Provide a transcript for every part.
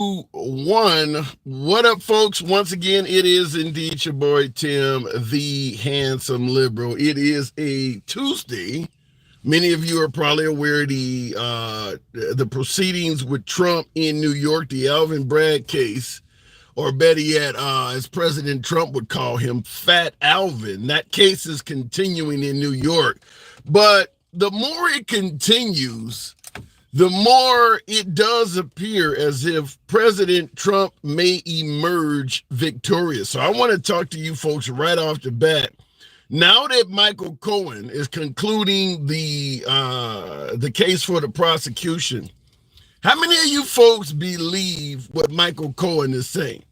One. What up, folks? Once again, it is indeed your boy Tim, the handsome liberal. It is a Tuesday. Many of you are probably aware of the proceedings with Trump in New York, the Alvin Bragg case, or better yet, as President Trump would call him, Fat Alvin. That case is continuing in New York, but the more it continues, the more it does appear as if President Trump may emerge victorious. So I want to talk to you folks right off the bat. Now that Michael Cohen is concluding the case for the prosecution, how many of you folks believe what Michael Cohen is saying?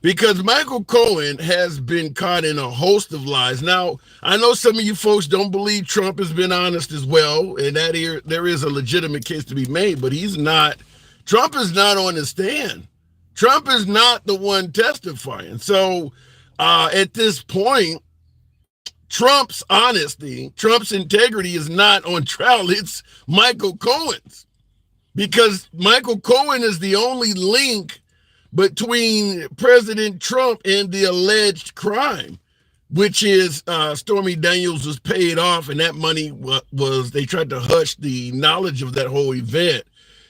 Because Michael Cohen has been caught in a host of lies. Now, I know some of you folks don't believe Trump has been honest as well, and that there is a legitimate case to be made, but he's not. Trump is not on the stand. Trump is not the one testifying. So at this point, Trump's honesty, Trump's integrity is not on trial. It's Michael Cohen's, because Michael Cohen is the only link between President Trump and the alleged crime, which is Stormy Daniels was paid off, and that money was they tried to hush the knowledge of that whole event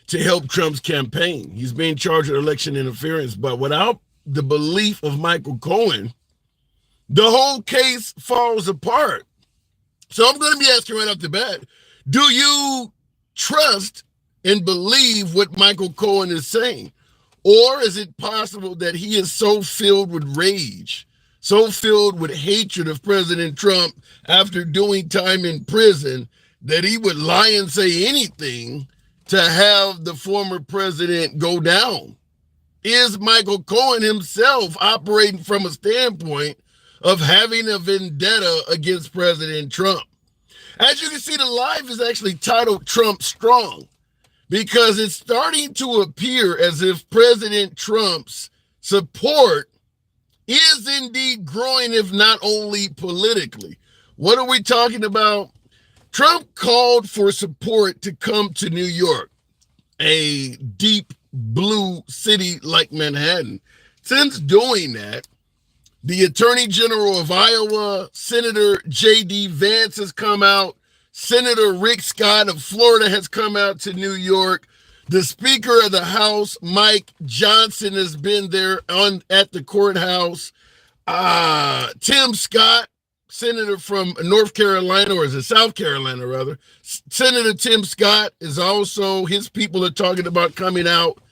to help Trump's campaign. He's being charged with election interference, but without the belief of Michael Cohen, the whole case falls apart. So I'm going to be asking right off the bat, do you trust and believe what Michael Cohen is saying? Or is it possible that he is so filled with rage, so filled with hatred of President Trump after doing time in prison, that he would lie and say anything to have the former president go down? Is Michael Cohen himself operating from a standpoint of having a vendetta against President Trump? As you can see, the live is actually titled Trump Strong, because it's starting to appear as if President Trump's support is indeed growing, if not only politically. What are we talking about? Trump called for support to come to New York, a deep blue city like Manhattan. Since doing that, the Attorney General of Iowa, Senator J.D. Vance, has come out. Senator Rick Scott of Florida has come out to New York. The Speaker of the House, Mike Johnson, has been there at the courthouse. Tim Scott, Senator from North Carolina, or is it South Carolina, rather? Senator Tim Scott is also, his people are talking about coming out.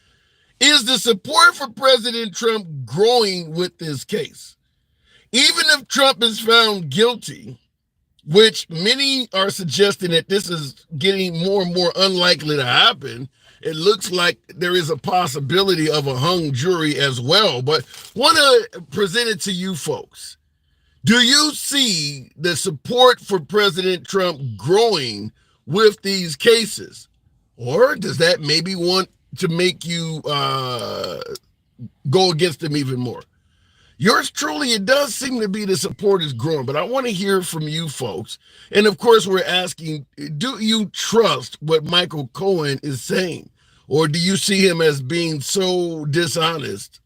Is the support for President Trump growing with this case? Even if Trump is found guilty, which many are suggesting that this is getting more and more unlikely to happen, it looks like there is a possibility of a hung jury as well. But want to present it to you folks. Do you see the support for President Trump growing with these cases? Or does that maybe want to make you go against him even more? Yours truly, it does seem to be the support is growing, but I want to hear from you folks. And of course, we're asking, do you trust what Michael Cohen is saying? Or do you see him as being so dishonest,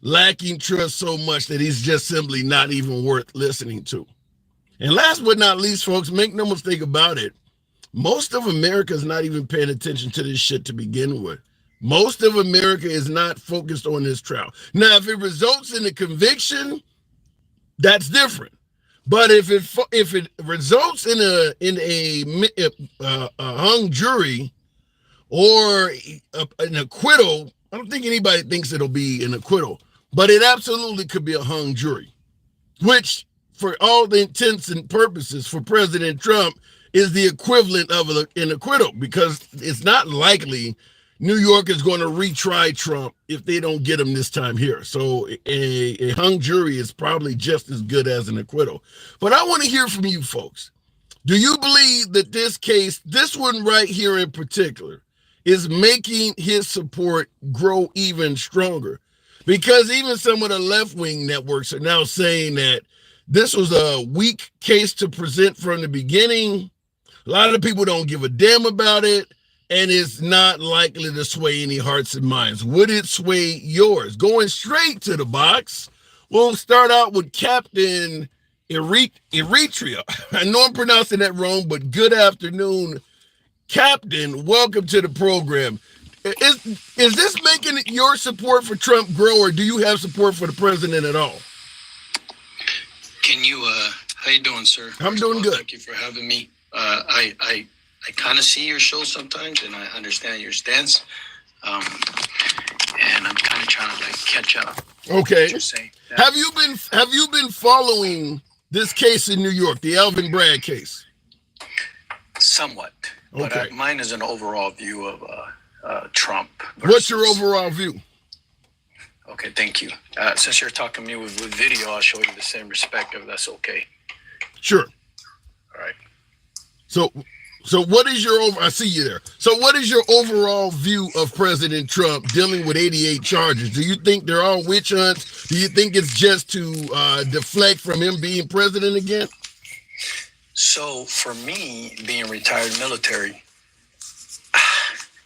lacking trust so much that he's just simply not even worth listening to? And last but not least, folks, make no mistake about it, most of America is not even paying attention to this shit to begin with. Most of America is not focused on this trial. Now, if it results in a conviction, that's different. But if it results in a hung jury or an acquittal, I don't think anybody thinks it'll be an acquittal, but it absolutely could be a hung jury, which, for all the intents and purposes, for President Trump is the equivalent of an acquittal, because it's not likely New York is going to retry Trump if they don't get him this time here. So a hung jury is probably just as good as an acquittal. But I want to hear from you folks. Do you believe that this case, this one right here in particular, is making his support grow even stronger? Because even some of the left-wing networks are now saying that this was a weak case to present from the beginning. A lot of people don't give a damn about it. and it's not likely to sway any hearts and minds. Would it sway yours? Going straight to the box, we'll start out with Captain Eritrea. I know I'm pronouncing that wrong, but good afternoon, Captain. Welcome to the program. Is this making your support for Trump grow, or do you have support for the president at all? Can you, how you doing, sir? I'm doing good. Thank you for having me. I kind of see your show sometimes, and I understand your stance. And I'm kind of trying to catch up. Okay. Have you been following this case in New York, the Alvin Bragg case? Somewhat. Okay. But mine is an overall view of Trump. What's your overall view? Okay, thank you. Since you're talking to me with video, I'll show you the same respect if that's okay. Sure. All right. So what is your I see you there. So what is your overall view of President Trump dealing with 88 charges? Do you think they're all witch hunts? Do you think it's just to deflect from him being president again? So for me, being retired military,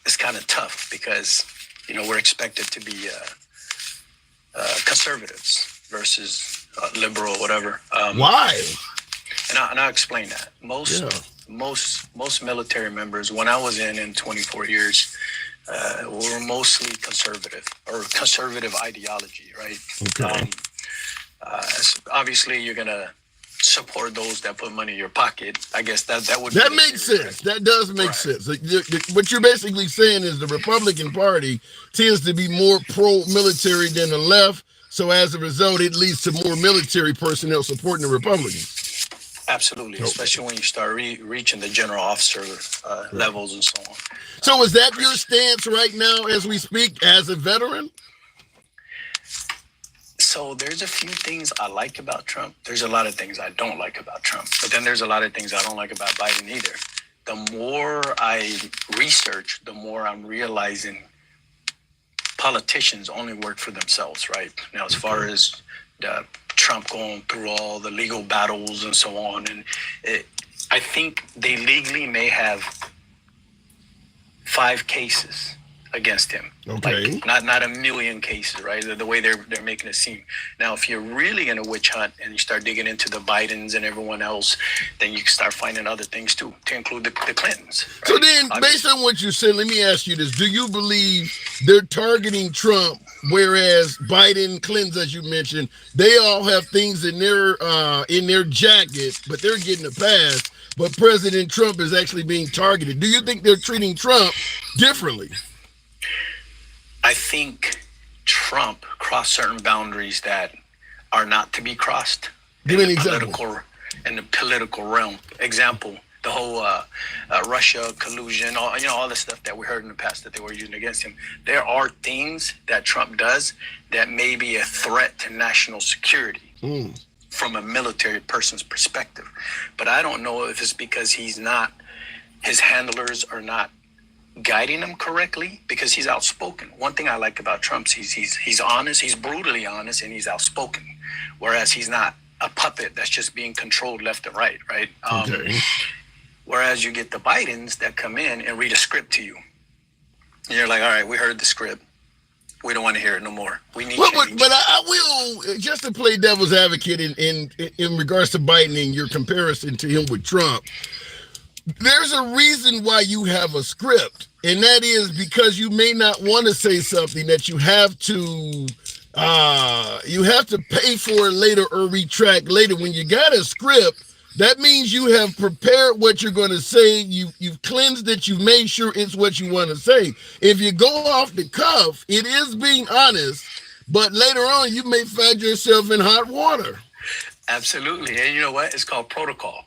it's kind of tough because, we're expected to be conservatives versus liberal, whatever. Why? And I'll explain that. Most military members, when I was in 24 years, were mostly conservative or conservative ideology, right? Okay. Obviously, you're gonna support those that put money in your pocket. I guess that would. That makes sense. That does make sense. What you're basically saying is the Republican Party tends to be more pro-military than the left. So as a result, it leads to more military personnel supporting the Republicans. Absolutely, especially when you start reaching the general officer levels and so on. So is that your stance right now as we speak as a veteran? So there's a few things I like about Trump. There's a lot of things I don't like about Trump. But then there's a lot of things I don't like about Biden either. The more I research, the more I'm realizing politicians only work for themselves, right? Now, as far as Trump going through all the legal battles and so on, and I think they legally may have 5 cases against him. Okay. Like not a million cases, right? The way they're making it seem. Now, if you're really gonna witch hunt and you start digging into the Bidens and everyone else, then you can start finding other things too, to include the Clintons. Right? So then, based on what you said, let me ask you this: do you believe they're targeting Trump, whereas Biden, Clinton, as you mentioned, they all have things in their jacket, but they're getting a pass? But President Trump is actually being targeted. Do you think they're treating Trump differently? I think Trump crossed certain boundaries that are not to be crossed in the political realm. Example, the whole Russia collusion, all the stuff that we heard in the past that they were using against him. There are things that Trump does that may be a threat to national security from a military person's perspective. But I don't know if it's because his handlers are not guiding him correctly, because he's outspoken. One thing I like about Trump is he's honest, he's brutally honest, and he's outspoken. Whereas he's not a puppet that's just being controlled left and right, right? Okay. Whereas you get the Bidens that come in and read a script to you. And you're like, all right, we heard the script. We don't want to hear it no more. We need change. But I will, just to play devil's advocate in regards to Biden and your comparison to him with Trump, there's a reason why you have a script, and that is because you may not want to say something that you have to pay for later or retract later. When you got a script, that means you have prepared what you're going to say. You've cleansed it. You've made sure it's what you want to say. If you go off the cuff, it is being honest, but later on you may find yourself in hot water. Absolutely. And you know what? It's called protocol.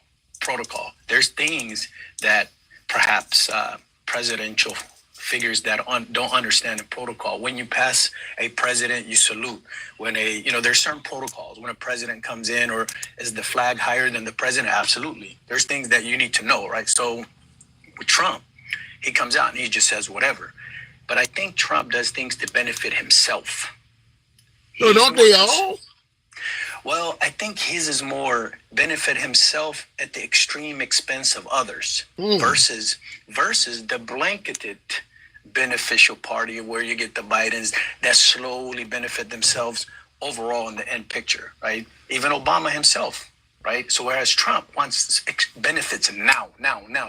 There's things that perhaps presidential figures that don't understand the protocol. When you pass a president, you salute. When there's certain protocols. When a president comes in, or is the flag higher than the president? Absolutely. There's things that you need to know, right? So with Trump, he comes out and he just says whatever. But I think Trump does things to benefit himself. So don't they all? Well, I think his is more benefit himself at the extreme expense of others versus the blanketed beneficial party where you get the Bidens that slowly benefit themselves overall in the end picture, right? Even Obama himself, right? So whereas Trump wants benefits now,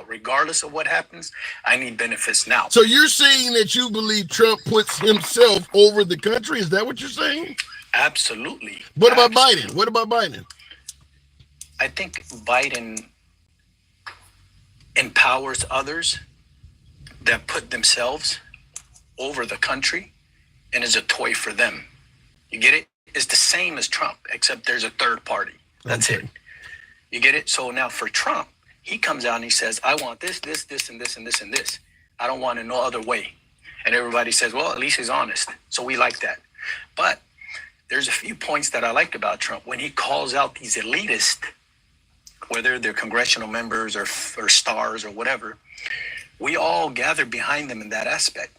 regardless of what happens, I need benefits now. So you're saying that you believe Trump puts himself over the country? Is that what you're saying? Absolutely. What about Biden? What about Biden? I think Biden empowers others that put themselves over the country and is a toy for them. You get it? It's the same as Trump, except there's a third party. That's it. You get it? So now for Trump, he comes out and he says, I want this, and this, and this. I don't want it no other way. And everybody says, well, at least he's honest. So we like that. But there's a few points that I like about Trump. When he calls out these elitists, whether they're congressional members or stars or whatever, we all gather behind them in that aspect.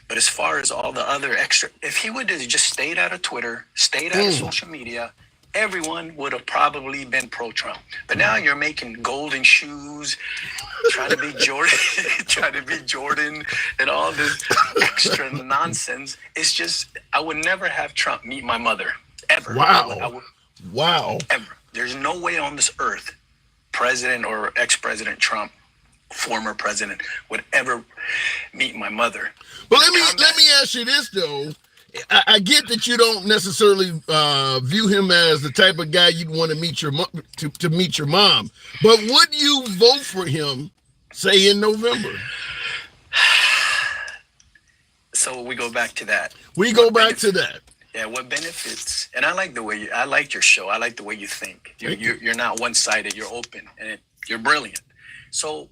But as far as all the other extra, if he would have just stayed out of Twitter, stayed out of social media, everyone would have probably been pro-Trump. But now you're making golden shoes, trying to be Jordan, and all this extra nonsense. It's just, I would never have Trump meet my mother, ever. Wow. Wow. Ever. There's no way on this earth, President or ex-President Trump, former president, would ever meet my mother. But let me ask you this though. I get that you don't necessarily view him as the type of guy you'd want to meet to meet your mom. But would you vote for him, say in November? So we go back to that. Yeah, what benefits? And I like the way I like your show. I like the way you think. You're not one-sided. You're open, and you're brilliant. So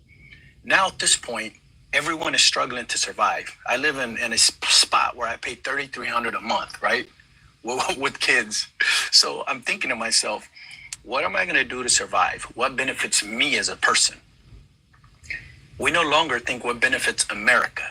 now at this point, everyone is struggling to survive. I live in a spot where I pay $3,300 a month, right? With kids. So I'm thinking to myself, what am I going to do to survive? What benefits me as a person? We no longer think what benefits America.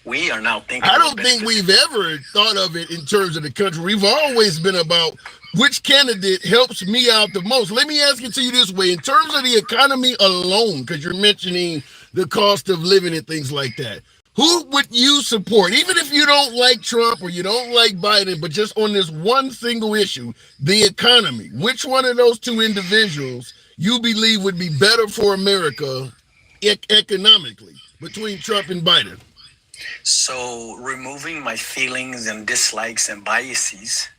We are now thinking. I don't think we've ever thought of it in terms of the country. We've always been about which candidate helps me out the most. Let me ask it to you this way. In terms of the economy alone, because you're mentioning the cost of living and things like that, who would you support? Even if you don't like Trump or you don't like Biden, but just on this one single issue, the economy, which one of those two individuals you believe would be better for America economically between Trump and Biden? So removing my feelings and dislikes and biases,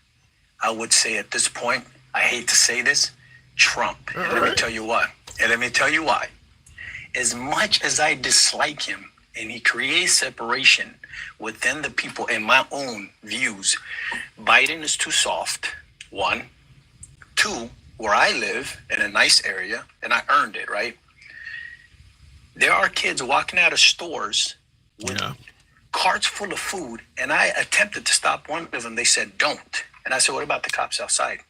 I would say at this point, I hate to say this, Trump. And let me tell you why. As much as I dislike him and he creates separation within the people in my own views, Biden is too soft, one. Two, where I live in a nice area, and I earned it, right? There are kids walking out of stores with carts full of food, and I attempted to stop one of them. They said, don't. And I said, what about the cops outside?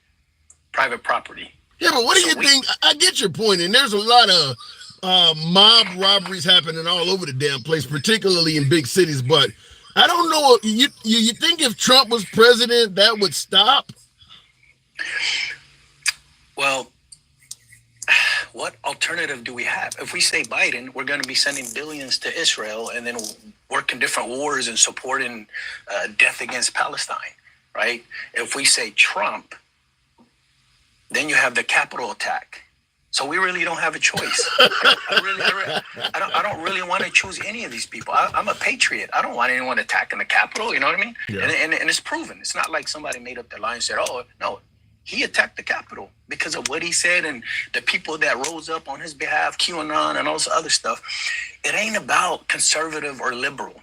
Private property. Yeah, but what do you think? I get your point, and there's a lot of mob robberies happening all over the damn place, particularly in big cities. But I don't know. You think if Trump was president, that would stop? Well, what alternative do we have? If we say Biden, we're going to be sending billions to Israel and then working different wars and supporting death against Palestine, right? If we say Trump, then you have the Capitol attack. So we really don't have a choice. I don't really want to choose any of these people. I'm a patriot. I don't want anyone attacking the Capitol. You know what I mean? Yeah. And it's proven. It's not like somebody made up their lie and said, oh, no. He attacked the Capitol because of what he said and the people that rose up on his behalf, QAnon and all this other stuff. It ain't about conservative or liberal.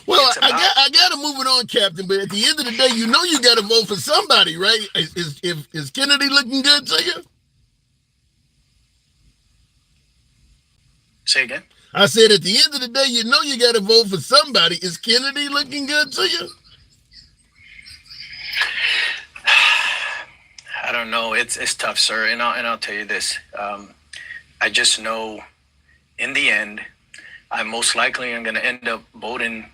Well, I got to move it on, Captain. But at the end of the day, you know you got to vote for somebody, right? Is Kennedy looking good to you? Say again? I said at the end of the day, you know you got to vote for somebody. Is Kennedy looking good to you? I don't know. It's tough, sir. And I'll tell you this. I just know in the end, I most likely am going to end up voting.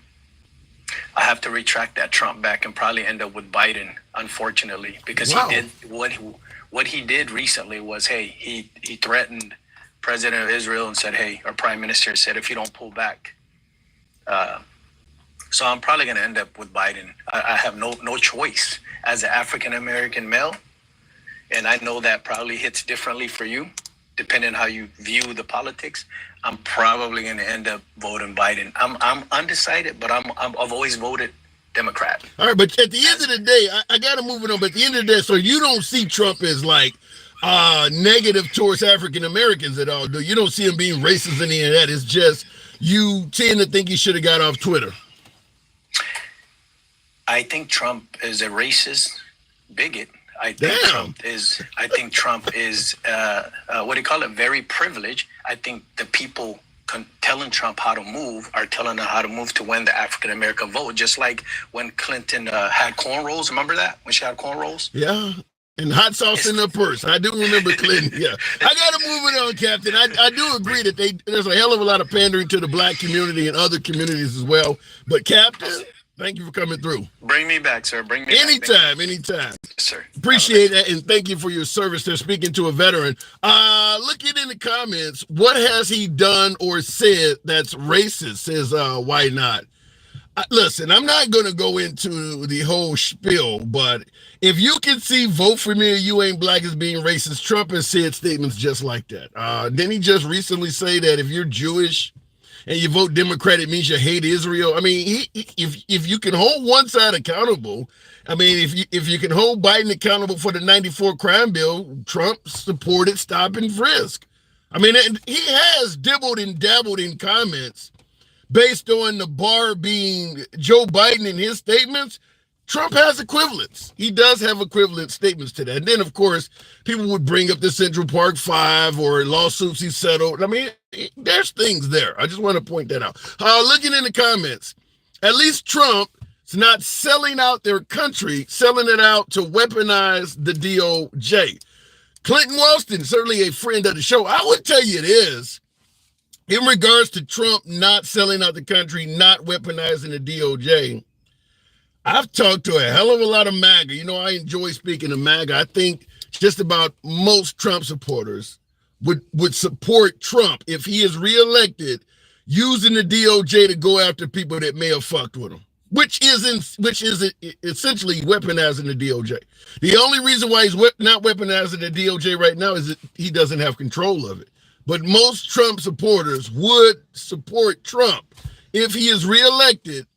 I have to retract that Trump back and probably end up with Biden, unfortunately, because he did what he did recently was, hey, he threatened President of Israel and said, hey, or Prime Minister said, if you don't pull back. So I'm probably going to end up with Biden. I have no choice as an African-American male. And I know that probably hits differently for you, depending on how you view the politics. I'm probably going to end up voting Biden. I'm undecided, but I've always voted Democrat. All right, but at the end of the day, I got to move it on. But at the end of the day, so you don't see Trump as like negative towards African Americans at all, do you? You don't see him being racist in any of that. It's just you tend to think he should have got off Twitter. I think Trump is a racist bigot. I think Trump is what do you call it? Very privileged. I think the people telling Trump how to move are telling him how to move to win the African American vote. Just like when Clinton had cornrows. Remember that when she had cornrows? Yeah. And hot sauce in her purse. I do remember Clinton. Yeah. I got to move it on, Captain. I do agree that there's a hell of a lot of pandering to the black community and other communities as well. But Captain, thank you for coming through. Bring me back, sir. Bring me anytime, back. anytime. Yes, sir. Appreciate that, and thank you for your service there, speaking to a veteran. Looking in the comments, what has he done or said that's racist, says why not? Listen, I'm not going to go into the whole spiel, but if you can see vote for me or you ain't black as being racist, Trump has said statements just like that. Didn't he just recently say that if you're Jewish and you vote Democrat, it means you hate Israel? I mean, if you can hold one side accountable, I mean, if you can hold Biden accountable for the 94 crime bill, Trump supported stop and frisk. I mean, he has dibbled and dabbled in comments based on the bar being Joe Biden in his statements. Trump has equivalents. He does have equivalent statements to that. And then, of course, people would bring up the Central Park Five or lawsuits he settled. I mean, there's things there. I just want to point that out. Looking in the comments, at least Trump is not selling out their country, selling it out to weaponize the DOJ. Clinton Walston, certainly a friend of the show. I would tell you it is. In regards to Trump not selling out the country, not weaponizing the DOJ, I've talked to a hell of a lot of MAGA. You know, I enjoy speaking to MAGA. I think just about most Trump supporters would support Trump if he is reelected, using the DOJ to go after people that may have fucked with him, which is essentially weaponizing the DOJ. The only reason why he's not weaponizing the DOJ right now is that he doesn't have control of it. But most Trump supporters would support Trump if he is reelected,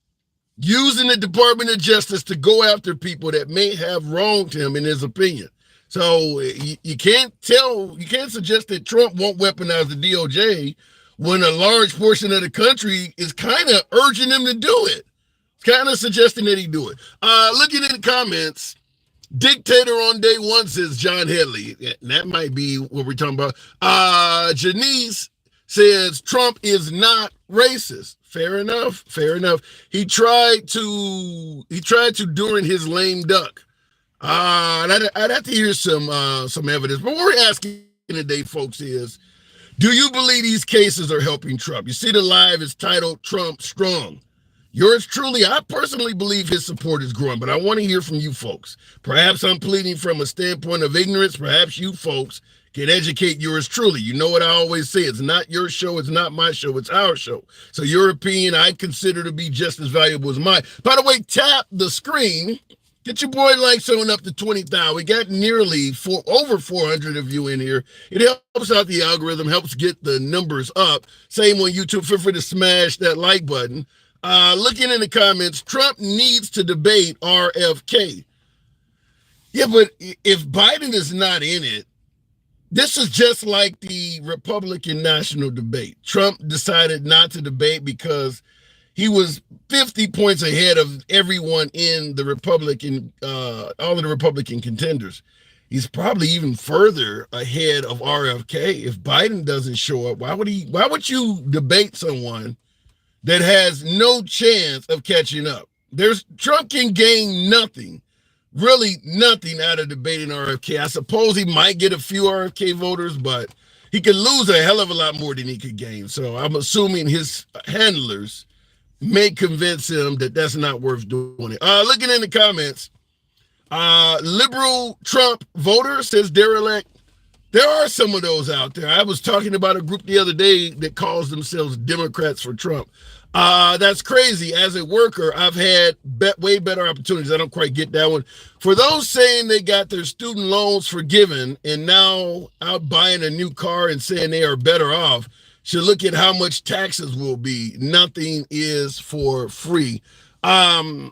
using the Department of Justice to go after people that may have wronged him in his opinion. So you can't suggest that Trump won't weaponize the DOJ when a large portion of the country is kind of urging him to do it. It's kind of suggesting that he do it. Looking at the comments, Dictator on day one, says John Headley. That might be what we're talking about. Janice says Trump is not racist. Fair enough. He tried to during his lame duck. I'd have to hear some evidence. But what we're asking today, folks, is do you believe these cases are helping Trump? You see the live is titled Trump Strong. Yours truly, I personally believe his support is growing, but I want to hear from you folks. Perhaps I'm pleading from a standpoint of ignorance. Perhaps you folks can educate yours truly. You know what I always say, it's not your show, it's not my show, it's our show. So your opinion I consider to be just as valuable as mine. By the way, tap the screen. Get your boy likes on up to 20,000. We got nearly over 400 of you in here. It helps out the algorithm, helps get the numbers up. Same on YouTube. Feel free to smash that like button. Looking in the comments, Trump needs to debate RFK. Yeah, but if Biden is not in it, this is just like the Republican national debate. Trump decided not to debate because he was 50 points ahead of everyone in the Republican, all of the Republican contenders. He's probably even further ahead of RFK. If Biden doesn't show up, why would you debate someone that has no chance of catching up? Trump can gain nothing, really nothing out of debating RFK. I suppose he might get a few RFK voters, but he could lose a hell of a lot more than he could gain. So I'm assuming his handlers may convince him that that's not worth doing it. Looking in the comments, liberal Trump voter says derelict. There are some of those out there. I was talking about a group the other day that calls themselves Democrats for Trump. That's crazy. As a worker, I've had way better opportunities. I don't quite get that one. For those saying they got their student loans forgiven and now out buying a new car and saying they are better off, should look at how much taxes will be. Nothing is for free. Before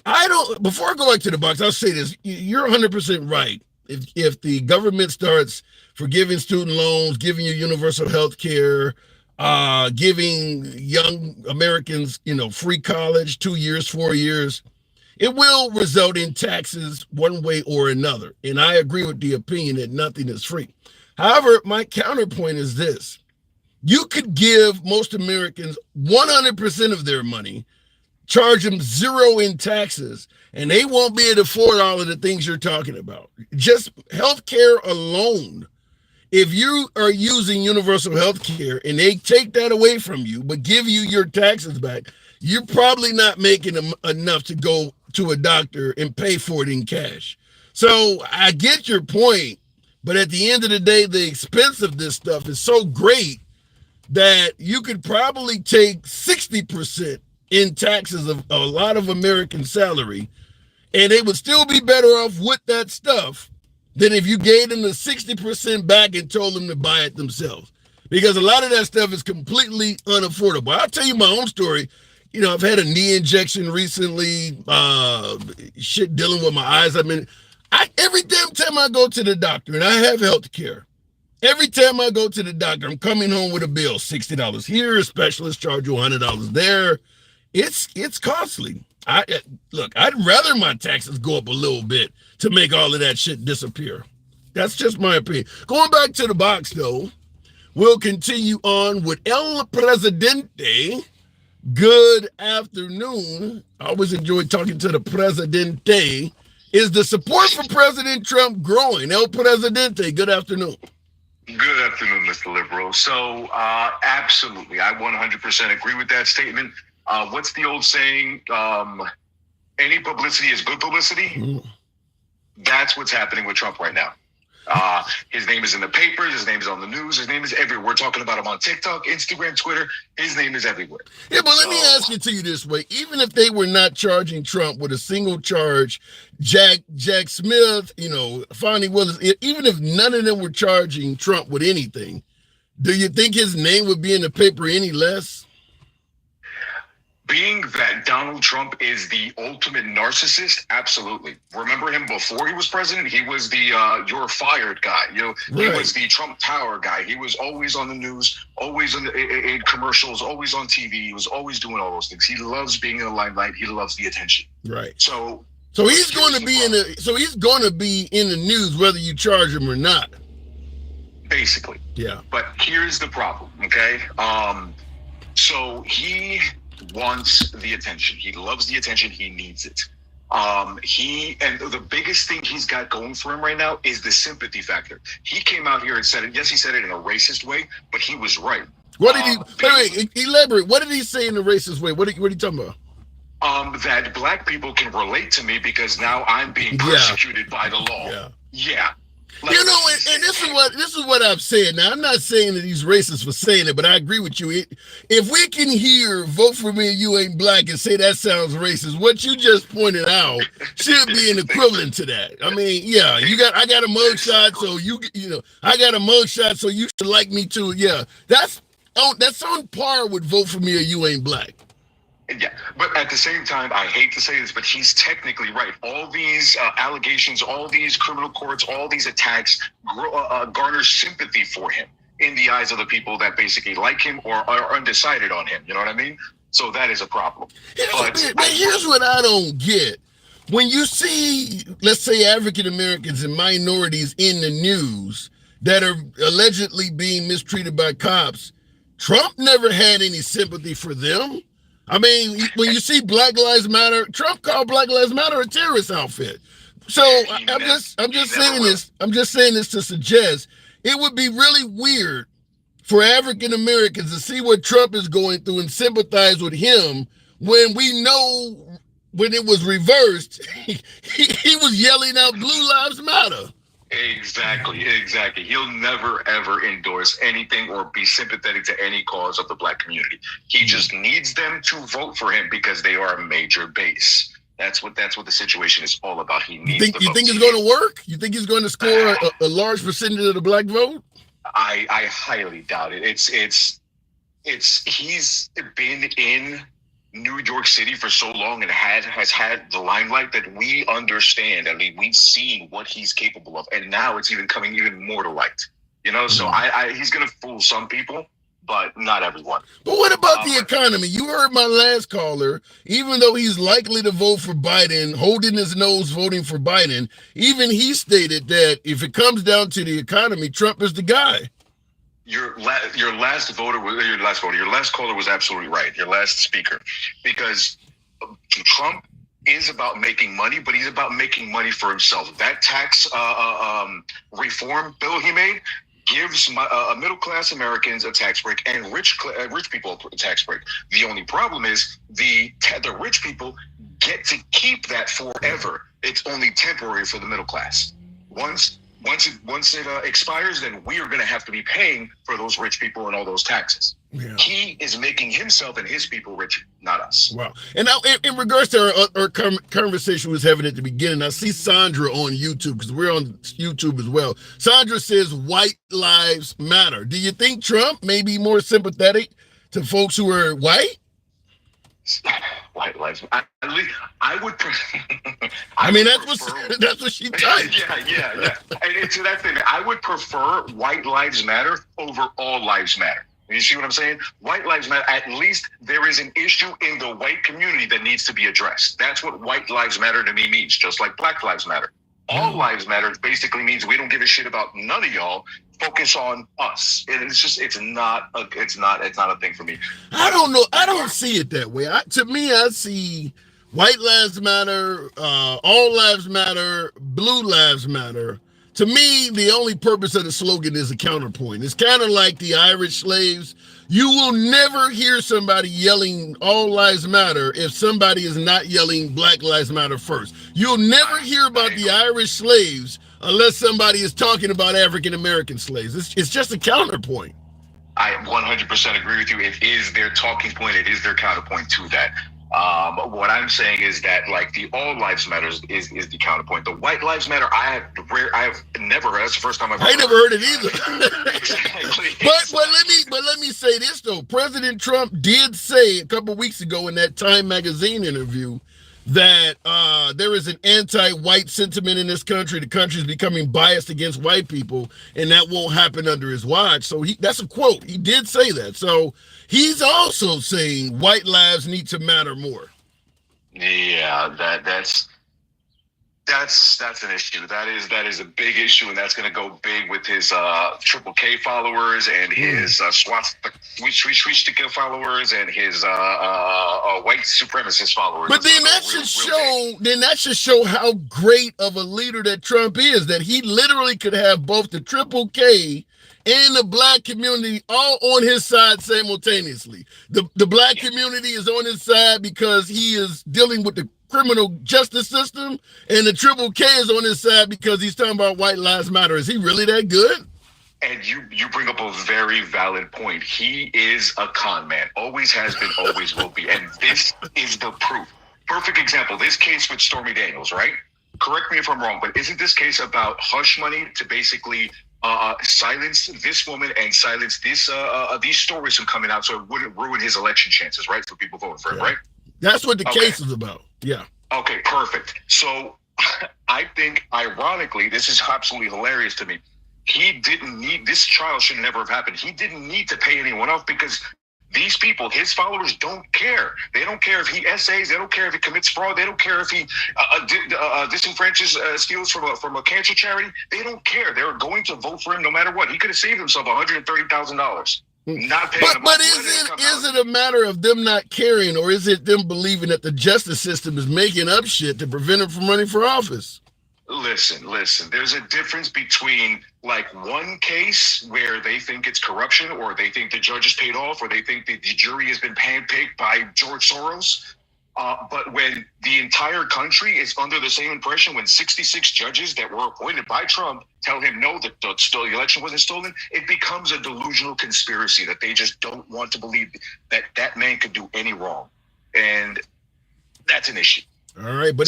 I go back to the box, I'll say this. You're 100% right. If the government starts forgiving student loans, giving you universal health care, giving young Americans, free college, 2 years, 4 years, it will result in taxes one way or another. And I agree with the opinion that nothing is free. However, my counterpoint is this. You could give most Americans 100% of their money, charge them zero in taxes, and they won't be able to afford all of the things you're talking about. Just healthcare alone. If you are using universal health care and they take that away from you, but give you your taxes back, you're probably not making enough to go to a doctor and pay for it in cash. So I get your point, but at the end of the day, the expense of this stuff is so great that you could probably take 60% in taxes of a lot of American salary, and they would still be better off with that stuff than if you gave them the 60% back and told them to buy it themselves. Because a lot of that stuff is completely unaffordable. I'll tell you my own story. I've had a knee injection recently, shit dealing with my eyes. Every damn time I go to the doctor, and I have health care, every time I go to the doctor, I'm coming home with a bill, $60 here, a specialist charge you $100 there. It's costly. I'd rather my taxes go up a little bit to make all of that shit disappear. That's just my opinion. Going back to the box, though, we'll continue on with El Presidente. Good afternoon. I always enjoy talking to the Presidente. Is the support for President Trump growing? El Presidente, good afternoon. Good afternoon, Mr. Liberal. So, absolutely. I 100% agree with that statement. What's the old saying? Any publicity is good publicity. Mm-hmm. That's what's happening with Trump right now. His name is in the papers. His name is on the news. His name is everywhere. We're talking about him on TikTok, Instagram, Twitter. His name is everywhere. Yeah, but let me ask it to you this way. Even if they were not charging Trump with a single charge, Jack Smith, Fonnie Willis, even if none of them were charging Trump with anything, do you think his name would be in the paper any less? Being that Donald Trump is the ultimate narcissist, absolutely. Remember him before he was president? He was the "you're fired" guy. He was the Trump Tower guy. He was always on the news, always in commercials, always on TV. He was always doing all those things. He loves being in the limelight. He loves the attention. Right. So he's going to be he's going to be in the news whether you charge him or not. Basically. Yeah. But here's the problem. Okay. So he wants the attention. He loves the attention. He needs it. And the biggest thing he's got going for him right now is the sympathy factor. He came out here and said it. Yes, he said it in a racist way, but he was right. What did he? Elaborate. What did he say in a racist way? What are you talking about? That black people can relate to me because now I'm being persecuted by the law. Yeah. And this is what I've said. Now, I'm not saying that he's racist for saying it, but I agree with you. If we can hear "vote for me, you ain't black" and say that sounds racist, what you just pointed out should be an equivalent to that. I got a mugshot, so I got a mugshot, so you should like me too. Yeah, that's on par with "vote for me or you ain't black." Yeah, but at the same time, I hate to say this, but he's technically right. All these allegations, all these criminal courts, all these attacks garner sympathy for him in the eyes of the people that basically like him or are undecided on him. You know what I mean? So that is a problem. But here's what I don't get. When you see, let's say, African Americans and minorities in the news that are allegedly being mistreated by cops, Trump never had any sympathy for them. I mean, when you see Black Lives Matter, Trump called Black Lives Matter a terrorist outfit. So I'm just saying this to suggest it would be really weird for African Americans to see what Trump is going through and sympathize with him when we know when it was reversed, he was yelling out Blue Lives Matter. Exactly. He'll never, ever endorse anything or be sympathetic to any cause of the Black community. He just needs them to vote for him because they are a major base. That's what the situation is all about. He needs you think it's going to work? You think he's going to score a large percentage of the Black vote? I highly doubt it. He's been in New York City for so long and has had the limelight that we understand. I mean, we've seen what he's capable of, and now it's even coming even more to light. So he's going to fool some people, but not everyone. But what about the economy? You heard my last caller. Even though he's likely to vote for Biden, holding his nose voting for Biden, even he stated that if it comes down to the economy, Trump is the guy. Your last caller was absolutely right. Your last speaker, because Trump is about making money, but he's about making money for himself. That tax reform bill he made gives middle class Americans a tax break and rich people a tax break. The only problem is the rich people get to keep that forever. It's only temporary for the middle class. Once it expires, then we are going to have to be paying for those rich people and all those taxes. Yeah. He is making himself and his people rich, not us. Wow. And now, in regards to our conversation we was having at the beginning, I see Sandra on YouTube, because we're on YouTube as well. Sandra says white lives matter. Do you think Trump may be more sympathetic to folks who are white? White lives. I would. That's what she typed. Yeah. And to that thing, I would prefer white lives matter over all lives matter. You see what I'm saying? White lives matter. At least there is an issue in the white community that needs to be addressed. That's what white lives matter to me means. Just like Black lives matter. All lives matter basically means we don't give a shit about none of y'all. Focus on us. And it's not a thing for me. I don't know. I don't see it that way. To me, I see white lives matter, all lives matter, blue lives matter. To me, the only purpose of the slogan is a counterpoint. It's kind of like the Irish slaves. You will never hear somebody yelling all lives matter if somebody is not yelling Black lives matter first. You'll never hear about the Irish slaves unless somebody is talking about African American slaves. It's just a counterpoint. I 100% agree with you. It is their talking point. It is their counterpoint to that. What I'm saying is that, like, the all lives matters is the counterpoint. The white lives matter. I have never heard. That's the first time I've never heard it either. Exactly. But let me say this though. President Trump did say a couple of weeks ago in that Time magazine interview that there is an anti-white sentiment in this country. The country is becoming biased against white people, and that won't happen under his watch. So that's a quote. He did say that. So he's also saying white lives need to matter more. Yeah, that's an issue. That is a big issue, and that's going to go big with his Triple K followers and his swastika followers and his white supremacist followers. But then that should show how great of a leader that Trump is. That he literally could have both the Triple K and the Black community all on his side simultaneously. The Black community is on his side because he is dealing with the criminal justice system, and the Triple K is on his side because he's talking about white lives matter. Is he really that good? And you bring up a very valid point. He is a con man. Always has been, always will be. And this is the proof. Perfect example. This case with Stormy Daniels, right? Correct me if I'm wrong, but isn't this case about hush money to basically silence this woman and silence these stories from coming out so it wouldn't ruin his election chances, right? For people voting for him, right? That's what the case is about. Yeah. Okay, perfect. So I think, ironically, this is absolutely hilarious to me. He didn't need, this trial should never have happened. He didn't need to pay anyone off because these people, his followers, don't care. They don't care if he essays. They don't care if he commits fraud. They don't care if he disenfranchises steals from a cancer charity. They don't care. They're going to vote for him no matter what. He could have saved himself $130,000. Not paying but is it a matter of them not caring, or is it them believing that the justice system is making up shit to prevent him from running for office? Listen. There's a difference between like one case where they think it's corruption, or they think the judge is paid off, or they think that the jury has been handpicked by George Soros. But when the entire country is under the same impression, when 66 judges that were appointed by Trump tell him no, that the election wasn't stolen, it becomes a delusional conspiracy that they just don't want to believe that that man could do any wrong. And that's an issue. All right, but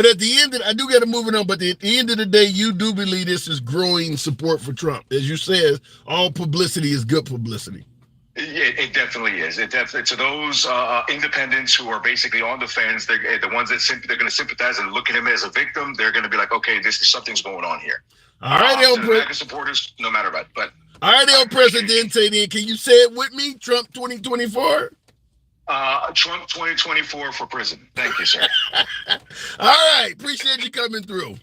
at the end, I do got to move it on. But at the end of the day, you do believe this is growing support for Trump, as you said. All publicity is good publicity. It definitely is. It definitely, to those independents who are basically on the fence, they're the ones that they're going to sympathize and look at him as a victim. They're going to be like, okay, something's going on here. All right, El President. Supporters, no matter what. But all right, El Presidente. Then can you say it with me? Trump 2024. Trump 2024 for president. Thank you, sir. All right. Appreciate you coming through.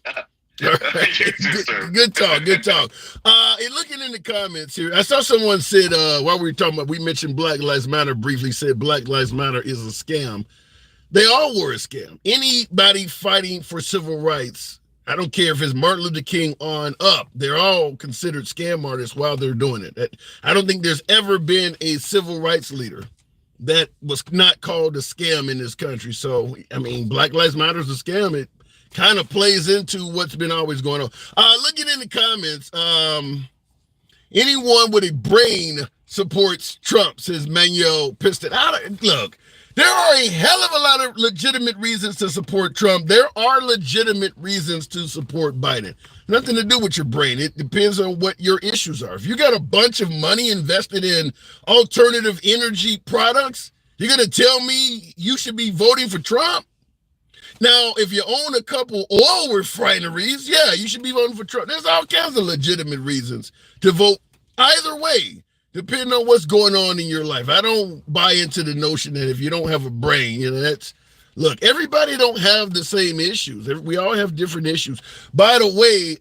Good talk. And looking in the comments here, I saw someone said, while we were talking about, we mentioned Black Lives Matter briefly, said Black Lives Matter is a scam. They all were a scam. Anybody fighting for civil rights, I don't care if it's Martin Luther King on up, they're all considered scam artists while they're doing it. I don't think there's ever been a civil rights leader that was not called a scam in this country. So, I mean, Black Lives Matter is a scam. It kind of plays into what's been always going on. Looking in the comments, anyone with a brain supports Trump, says Manuel Piston. Look, there are a hell of a lot of legitimate reasons to support Trump. There are legitimate reasons to support Biden. Nothing to do with your brain. It depends on what your issues are. If you got a bunch of money invested in alternative energy products, you're going to tell me you should be voting for Trump? Now, if you own a couple oil refineries, yeah, you should be voting for Trump. There's all kinds of legitimate reasons to vote either way, depending on what's going on in your life. I don't buy into the notion that if you don't have a brain, look, everybody don't have the same issues. We all have different issues. By the way,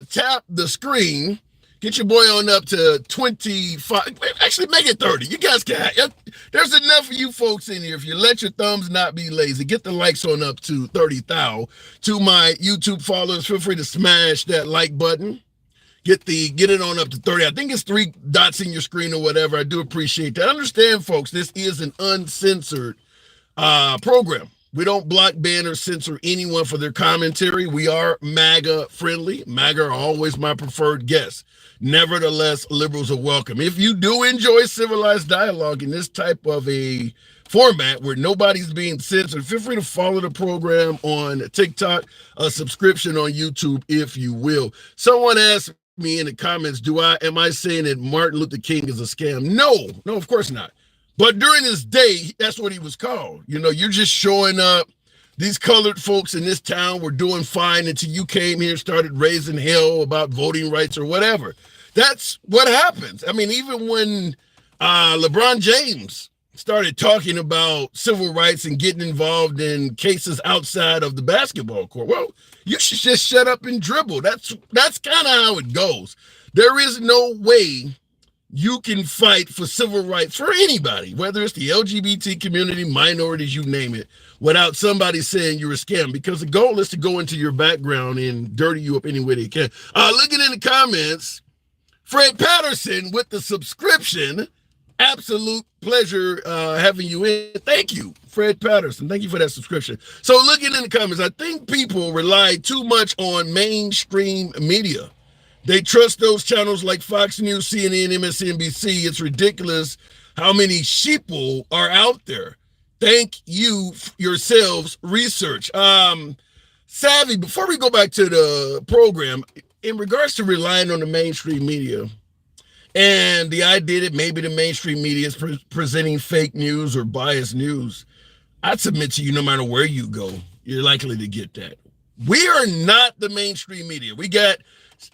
tap the screen. Get your boy on up to 25. Actually, make it 30. You guys can. There's enough of you folks in here. If you let your thumbs not be lazy, get the likes on up to 30,000. To my YouTube followers, feel free to smash that like button. Get it on up to 30. I think it's 3 dots in your screen or whatever. I do appreciate that. Understand, folks, this is an uncensored program. We don't block, ban, or censor anyone for their commentary. We are MAGA friendly. MAGA are always my preferred guests. Nevertheless, liberals are welcome. If you do enjoy civilized dialogue in this type of a format where nobody's being censored, feel free to follow the program on TikTok, a subscription on YouTube, if you will. Someone asked me in the comments, am I saying that Martin Luther King is a scam? No, of course not. But during his day, that's what he was called. You're just showing up. These colored folks in this town were doing fine until you came here and started raising hell about voting rights or whatever. That's what happens. I mean, even when LeBron James started talking about civil rights and getting involved in cases outside of the basketball court, well, you should just shut up and dribble. That's kind of how it goes. There is no way you can fight for civil rights for anybody, whether it's the LGBT community, minorities, you name it, without somebody saying you're a scam, because the goal is to go into your background and dirty you up any way they can. Looking in the comments, Fred Patterson with the subscription. Absolute pleasure having you in. Thank you, Fred Patterson. Thank you for that subscription. So looking in the comments, I think people rely too much on mainstream media. They trust those channels like Fox News, CNN, MSNBC. It's ridiculous how many sheeple are out there. Thank you yourselves. Research. Savvy, before we go back to the program, in regards to relying on the mainstream media and the idea that maybe the mainstream media is presenting fake news or biased news, I'd submit to you, no matter where you go, you're likely to get that. We are not the mainstream media. We got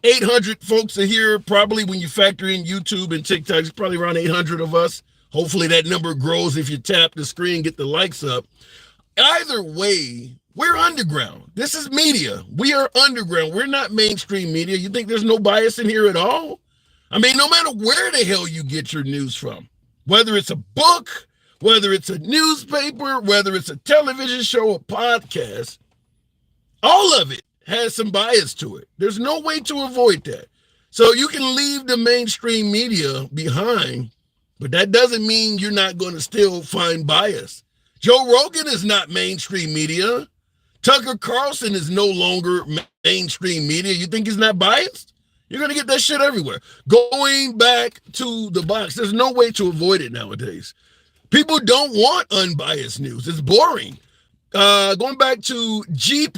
800 folks are here. Probably when you factor in YouTube and TikTok, it's probably around 800 of us. Hopefully that number grows if you tap the screen, get the likes up. Either way, we're underground. This is media. We are underground. We're not mainstream media. You think there's no bias in here at all? I mean, no matter where the hell you get your news from, whether it's a book, whether it's a newspaper, whether it's a television show, a podcast, all of it has some bias to it. There's no way to avoid that. So you can leave the mainstream media behind, but that doesn't mean you're not going to still find bias. Joe Rogan is not mainstream media. Tucker Carlson is no longer mainstream media. You think he's not biased? You're going to get that shit everywhere. Going back to the box, there's no way to avoid it nowadays. People don't want unbiased news. It's boring. Going back to Jeep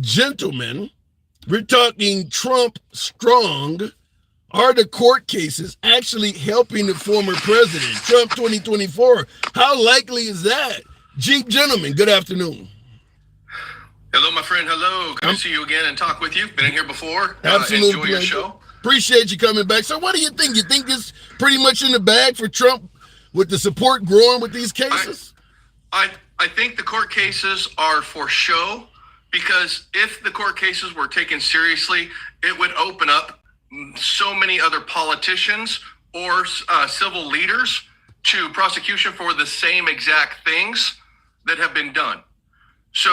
Gentleman, we're talking Trump strong. Are the court cases actually helping the former president, Trump 2024? How likely is that? Jeep Gentleman, good afternoon. Hello, my friend. Hello. Good to see you again and talk with you. Been in here before. Absolutely. Enjoy your show. Appreciate you coming back. So what do you think? You think it's pretty much in the bag for Trump with the support growing with these cases? I think the court cases are for show, because if the court cases were taken seriously, it would open up so many other politicians or civil leaders to prosecution for the same exact things that have been done. So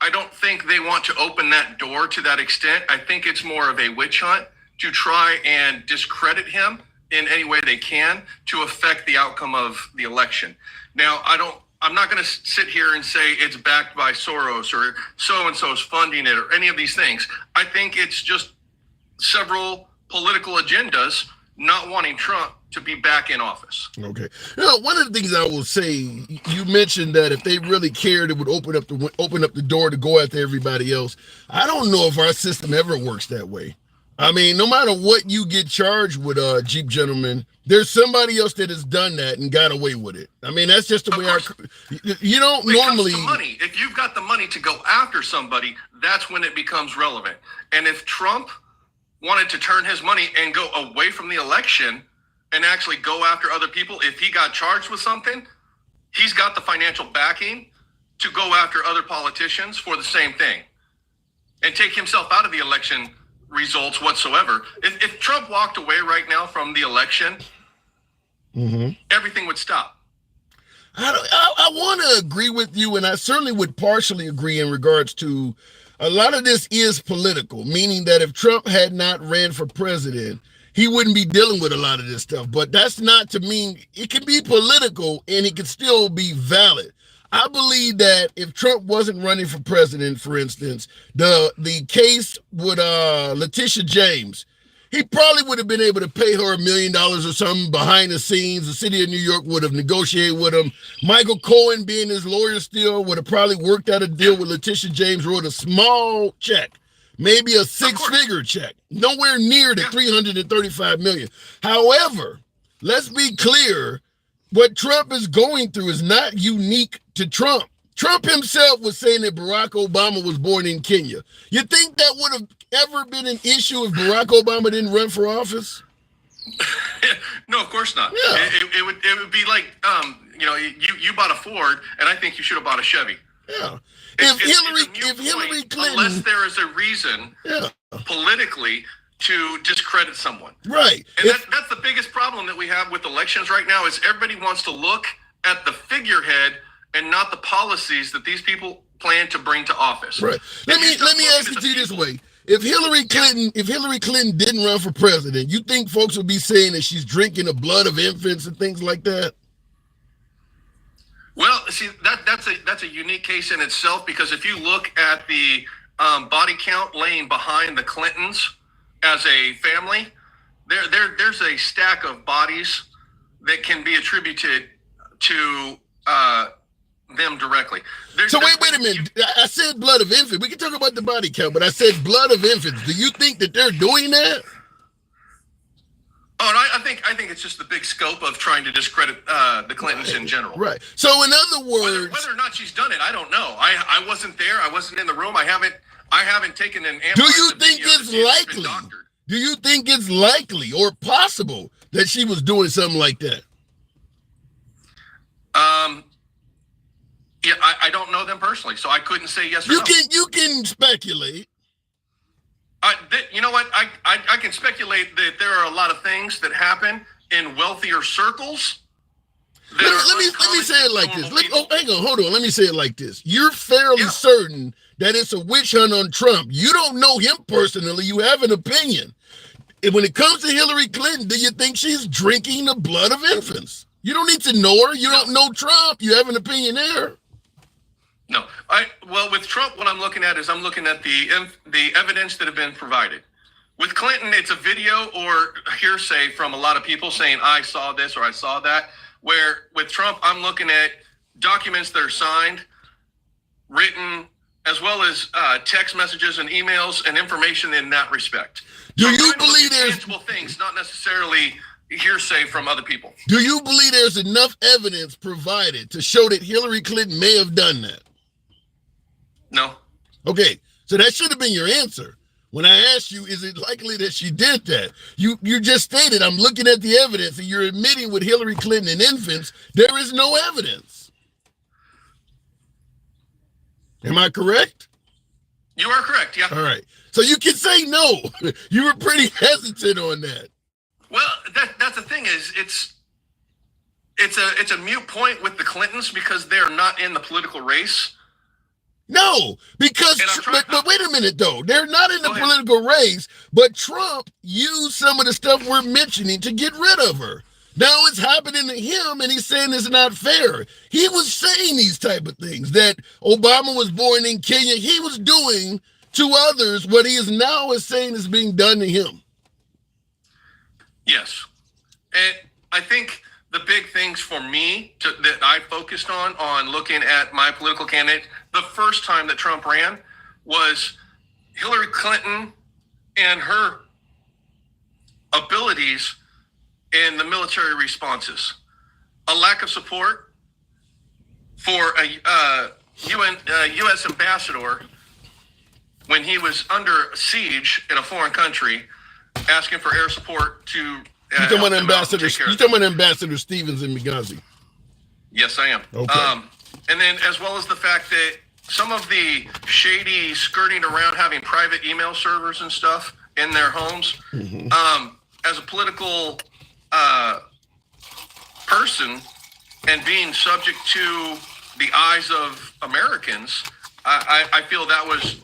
I don't think they want to open that door to that extent. I think it's more of a witch hunt to try and discredit him in any way they can to affect the outcome of the election. Now, I'm not going to sit here and say it's backed by Soros or so-and-so's funding it or any of these things. I think it's just several political agendas not wanting Trump to be back in office. Okay. Now, one of the things I will say, you mentioned that if they really cared, it would open up the door to go after everybody else. I don't know if our system ever works that way. I mean, no matter what you get charged with, Jeep Gentleman, there's somebody else that has done that and got away with it. I mean, that's just the way you don't normally. Comes to money. If you've got the money to go after somebody, that's when it becomes relevant. And if Trump wanted to turn his money and go away from the election and actually go after other people, if he got charged with something, he's got the financial backing to go after other politicians for the same thing and take himself out of the election results whatsoever. If Trump walked away right now from the election, everything would stop. I want to agree with you, and I certainly would partially agree in regards to a lot of this is political, meaning that if Trump had not ran for president, he wouldn't be dealing with a lot of this stuff. But that's not to mean it can be political and it can still be valid. I believe that if Trump wasn't running for president, for instance, the case with Letitia James, he probably would have been able to pay her $1 million or something behind the scenes. The city of New York would have negotiated with him. Michael Cohen, being his lawyer still, would have probably worked out a deal with Letitia James, wrote a small check, maybe a six-figure check, nowhere near the $335 million. However, let's be clear, what Trump is going through is not unique to Trump. Trump himself was saying that Barack Obama was born in Kenya. You think that would have ever been an issue if Barack Obama didn't run for office? No, of course not. Yeah. It would be like, you bought a Ford, and I think you should have bought a Chevy. Yeah. If Hillary Clinton, unless there is a reason politically to discredit someone. Right. And that's the biggest problem that we have with elections right now is everybody wants to look at the figurehead and not the policies that these people plan to bring to office. Right. Let me ask it to you this way. If Hillary Clinton didn't run for president, you think folks would be saying that she's drinking the blood of infants and things like that? Well, see, that's a unique case in itself, because if you look at the body count laying behind the Clintons as a family, there's a stack of bodies that can be attributed to them directly. So wait a minute. I said blood of infants. We can talk about the body count, but I said blood of infants. Do you think that they're doing that? Oh, and I think it's just the big scope of trying to discredit the Clintons in general. Right. So in other words, whether or not she's done it, I don't know. I wasn't there. I wasn't in the room. I haven't taken an. Do you think it's likely? Do you think it's likely or possible that she was doing something like that? Yeah, I don't know them personally, so I couldn't say yes or no. You can speculate. You know what? I can speculate that there are a lot of things that happen in wealthier circles. Let me say it like this. Hang on, hold on. Let me say it like this. You're fairly certain that it's a witch hunt on Trump. You don't know him personally. You have an opinion. And when it comes to Hillary Clinton, do you think she's drinking the blood of infants? You don't need to know her. You don't know Trump. You have an opinion there. No, well, with Trump, what I'm looking at is I'm looking at the evidence that have been provided. With Clinton, it's a video or hearsay from a lot of people saying, I saw this or I saw that. Where with Trump, I'm looking at documents that are signed, written, as well as text messages and emails and information in that respect. Do you believe there's tangible things, not necessarily hearsay from other people? Do you believe there's enough evidence provided to show that Hillary Clinton may have done that? No. Okay, so that should have been your answer. When I asked you, is it likely that she did that? You just stated, I'm looking at the evidence, and you're admitting with Hillary Clinton and infants, there is no evidence. Am I correct? You are correct, yeah. All right. So you can say no. You were pretty hesitant on that. Well, that's the thing is it's a mute point with the Clintons because they're not in the political race. No, because, but wait a minute though. They're not in the political race, but Trump used some of the stuff we're mentioning to get rid of her. Now it's happening to him and he's saying it's not fair. He was saying these type of things, that Obama was born in Kenya. He was doing to others what he is now saying is being done to him. Yes. And I think the big things for me that I focused on looking at my political candidate the first time that Trump ran was Hillary Clinton and her abilities in the military responses. A lack of support for a U.S. ambassador when he was under siege in a foreign country, asking for air support to you're talking about Ambassador Stevens in Benghazi. Yes, I am. Okay. And then as well as the fact that some of the shady skirting around having private email servers and stuff in their homes, as a political person and being subject to the eyes of Americans, I feel that was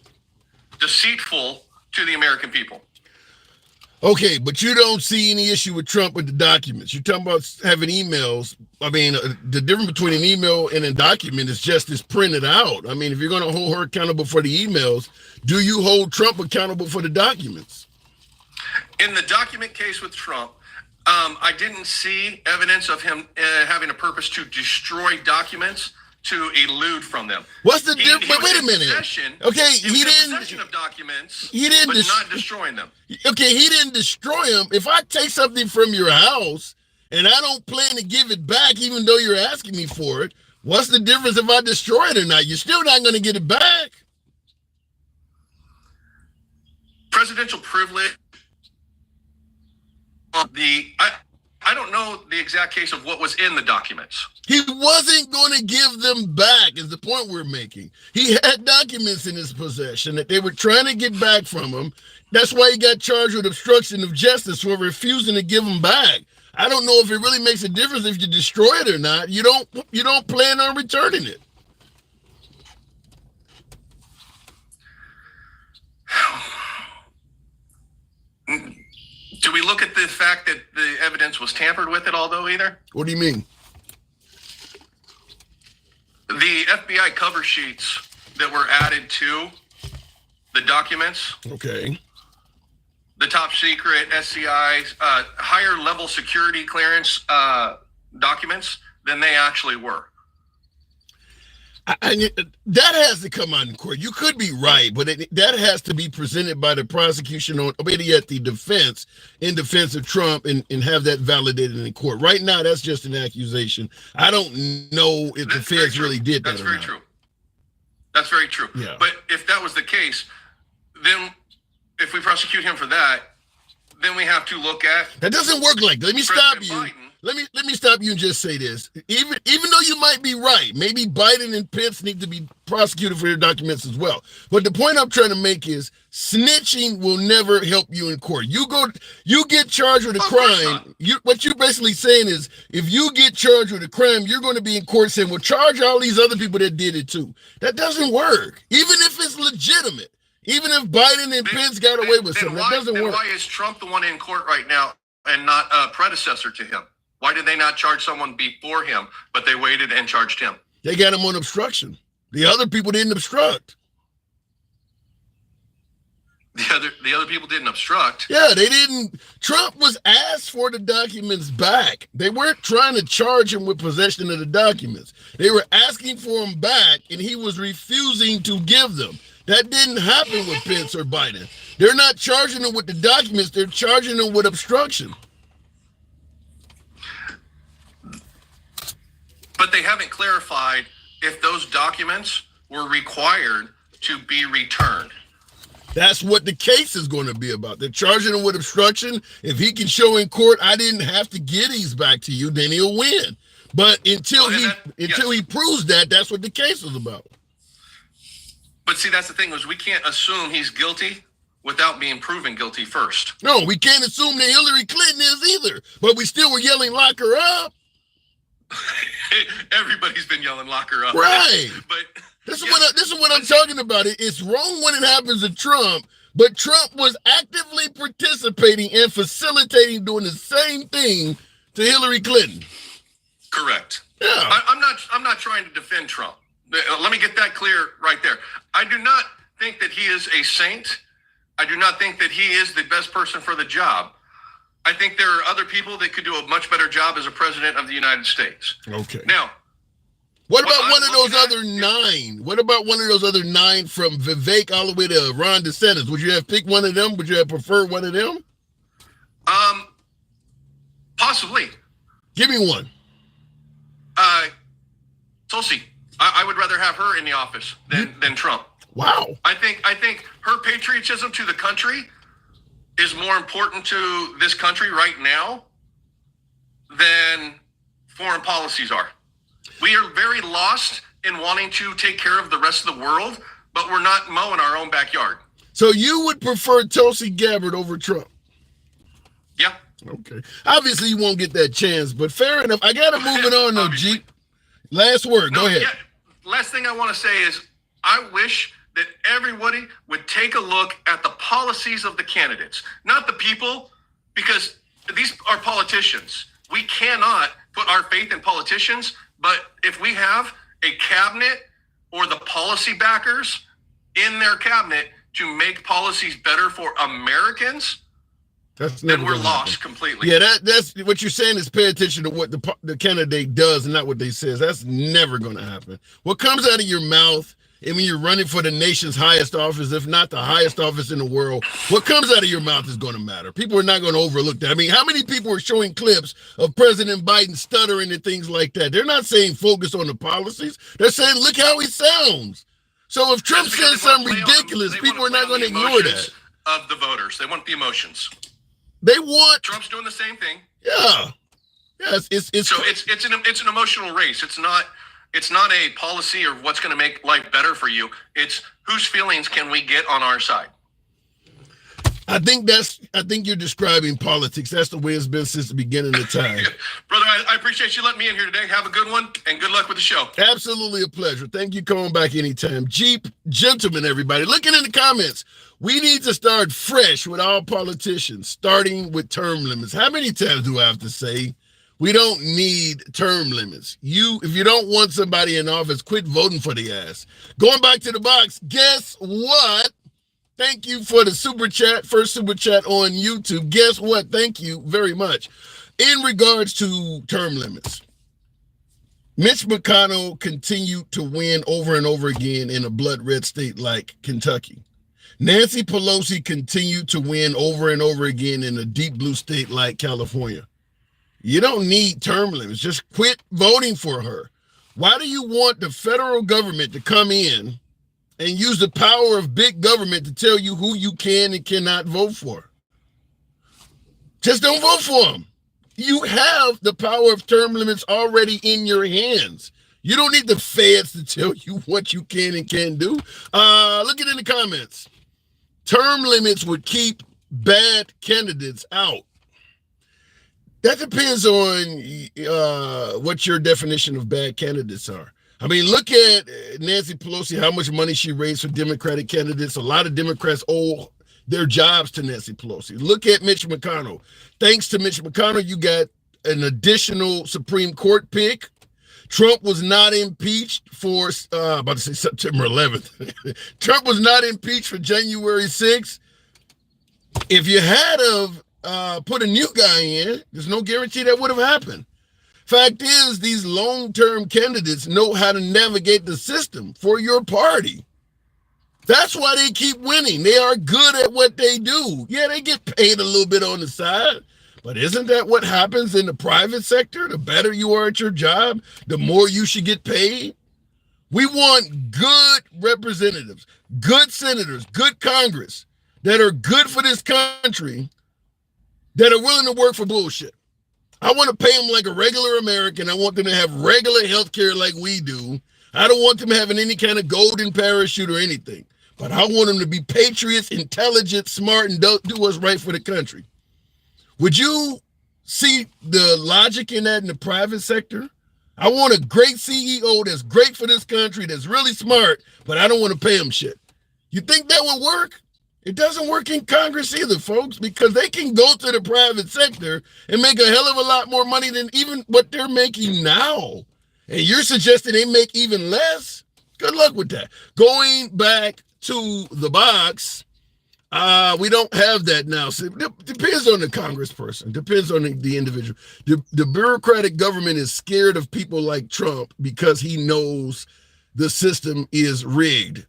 deceitful to the American people. Okay, but you don't see any issue with Trump with the documents. You're talking about having emails. I mean, the difference between an email and a document is just it's printed out. I mean, if you're going to hold her accountable for the emails, do you hold Trump accountable for the documents? In the document case with Trump, I didn't see evidence of him having a purpose to destroy documents to elude from them. What's the difference? But wait a minute. Okay, he didn't possession of documents. He didn't, but not destroying them. Okay, he didn't destroy them. If I take something from your house and I don't plan to give it back, even though you're asking me for it, what's the difference if I destroy it or not? You're still not going to get it back. Presidential privilege. I don't know the exact case of what was in the documents. He wasn't going to give them back is the point we're making. He had documents in his possession that they were trying to get back from him. That's why he got charged with obstruction of justice for refusing to give them back. I don't know if it really makes a difference if you destroy it or not. You don't plan on returning it. Do we look at the fact that the evidence was tampered with at all, though, either? What do you mean? The FBI cover sheets that were added to the documents. Okay. The top secret SCI, higher level security clearance documents than they actually were. That has to come out in court. You could be right, but that has to be presented by the prosecution or maybe at the defense in defense of Trump and have that validated in court. Right now, that's just an accusation. I don't know if the feds really did that. That's very true. That's very true. Yeah. But if that was the case, then if we prosecute him for that, then we have to look at. That doesn't work like that. Let me stop you. let me stop you and just say this. Even though you might be right, maybe Biden and Pence need to be prosecuted for their documents as well. But the point I'm trying to make is snitching will never help you in court. You get charged with a crime. What you're basically saying is if you get charged with a crime, you're going to be in court saying, well, charge all these other people that did it too. That doesn't work. Even if it's legitimate. Even if Biden and Pence got away with something, that doesn't work. Why is Trump the one in court right now and not a predecessor to him? Why did they not charge someone before him, but they waited and charged him? They got him on obstruction. The other people didn't obstruct. The other people didn't obstruct. Yeah, they didn't. Trump was asked for the documents back. They weren't trying to charge him with possession of the documents. They were asking for them back, and he was refusing to give them. That didn't happen with Pence or Biden. They're not charging them with the documents. They're charging them with obstruction. But they haven't clarified if those documents were required to be returned. That's what the case is going to be about. They're charging him with obstruction. If he can show in court, I didn't have to get these back to you, then he'll win. But until he proves that, that's what the case is about. But see, that's the thing is we can't assume he's guilty without being proven guilty first. No, we can't assume that Hillary Clinton is either. But we still were yelling, lock her up. Everybody's been yelling, lock her up. Right. But this is what I'm talking about. It's wrong when it happens to Trump, but Trump was actively participating and facilitating doing the same thing to Hillary Clinton. Correct. Yeah. I'm not trying to defend Trump. Let me get that clear right there. I do not think that he is a saint. I do not think that he is the best person for the job. I think there are other people that could do a much better job as a president of the United States. Okay. Now, what about one of those other 9? What about one of those other 9 from Vivek all the way to Ron DeSantis? Would you have picked one of them? Would you have preferred one of them? Possibly. Give me one. Tulsi. I would rather have her in the office than Trump. Wow. I think her patriotism to the country is more important to this country right now than foreign policies are. We are very lost in wanting to take care of the rest of the world, but we're not mowing our own backyard. So you would prefer Tulsi Gabbard over Trump? Yeah. Okay. Obviously, you won't get that chance, but fair enough. I got to move it on, though, Jeep. Last word. Go ahead. Yeah. Last thing I want to say is I wish that everybody would take a look at the policies of the candidates, not the people, because these are politicians. We cannot put our faith in politicians, but if we have a cabinet or the policy backers in their cabinet to make policies better for Americans, then we're lost completely. Yeah, that's what you're saying is pay attention to what the candidate does and not what they says. That's never going to happen. What comes out of your mouth, and when you're running for the nation's highest office, if not the highest office in the world, what comes out of your mouth is going to matter. People are not going to overlook that. I mean, how many people are showing clips of President Biden stuttering and things like that? They're not saying focus on the policies. They're saying, look how he sounds. So if Trump says something ridiculous, people are not going to ignore that. Of the voters. They want the emotions. They want Trump's doing the same thing. Yeah. Yes, it's an emotional race. It's not a policy or what's going to make life better for you. It's whose feelings can we get on our side. I think you're describing politics. That's the way it's been since the beginning of time. Brother, I appreciate you letting me in here today. Have a good one and good luck with the show. Absolutely a pleasure. Thank you for coming back anytime. Jeep, gentlemen, everybody. Looking in the comments, we need to start fresh with all politicians, starting with term limits. How many times do I have to say we don't need term limits? If you don't want somebody in office, quit voting for the ass. Going back to the box, guess what? Thank you for the super chat, first super chat on YouTube. Guess what? Thank you very much. In regards to term limits, Mitch McConnell continued to win over and over again in a blood red state like Kentucky. Nancy Pelosi continued to win over and over again in a deep blue state like California. You don't need term limits. Just quit voting for her. Why do you want the federal government to come in and use the power of big government to tell you who you can and cannot vote for? Just don't vote for them. You have the power of term limits already in your hands. You don't need the feds to tell you what you can and can't do. Look it in the comments. Term limits would keep bad candidates out. That depends on what your definition of bad candidates are. I mean, look at Nancy Pelosi, how much money she raised for Democratic candidates. A lot of Democrats owe their jobs to Nancy Pelosi. Look at Mitch McConnell. Thanks to Mitch McConnell, you got an additional Supreme Court pick. Trump was not impeached for, about to say September 11th. Trump was not impeached for January 6th. If you had put a new guy in, there's no guarantee that would have happened. Fact is, these long-term candidates know how to navigate the system for your party. That's why they keep winning. They are good at what they do. Yeah, they get paid a little bit on the side, but isn't that what happens in the private sector? The better you are at your job, the more you should get paid. We want good representatives, good senators, good Congress that are good for this country, that are willing to work for bullshit. I want to pay them like a regular American. I want them to have regular health care like we do. I don't want them having any kind of golden parachute or anything. But I want them to be patriots, intelligent, smart, and do what's right for the country. Would you see the logic in that in the private sector? I want a great CEO that's great for this country, that's really smart, but I don't want to pay him shit. You think that would work? It doesn't work in Congress either, folks, because they can go to the private sector and make a hell of a lot more money than even what they're making now. And you're suggesting they make even less? Good luck with that. Going back to the box, we don't have that now. So it depends on the congressperson, depends on the individual. The bureaucratic government is scared of people like Trump because he knows the system is rigged.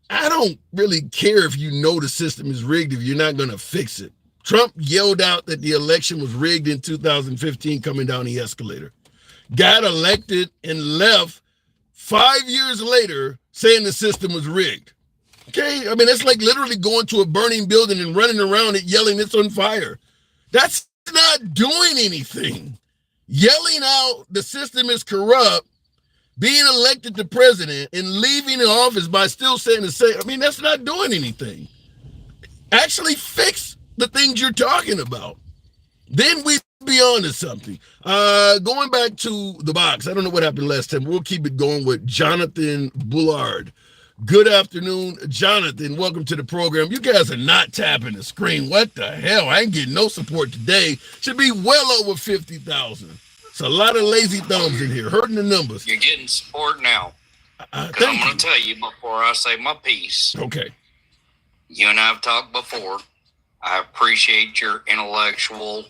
I don't really care if you know the system is rigged if you're not going to fix it. Trump yelled out that the election was rigged in 2015 coming down the escalator. Got elected and left 5 years later saying the system was rigged. Okay? I mean, it's like literally going to a burning building and running around it yelling it's on fire. That's not doing anything. Yelling out the system is corrupt, being elected to president and leaving the office by still saying the same, I mean, that's not doing anything. Actually fix the things you're talking about. Then we be on to something. Going back to the box, I don't know what happened last time. We'll keep it going with Jonathan Bullard. Good afternoon, Jonathan. Welcome to the program. You guys are not tapping the screen. What the hell? I ain't getting no support today. Should be well over 50,000. It's a lot of lazy thumbs in here, hurting the numbers. You're getting support now. I'm going to tell you before I say my piece. Okay. You and I have talked before. I appreciate your intellectual,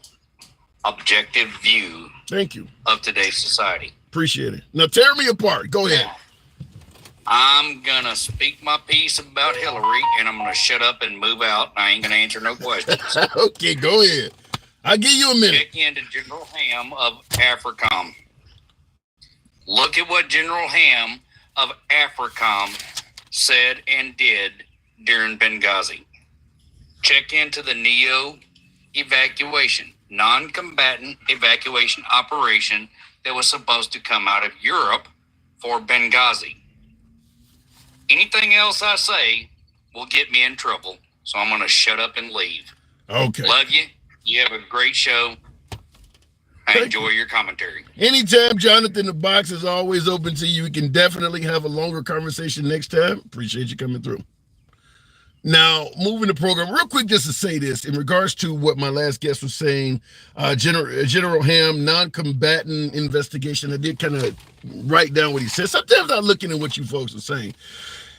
objective view. Thank you. Of today's society. Appreciate it. Now tear me apart. Go ahead. I'm going to speak my piece about Hillary, and I'm going to shut up and move out. I ain't going to answer no questions. Okay, go ahead. I'll give you a minute. Check into General Ham of AFRICOM. Look at what General Ham of AFRICOM said and did during Benghazi. Check into the NEO evacuation, non-combatant evacuation operation that was supposed to come out of Europe for Benghazi. Anything else I say will get me in trouble, so I'm going to shut up and leave. Okay. Love you. You have a great show. I enjoy your commentary. Anytime, Jonathan, the box is always open to you. We can definitely have a longer conversation next time. Appreciate you coming through. Now, moving the program real quick, just to say this in regards to what my last guest was saying, General Ham, non-combatant investigation. I did kind of write down what he said. Sometimes I'm looking at what you folks are saying.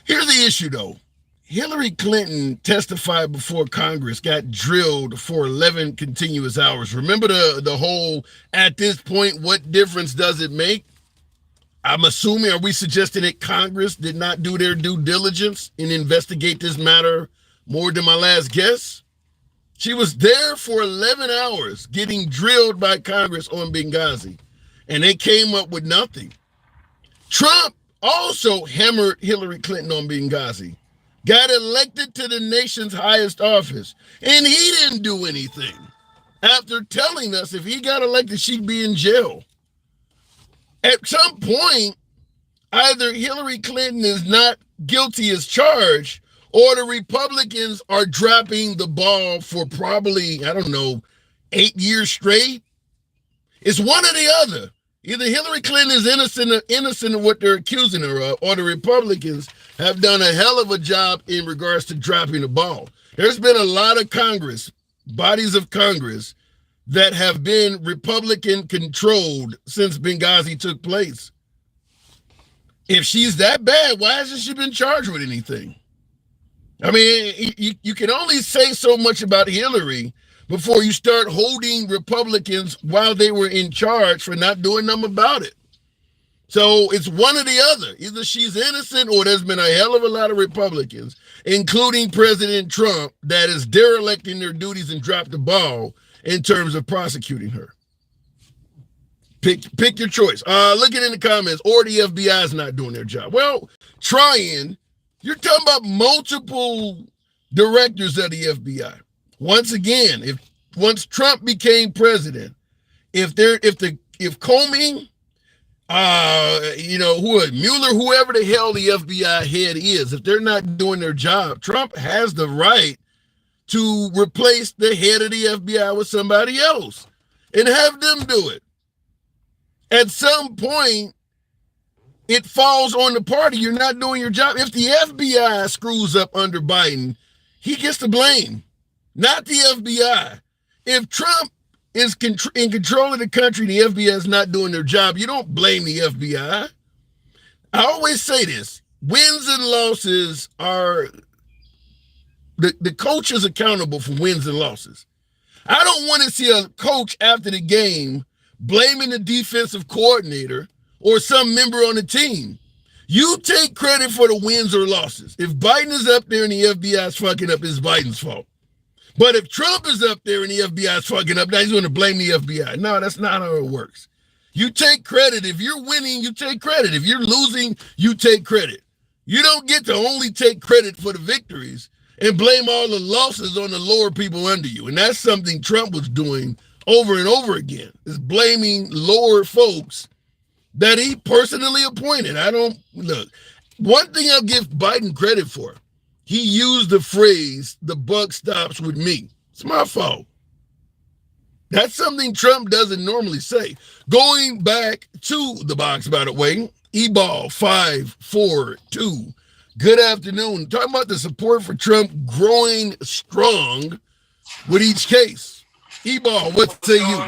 Here's the issue, though. Hillary Clinton testified before Congress, got drilled for 11 continuous hours. Remember the whole, at this point, what difference does it make? I'm assuming, are we suggesting that Congress did not do their due diligence and investigate this matter more than my last guest? She was there for 11 hours getting drilled by Congress on Benghazi, and they came up with nothing. Trump also hammered Hillary Clinton on Benghazi, got elected to the nation's highest office, and he didn't do anything. after telling us if he got elected, she'd be in jail. At some point, either Hillary Clinton is not guilty as charged, or the Republicans are dropping the ball for probably, 8 years straight. It's one or the other. Either Hillary Clinton is innocent of what they're accusing her of, or the Republicans have done a hell of a job in regards to dropping the ball. There's been a lot of bodies of Congress that have been Republican controlled since Benghazi took place. If she's that bad, why hasn't she been charged with anything? I mean, you can only say so much about Hillary before you start holding Republicans while they were in charge for not doing nothing about it. So it's one or the other. Either she's innocent or there's been a hell of a lot of Republicans, including President Trump, that is derelicting their duties and dropped the ball in terms of prosecuting her. Pick your choice. Look at in the comments, or the FBI is not doing their job. Well, trying. You're talking about multiple directors of the FBI. Once again, once Trump became president, if Comey, Mueller, whoever the hell the FBI head is, if they're not doing their job, Trump has the right to replace the head of the FBI with somebody else and have them do it. At some point, it falls on the party. You're not doing your job. If the FBI screws up under Biden, he gets the blame, not the FBI. If Trump is in control of the country, the FBI is not doing their job, you don't blame the FBI. I always say this, wins and losses are, the coach is accountable for wins and losses. I don't want to see a coach after the game blaming the defensive coordinator or some member on the team. You take credit for the wins or losses. If Biden is up there and the FBI is fucking up, it's Biden's fault. But if Trump is up there and the FBI is fucking up, now he's going to blame the FBI. No, that's not how it works. You take credit. If you're winning, you take credit. If you're losing, you take credit. You don't get to only take credit for the victories and blame all the losses on the lower people under you. And that's something Trump was doing over and over again, is blaming lower folks that he personally appointed. One thing I'll give Biden credit for, he used the phrase, the buck stops with me. It's my fault. That's something Trump doesn't normally say. Going back to the box, by the way, E-Ball 542. Good afternoon. Talking about the support for Trump growing strong with each case. E-Ball, what say you?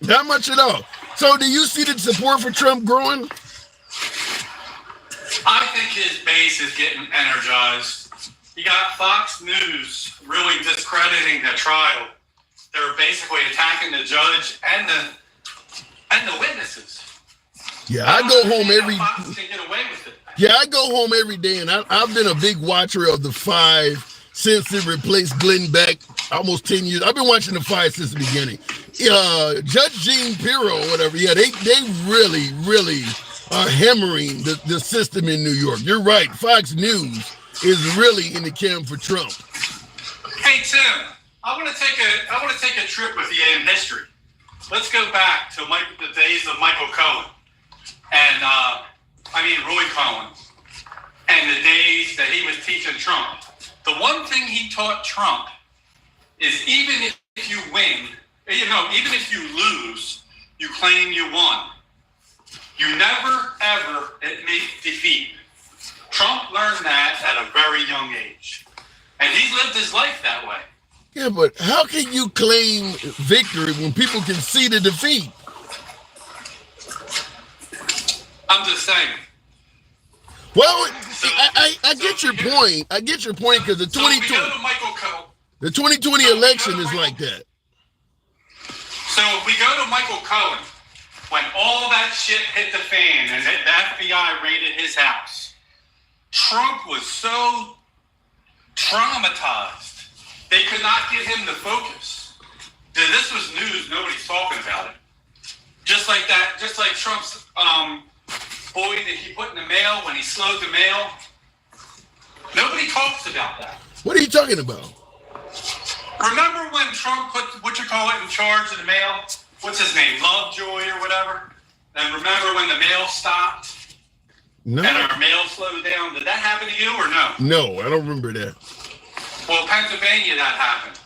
Not much at all. So do you see the support for Trump growing? I think his base is getting energized. You got Fox News really discrediting the trial. They're basically attacking the judge and the witnesses. Yeah, I go home every. Fox can get away with it. Yeah, I go home every day, and I've been a big watcher of the Five since it replaced Glenn Beck almost 10 years. I've been watching the Five since the beginning. Judge Jean Pirro, whatever. Yeah, they really, really are hammering the system in New York. You're right. Fox News is really in the camp for Trump. Hey Tim, I want to take a trip with you in history. Let's go back to the days of Michael Cohen and Roy Cohen, and the days that he was teaching Trump. The one thing he taught Trump is even if you win, even if you lose, you claim you won. You never, ever admit defeat. Trump learned that at a very young age. And he's lived his life that way. Yeah, but how can you claim victory when people can see the defeat? I'm just saying. Well, I get your point. I get your point because the 2020 election is like that. So if we go to Michael Cohen, when all that shit hit the fan and the FBI raided his house, Trump was so traumatized, they could not get him to focus. This was news, nobody's talking about it. Just like Trump's boy that he put in the mail when he slowed the mail. Nobody talks about that. What are you talking about? Remember when Trump put in charge of the mail? What's his name? Lovejoy or whatever? And remember when the mail stopped? No. And our mail slowed down? Did that happen to you or no? No, I don't remember that. Well, Pennsylvania, that happened.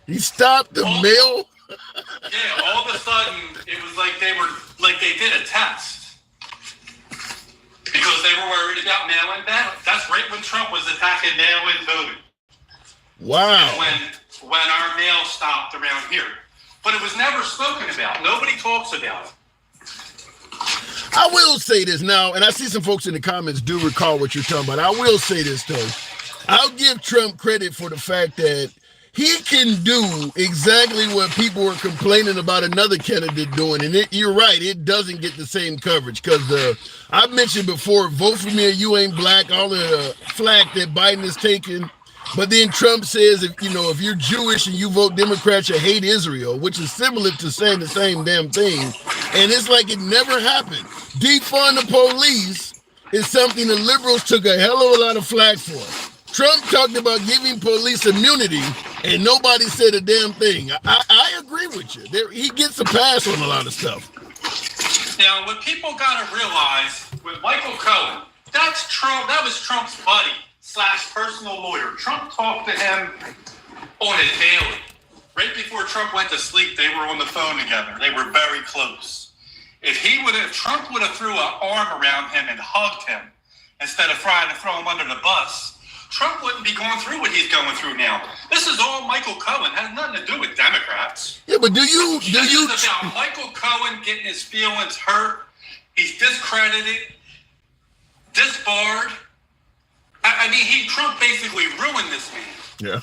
He stopped the mail? Yeah, all of a sudden, it was like they did a test. Because they were worried about mail-in ballots. That's right when Trump was attacking mail-in voting. Wow. When our mail stopped around here. But it was never spoken about. Nobody talks about it. I will say this now, and I see some folks in the comments do recall what you're talking about. I will say this, though. I'll give Trump credit for the fact that he can do exactly what people were complaining about another candidate doing. And you're right, it doesn't get the same coverage because I've mentioned before, vote for me or you ain't black, all the flack that Biden is taking. But then Trump says, if you're Jewish and you vote Democrat, you hate Israel, which is similar to saying the same damn thing. And it's like it never happened. Defund the police is something the liberals took a hell of a lot of flack for. Trump talked about giving police immunity, and nobody said a damn thing. I agree with you. He gets a pass on a lot of stuff. Now, what people got to realize with Michael Cohen, that's Trump. That was Trump's buddy / personal lawyer. Trump talked to him on a daily. Right before Trump went to sleep, they were on the phone together. They were very close. If Trump would have threw an arm around him and hugged him instead of trying to throw him under the bus, Trump wouldn't be going through what he's going through now. This is all Michael Cohen. It has nothing to do with Democrats. Yeah, but this is about Michael Cohen getting his feelings hurt. He's discredited, disbarred. I mean, Trump basically ruined this man. Yeah.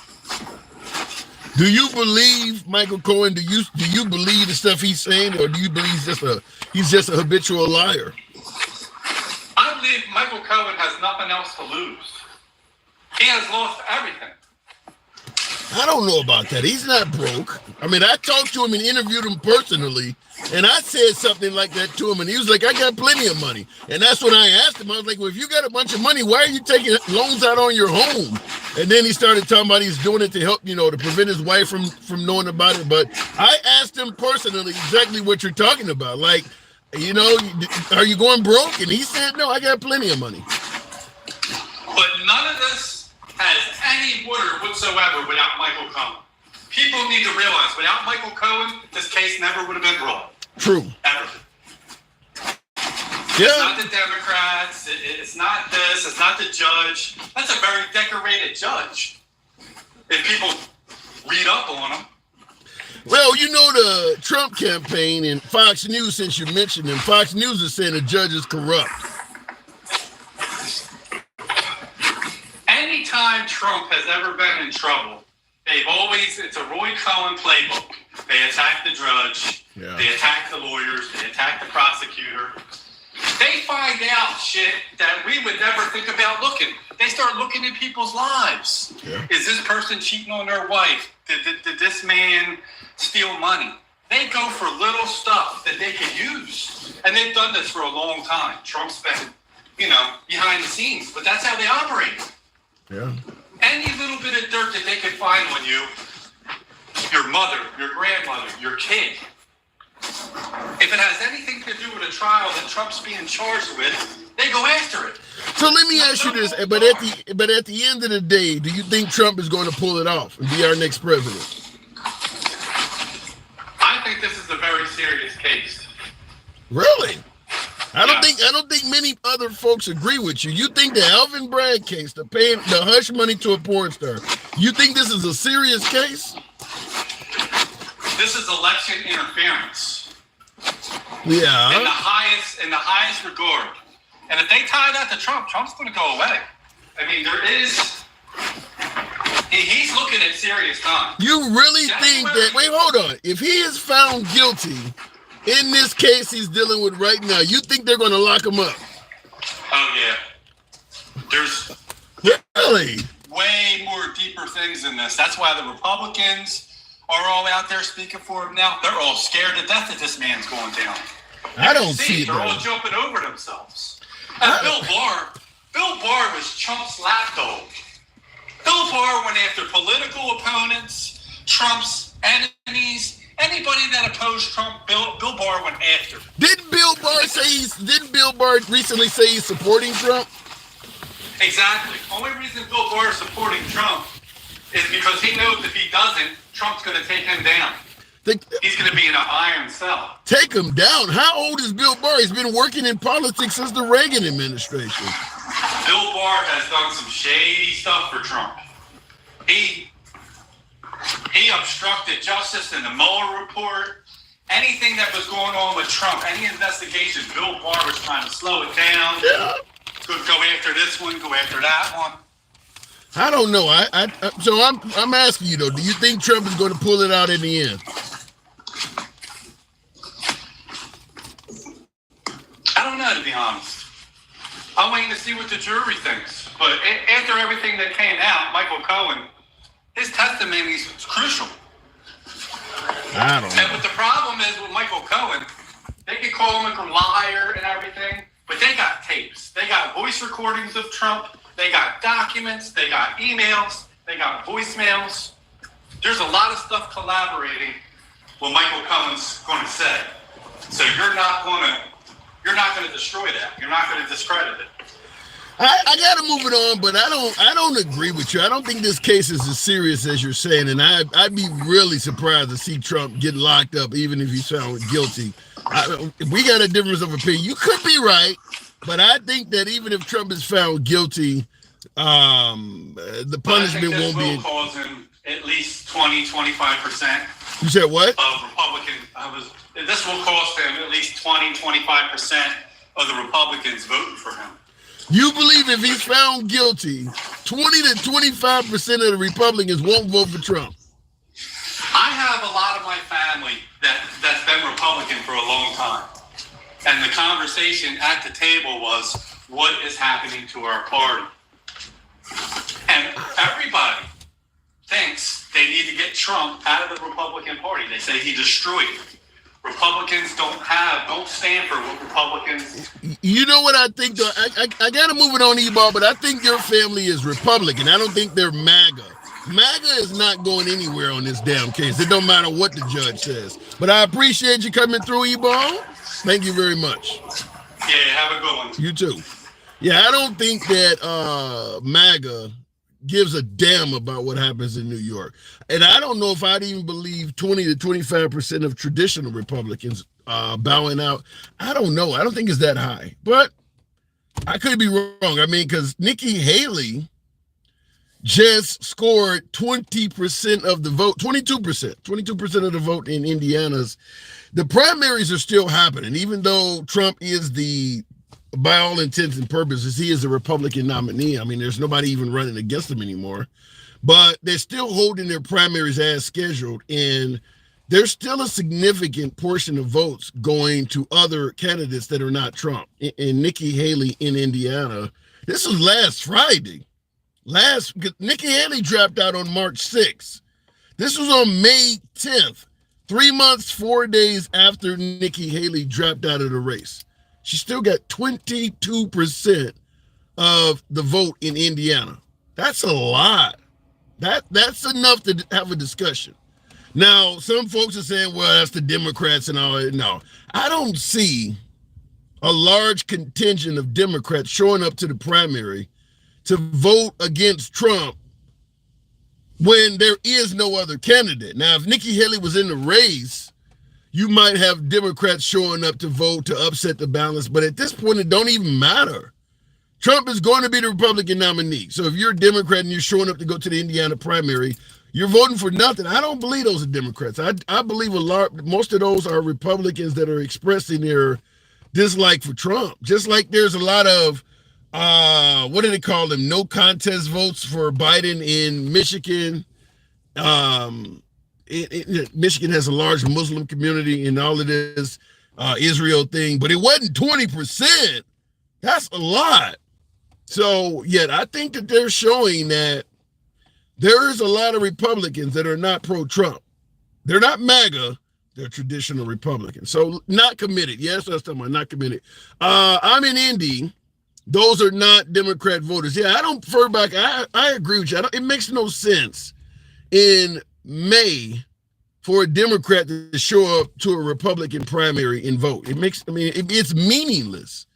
Do you believe Michael Cohen? Do you believe the stuff he's saying, or do you believe he's just a habitual liar? I believe Michael Cohen has nothing else to lose. He has lost everything. I don't know about that. He's not broke. I mean, I talked to him and interviewed him personally, and I said something like that to him, and he was like, I got plenty of money. And that's when I asked him. I was like, well, if you got a bunch of money, why are you taking loans out on your home? And then he started talking about he's doing it to help, to prevent his wife from knowing about it. But I asked him personally exactly what you're talking about. Like, are you going broke? And he said, no, I got plenty of money. But none of this has any water whatsoever without Michael Cohen. People need to realize, without Michael Cohen, this case never would have been brought. True. Ever. Yeah. It's not the Democrats. It's not this. It's not the judge. That's a very decorated judge. If people read up on him. Well, the Trump campaign and Fox News, since you mentioned them, Fox News is saying the judge is corrupt. Anytime Trump has ever been in trouble, it's a Roy Cohen playbook. They attack the judge, They attack the lawyers, they attack the prosecutor. They find out shit that we would never think about looking. They start looking at people's lives. Yeah. Is this person cheating on their wife? Did this man steal money? They go for little stuff that they can use. And they've done this for a long time. Trump's been, behind the scenes, but that's how they operate. Yeah. Any little bit of dirt that they could find on you, your mother, your grandmother, your kid, if it has anything to do with a trial that Trump's being charged with, they go after it. So let me ask you this, but at the end of the day, do you think Trump is going to pull it off and be our next president? I think this is a very serious case. Really? I don't think many other folks agree with you. You think the Alvin Bragg case, the hush money to a porn star, you think this is a serious case? This is election interference. Yeah. In the highest regard. And if they tie that to Trump, Trump's going to go away. I mean, he's looking at serious time. You really think that, wait, hold on. If he is found guilty in this case he's dealing with right now, you think they're going to lock him up? Oh, yeah. There's really way more deeper things than this. That's why the Republicans are all out there speaking for him now. They're all scared to death that this man's going down. I don't see it. They're all jumping over themselves. And Bill Barr was Trump's lapdog. Bill Barr went after political opponents, Trump's enemies, anybody that opposed Trump, Bill Barr went after. Didn't Bill Barr recently say he's supporting Trump? Exactly. Only reason Bill Barr is supporting Trump is because he knows if he doesn't, Trump's going to take him down. He's going to be in an iron cell. Take him down? How old is Bill Barr? He's been working in politics since the Reagan administration. Bill Barr has done some shady stuff for Trump. He obstructed justice in the Mueller report. Anything that was going on with Trump, any investigation, Bill Barr was trying to slow it down. Yeah. Go after this one, go after that one. I don't know. So I'm asking you though. Do you think Trump is going to pull it out in the end? I don't know, to be honest. I'm waiting to see what the jury thinks. But after everything that came out, Michael Cohen, his testimony is crucial. I don't know. But the problem is with Michael Cohen, they could call him a liar and everything, but they got tapes. They got voice recordings of Trump. They got documents. They got emails. They got voicemails. There's a lot of stuff collaborating what Michael Cohen's going to say. So you're not going to destroy that. You're not going to discredit it. I gotta move it on, but I don't agree with you. I don't think this case is as serious as you're saying, and I'd be really surprised to see Trump get locked up, even if he's found guilty. We got a difference of opinion. You could be right, but I think that even if Trump is found guilty, the punishment won't be. Will cause him at least 20-25%. You said what? Of Republican. This will cost him at least 20-25% of the Republicans voting for him. You believe if he's found guilty, 20 to 25% of the Republicans won't vote for Trump? I have a lot of my family that's been Republican for a long time. And the conversation at the table was, what is happening to our party? And everybody thinks they need to get Trump out of the Republican Party. They say he destroyed it. Republicans don't stand for what Republicans. You know what I think, though? I got to move it on, E-Ball, but I think your family is Republican. I don't think they're MAGA. MAGA is not going anywhere on this damn case. It don't matter what the judge says. But I appreciate you coming through, E-Ball. Thank you very much. Yeah, have a good one. You too. Yeah, I don't think that MAGA gives a damn about what happens in New York. And I don't know if I'd even believe 20 to 25% of traditional Republicans bowing out. I don't know. I don't think it's that high. But I could be wrong. I mean, because Nikki Haley just scored 20% of the vote, 22% of the vote in Indiana's. The primaries are still happening, even though Trump is by all intents and purposes, he is a Republican nominee. I mean, there's nobody even running against him anymore. But they're still holding their primaries as scheduled, and there's still a significant portion of votes going to other candidates that are not Trump. And Nikki Haley in Indiana, this was last Friday. Nikki Haley dropped out on March 6th. This was on May 10th, 3 months, 4 days after Nikki Haley dropped out of the race. She still got 22% of the vote in Indiana. That's a lot. That's enough to have a discussion. Now, some folks are saying, well, that's the Democrats and all that. No, I don't see a large contingent of Democrats showing up to the primary to vote against Trump when there is no other candidate. Now, if Nikki Haley was in the race, you might have Democrats showing up to vote to upset the balance, but at this point, it don't even matter. Trump is going to be the Republican nominee. So if you're a Democrat and you're showing up to go to the Indiana primary, you're voting for nothing. I don't believe those are Democrats. I believe most of those are Republicans that are expressing their dislike for Trump. Just like there's a lot of, what do they call them? No contest votes for Biden in Michigan. Michigan has a large Muslim community and all of this Israel thing, but it wasn't 20%. That's a lot. So, yet I think that they're showing that there is a lot of Republicans that are not pro-Trump. They're not MAGA. They're traditional Republicans. So, not committed. Yes, that's talking about not committed. I'm in Indy. Those are not Democrat voters. Yeah, I don't prefer back. I agree with you. It makes no sense in May for a Democrat to show up to a Republican primary and vote. It's meaningless.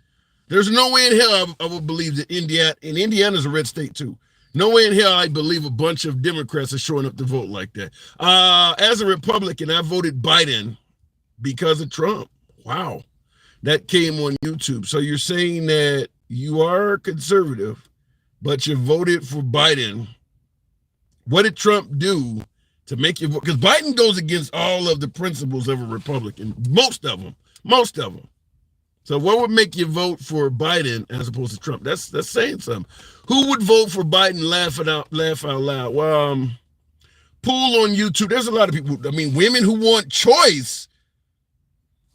There's no way in hell I would believe that Indiana's a red state too. No way in hell I believe a bunch of Democrats are showing up to vote like that. As a Republican, I voted Biden because of Trump. Wow. That came on YouTube. So you're saying that you are conservative, but you voted for Biden. What did Trump do to make you vote? Because Biden goes against all of the principles of a Republican, most of them. So what would make you vote for Biden as opposed to Trump? That's saying something. Who would vote for Biden? Laugh out loud. Well, pool on YouTube. There's a lot of people. I mean, women who want choice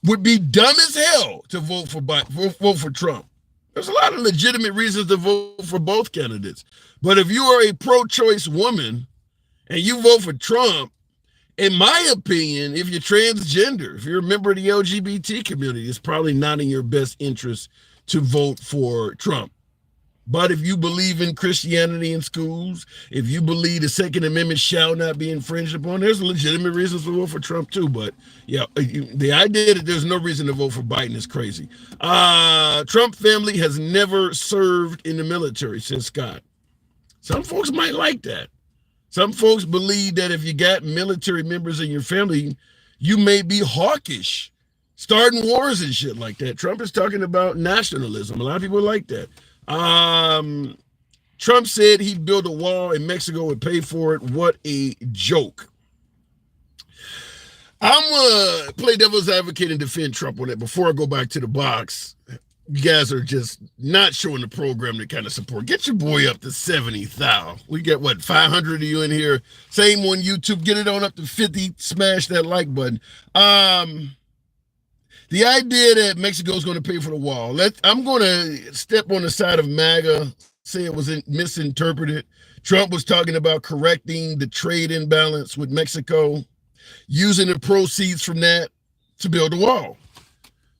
would be dumb as hell to vote for Biden, vote for Trump. There's a lot of legitimate reasons to vote for both candidates. But if you are a pro-choice woman and you vote for Trump, in my opinion, if you're transgender, if you're a member of the LGBT community, it's probably not in your best interest to vote for Trump. But if you believe in Christianity in schools, if you believe the Second Amendment shall not be infringed upon, there's legitimate reasons to vote for Trump too. But yeah, the idea that there's no reason to vote for Biden is crazy. Trump family has never served in the military, says Scott. Some folks might like that. Some folks believe that if you got military members in your family, you may be hawkish, starting wars and shit like that. Trump is talking about nationalism. A lot of people like that. Trump said he'd build a wall and Mexico would pay for it. What a joke. I'm play devil's advocate and defend Trump on it before I go back to the box. You guys are just not showing the program the kind of support. Get your boy up to 70,000. We get, 500 of you in here. Same on YouTube. Get it on up to 50. Smash that like button. The idea that Mexico is going to pay for the wall. I'm going to step on the side of MAGA, say it was misinterpreted. Trump was talking about correcting the trade imbalance with Mexico, using the proceeds from that to build a wall.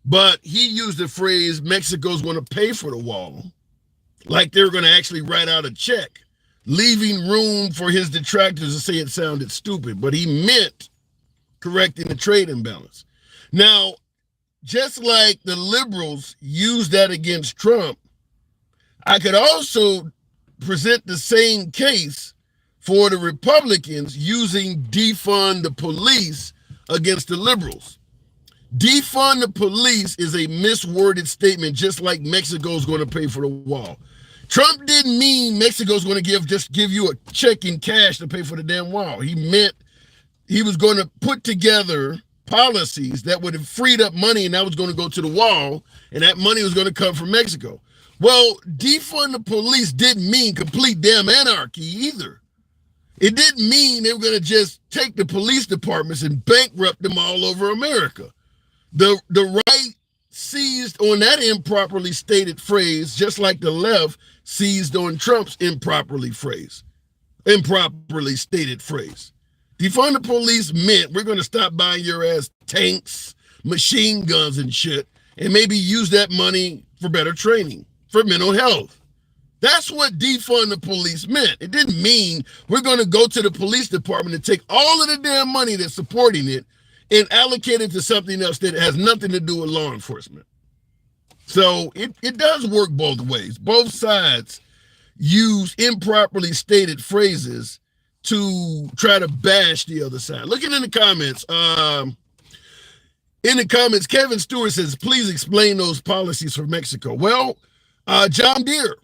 But he used the phrase, Mexico's going to pay for the wall, like they're going to actually write out a check, leaving room for his detractors to say it sounded stupid. But he meant correcting the trade imbalance. Now, just like the liberals used that against Trump, I could also present the same case for the Republicans using defund the police against the liberals. Defund the police is a misworded statement, just like Mexico's going to pay for the wall. Trump didn't mean Mexico's going to give you a check in cash to pay for the damn wall. He meant he was going to put together policies that would have freed up money, and that was going to go to the wall, and that money was going to come from Mexico. Well, defund the police didn't mean complete damn anarchy either. It didn't mean they were going to just take the police departments and bankrupt them all over America. The right seized on that improperly stated phrase, just like the left seized on Trump's improperly stated phrase. Defund the police meant we're going to stop buying your ass tanks, machine guns and shit, and maybe use that money for better training, for mental health. That's what defund the police meant. It didn't mean we're going to go to the police department and take all of the damn money that's supporting it and allocate it to something else that has nothing to do with law enforcement. So it does work both ways. Both sides use improperly stated phrases to try to bash the other side. Looking in the comments, Kevin Stewart says, please explain those policies for Mexico. Well, John Deere,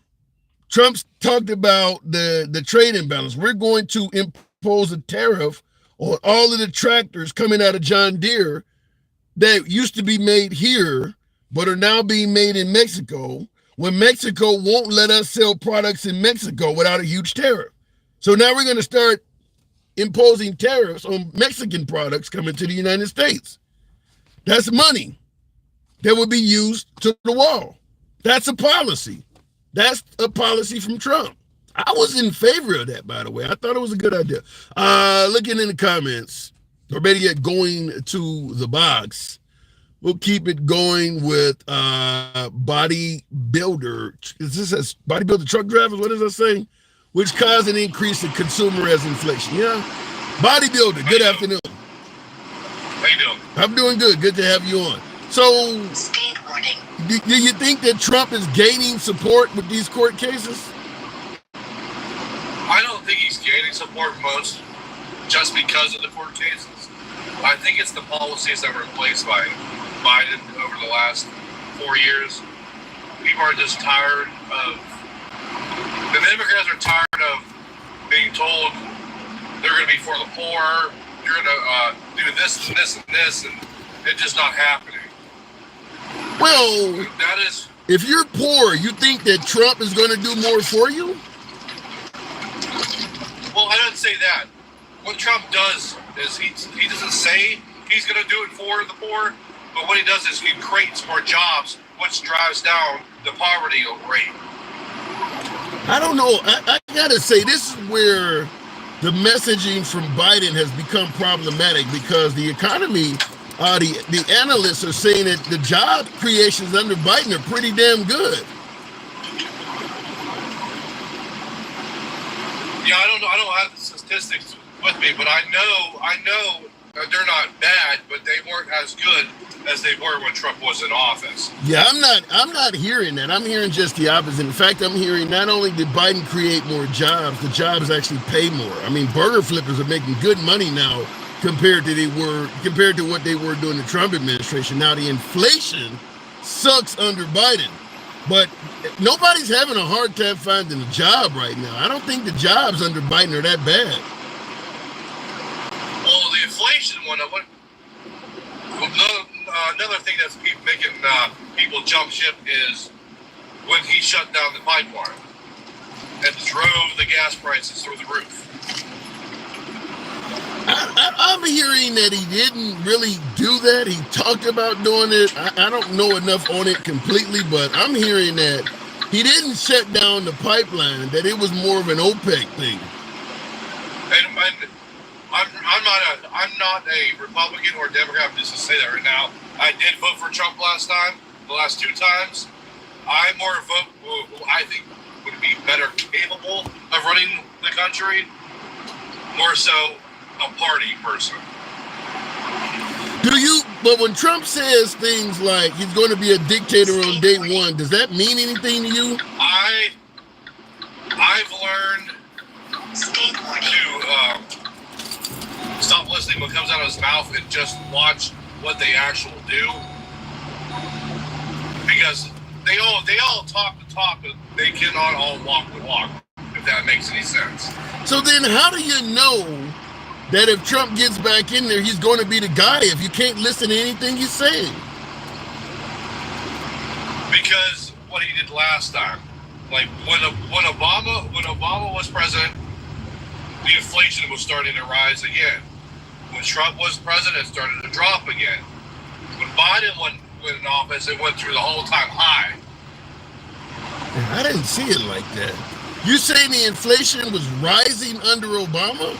Trump's talked about the trade imbalance. We're going to impose a tariff on all of the tractors coming out of John Deere that used to be made here, but are now being made in Mexico, when Mexico won't let us sell products in Mexico without a huge tariff. So now we're going to start imposing tariffs on Mexican products coming to the United States. That's money that would be used to the wall. That's a policy. That's a policy from Trump. I was in favor of that, by the way. I thought it was a good idea. Looking in the comments, or better yet, going to the box. We'll keep it going with bodybuilder. Is this a bodybuilder truck drivers? What does that say? Which caused an increase in consumer as inflation. Yeah, Bodybuilder, good afternoon. How you doing? I'm doing good. Good to have you on. So, do you think that Trump is gaining support with these court cases? I don't think he's gaining support most just because of the court cases. I think it's the policies that were in place by Biden over the last 4 years. People are just tired of, the Democrats are tired of being told they're going to be for the poor, you're going to do this and this and this, and it's just not happening. Well, that is, if you're poor, you think that Trump is going to do more for you? well, I don't say that. What Trump does is he doesn't say he's going to do it for the poor, but what he does is he creates more jobs, which drives down the poverty rate. I don't know. I gotta say, this is where the messaging from Biden has become problematic, because the economy, the analysts are saying that the job creations under Biden are pretty damn good. Yeah, I don't know. I don't have the statistics with me, but I know they're not bad, but they weren't as good as they were when Trump was in office. Yeah, I'm not hearing that. I'm hearing just the opposite. In fact, I'm hearing not only did Biden create more jobs, the jobs actually pay more. I mean, burger flippers are making good money now compared to what they were during the Trump administration. Now the inflation sucks under Biden, but nobody's having a hard time finding a job right now. I don't think the jobs under Biden are that bad. Well, the inflation one, another thing that's making people jump ship is when he shut down the pipeline and drove the gas prices through the roof. I'm hearing that he didn't really do that. He talked about doing it. I don't know enough on it completely, but I'm hearing that he didn't shut down the pipeline, that it was more of an OPEC thing. And I'm not a Republican or Democrat, just to say that right now. I did vote for Trump last time, the last 2 times. I more vote who I think would be better capable of running the country, more so a party person. But when Trump says things like he's going to be a dictator on day one, does that mean anything to you? I've learned to stop listening what comes out of his mouth and just watch what they actually do, because they all talk the talk, but they cannot all walk the walk, if that makes any sense. So then how do you know that if Trump gets back in there, he's going to be the guy if you can't listen to anything he's saying? Because what he did last time, like when Obama was president, the inflation was starting to rise again. When Trump was president, it started to drop again. When Biden went in office, it went through the all-time high. I didn't see it like that. You saying the inflation was rising under Obama?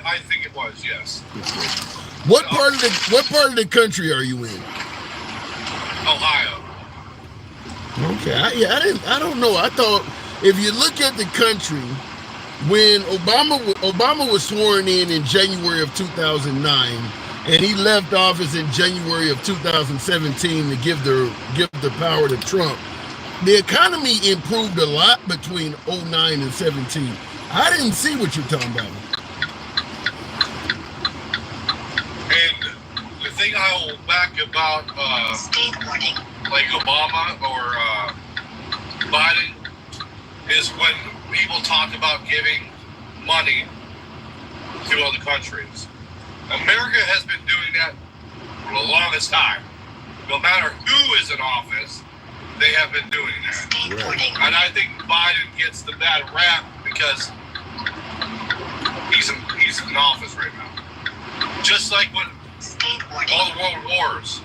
I think it was, yes. What part of the country are you in? Ohio. Okay, I don't know. I thought if you look at the country, when Obama was sworn in January of 2009, and he left office in January of 2017 to give the power to Trump, the economy improved a lot between 09 and 17. I didn't see what you're talking about. And the thing I hold back about like Obama or Biden is when people talk about giving money to other countries. America has been doing that for the longest time. No matter who is in office, they have been doing that. Right. And I think Biden gets the bad rap because he's in office right now. Just like when all the world wars,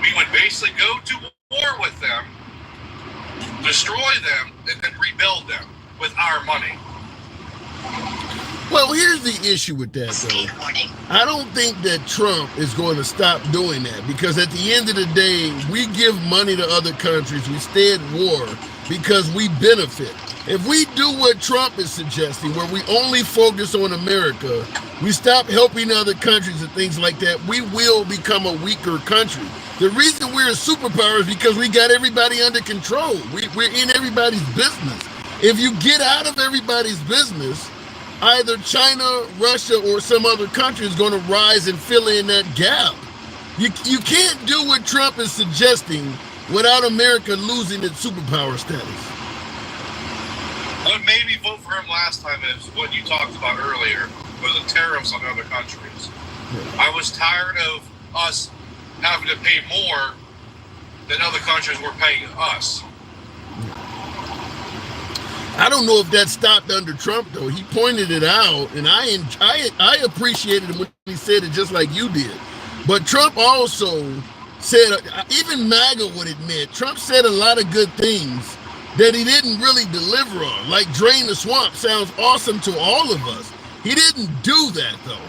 we would basically go to war with them, destroy them, and then rebuild them with our money. Well, here's the issue with that, though. I don't think that Trump is going to stop doing that, because at the end of the day, we give money to other countries. We stay at war because we benefit. If we do what Trump is suggesting, where we only focus on America, we stop helping other countries and things like that, we will become a weaker country. The reason we're a superpower is because we got everybody under control. We're in everybody's business. If you get out of everybody's business, either China, Russia, or some other country is going to rise and fill in that gap. You can't do what Trump is suggesting without America losing its superpower status. What made me vote for him last time is what you talked about earlier, was the tariffs on other countries. I was tired of us having to pay more than other countries were paying us. I don't know if that stopped under Trump, though. He pointed it out, and I appreciated it when he said it just like you did. But Trump also said, even MAGA would admit, Trump said a lot of good things that he didn't really deliver on. Like drain the swamp sounds awesome to all of us. He didn't do that, though.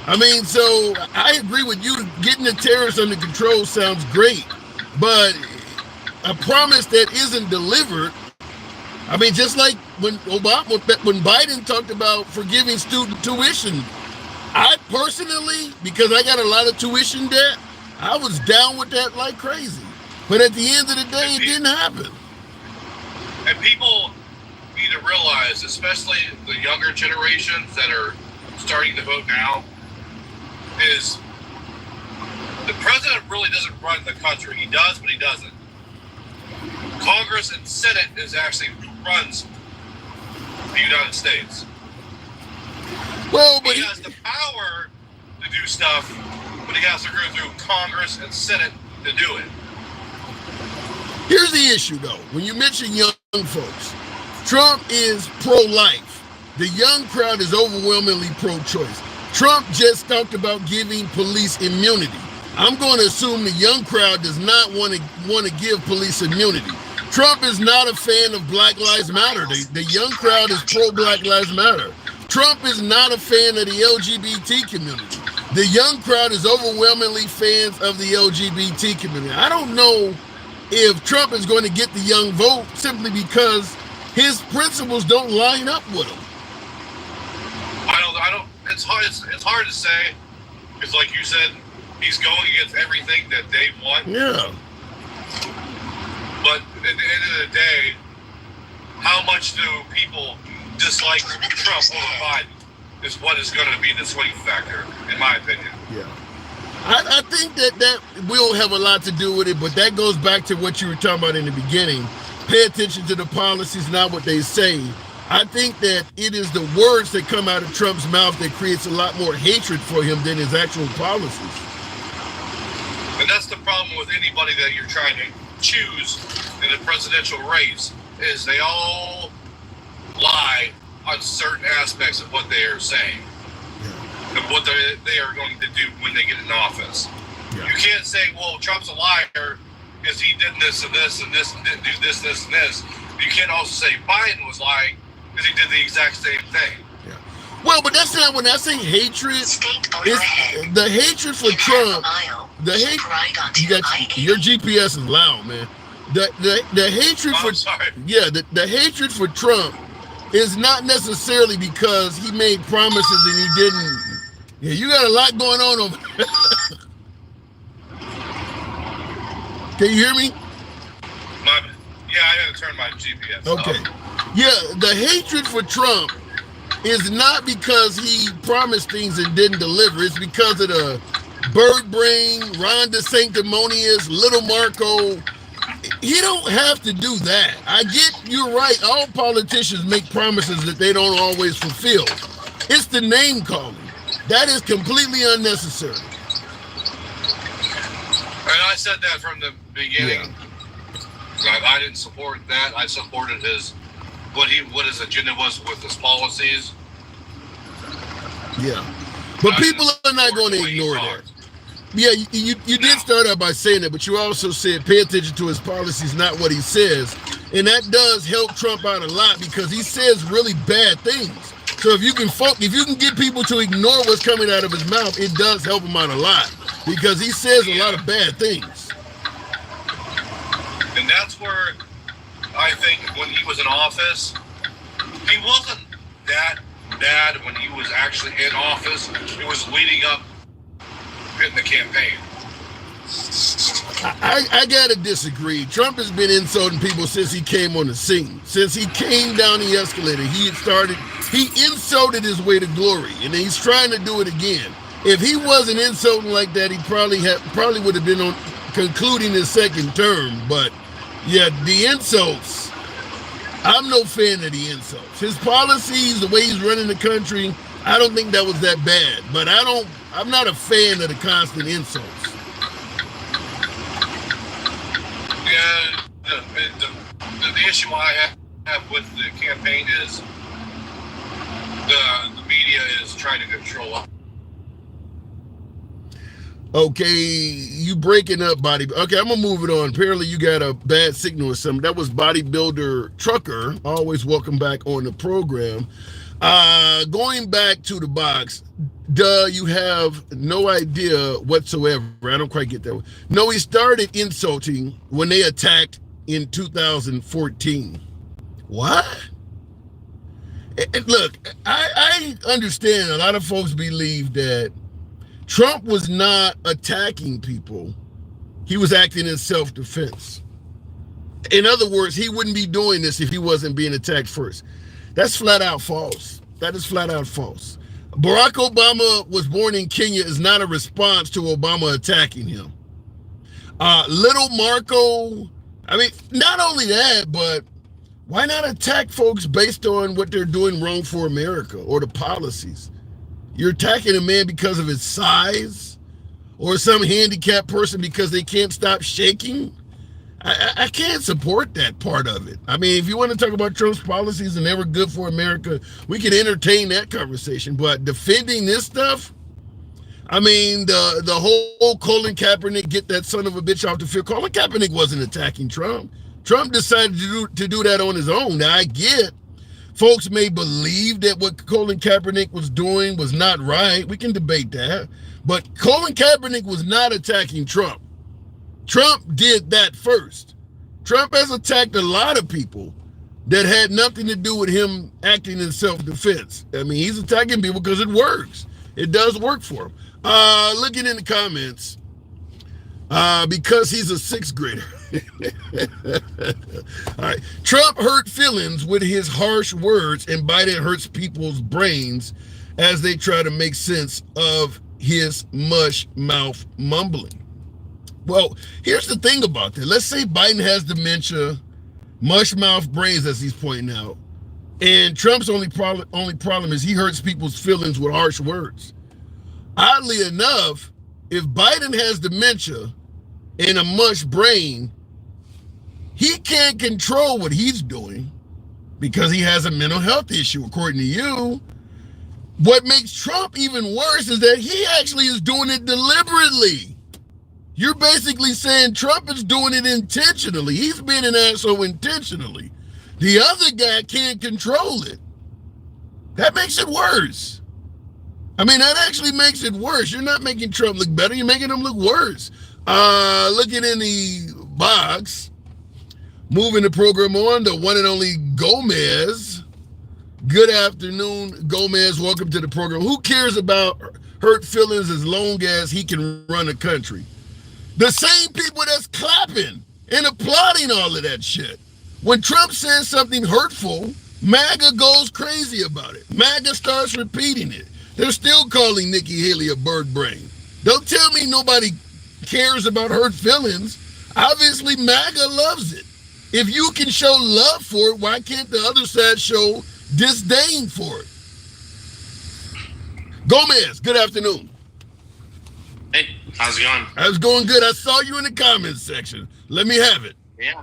I mean, so I agree with you. Getting the terrorists under control sounds great, but a promise that isn't delivered. I mean, just like when Biden talked about forgiving student tuition, I personally, because I got a lot of tuition debt, I was down with that like crazy. But at the end of the day, it didn't happen. And people need to realize, especially the younger generations that are starting to vote now, is the president really doesn't run the country. He does, but he doesn't. Congress and Senate is actually who runs the United States. Well, but he has the power to do stuff, but he has to go through Congress and Senate to do it. Here's the issue, though. When you mention young folks, Trump is pro-life. The young crowd is overwhelmingly pro-choice. Trump just talked about giving police immunity. I'm going to assume the young crowd does not want to give police immunity. Trump is not a fan of Black Lives Matter. The young crowd is pro-Black Lives Matter. Trump is not a fan of the LGBT community. The young crowd is overwhelmingly fans of the LGBT community. I don't know if Trump is going to get the young vote simply because his principles don't line up with him. I don't. It's hard to say. Because, like you said, he's going against everything that they want. Yeah. But at the end of the day, how much do people dislike Trump over Biden is what is going to be the swing factor, in my opinion. Yeah. I think that will have a lot to do with it, but that goes back to what you were talking about in the beginning. Pay attention to the policies, not what they say. I think that it is the words that come out of Trump's mouth that creates a lot more hatred for him than his actual policies. And that's the problem with anybody that you're trying to choose in the presidential race, is they all lie on certain aspects of what they are saying. Yeah. And what they are going to do when they get in office. Yeah. You can't say, well, Trump's a liar because he did this and this and this and didn't do this, this, and this. You can't also say Biden was lying because he did the exact same thing. Yeah. Well, but that's not when I say hatred. It's the hatred for Trump. The hate. Your GPS is loud, man. The hatred for the hatred for Trump is not necessarily because he made promises and he didn't. Yeah, you got a lot going on over there. Can you hear me? Yeah, I gotta turn my GPS off. Okay. Yeah, the hatred for Trump is not because he promised things and didn't deliver. It's because of the bird brain, Ron DeSanctimonious, Little Marco. He don't have to do that. I get you're right. All politicians make promises that they don't always fulfill. It's the name calling. That is completely unnecessary. And I said that from the beginning. Yeah. I didn't support that. I supported what his agenda was with his policies. Yeah. But people are not going to ignore that. Yeah, you did start out by saying that, but you also said pay attention to his policies, not what he says. And that does help Trump out a lot because he says really bad things. So if you can get people to ignore what's coming out of his mouth, it does help him out a lot because he says a lot of bad things. And that's where I think when he was in office, he wasn't that bad when he was actually in office. It was leading up in the campaign. I gotta disagree. Trump has been insulting people since he came on the scene. Since he came down the escalator, he insulted his way to glory, and he's trying to do it again. If he wasn't insulting like that, he probably would have been on concluding his second term. But yeah, the insults, I'm no fan of the insults. His policies, the way he's running the country, I don't think that was that bad. But I'm not a fan of the constant insults. Yeah, the issue I have with the campaign is the media is trying to control it. Okay, you breaking up, body. Okay, I'm gonna move it on. Apparently, you got a bad signal or something. That was bodybuilder trucker. Always welcome back on the program. Going back to the box. You have no idea whatsoever. I don't quite get that one. No, he started insulting when they attacked in 2014. What? And look, I understand a lot of folks believe that Trump was not attacking people. He was acting in self-defense. In other words, he wouldn't be doing this if he wasn't being attacked first. That's flat out false. That is flat out false. Barack Obama was born in Kenya is not a response to Obama attacking him. Little Marco, I mean, not only that, but why not attack folks based on what they're doing wrong for America or the policies? You're attacking a man because of his size or some handicapped person because they can't stop shaking? I can't support that part of it. I mean, if you want to talk about Trump's policies and they were good for America, we can entertain that conversation. But defending this stuff, I mean, the whole Colin Kaepernick, get that son of a bitch off the field. Colin Kaepernick wasn't attacking Trump. Trump decided to do that on his own. Now, I get folks may believe that what Colin Kaepernick was doing was not right. We can debate that. But Colin Kaepernick was not attacking Trump. Trump did that first. Trump has attacked a lot of people that had nothing to do with him acting in self-defense. I mean, he's attacking people because it works. It does work for him. Looking in the comments, because he's a sixth grader. All right. Trump hurt feelings with his harsh words, and Biden hurts people's brains as they try to make sense of his mush mouth mumbling. Well, here's the thing about that. Let's say Biden has dementia, mush mouth brains, as he's pointing out, and Trump's only problem is he hurts people's feelings with harsh words. Oddly enough, if Biden has dementia and a mush brain, he can't control what he's doing because he has a mental health issue, according to you. What makes Trump even worse is that he actually is doing it deliberately. You're basically saying Trump is doing it intentionally. He's being an asshole intentionally. The other guy can't control it. That makes it worse. I mean, that actually makes it worse. You're not making Trump look better. You're making him look worse. Looking in the box, moving the program on, the one and only Gomez. Good afternoon, Gomez. Welcome to the program. Who cares about hurt feelings as long as he can run a country? The same people that's clapping and applauding all of that shit. When Trump says something hurtful, MAGA goes crazy about it. MAGA starts repeating it. They're still calling Nikki Haley a bird brain. Don't tell me nobody cares about hurt feelings. Obviously, MAGA loves it. If you can show love for it, why can't the other side show disdain for it? Gomez, good afternoon. Hey, how's it going? It's going good. I saw you in the comments section. Let me have it. Yeah,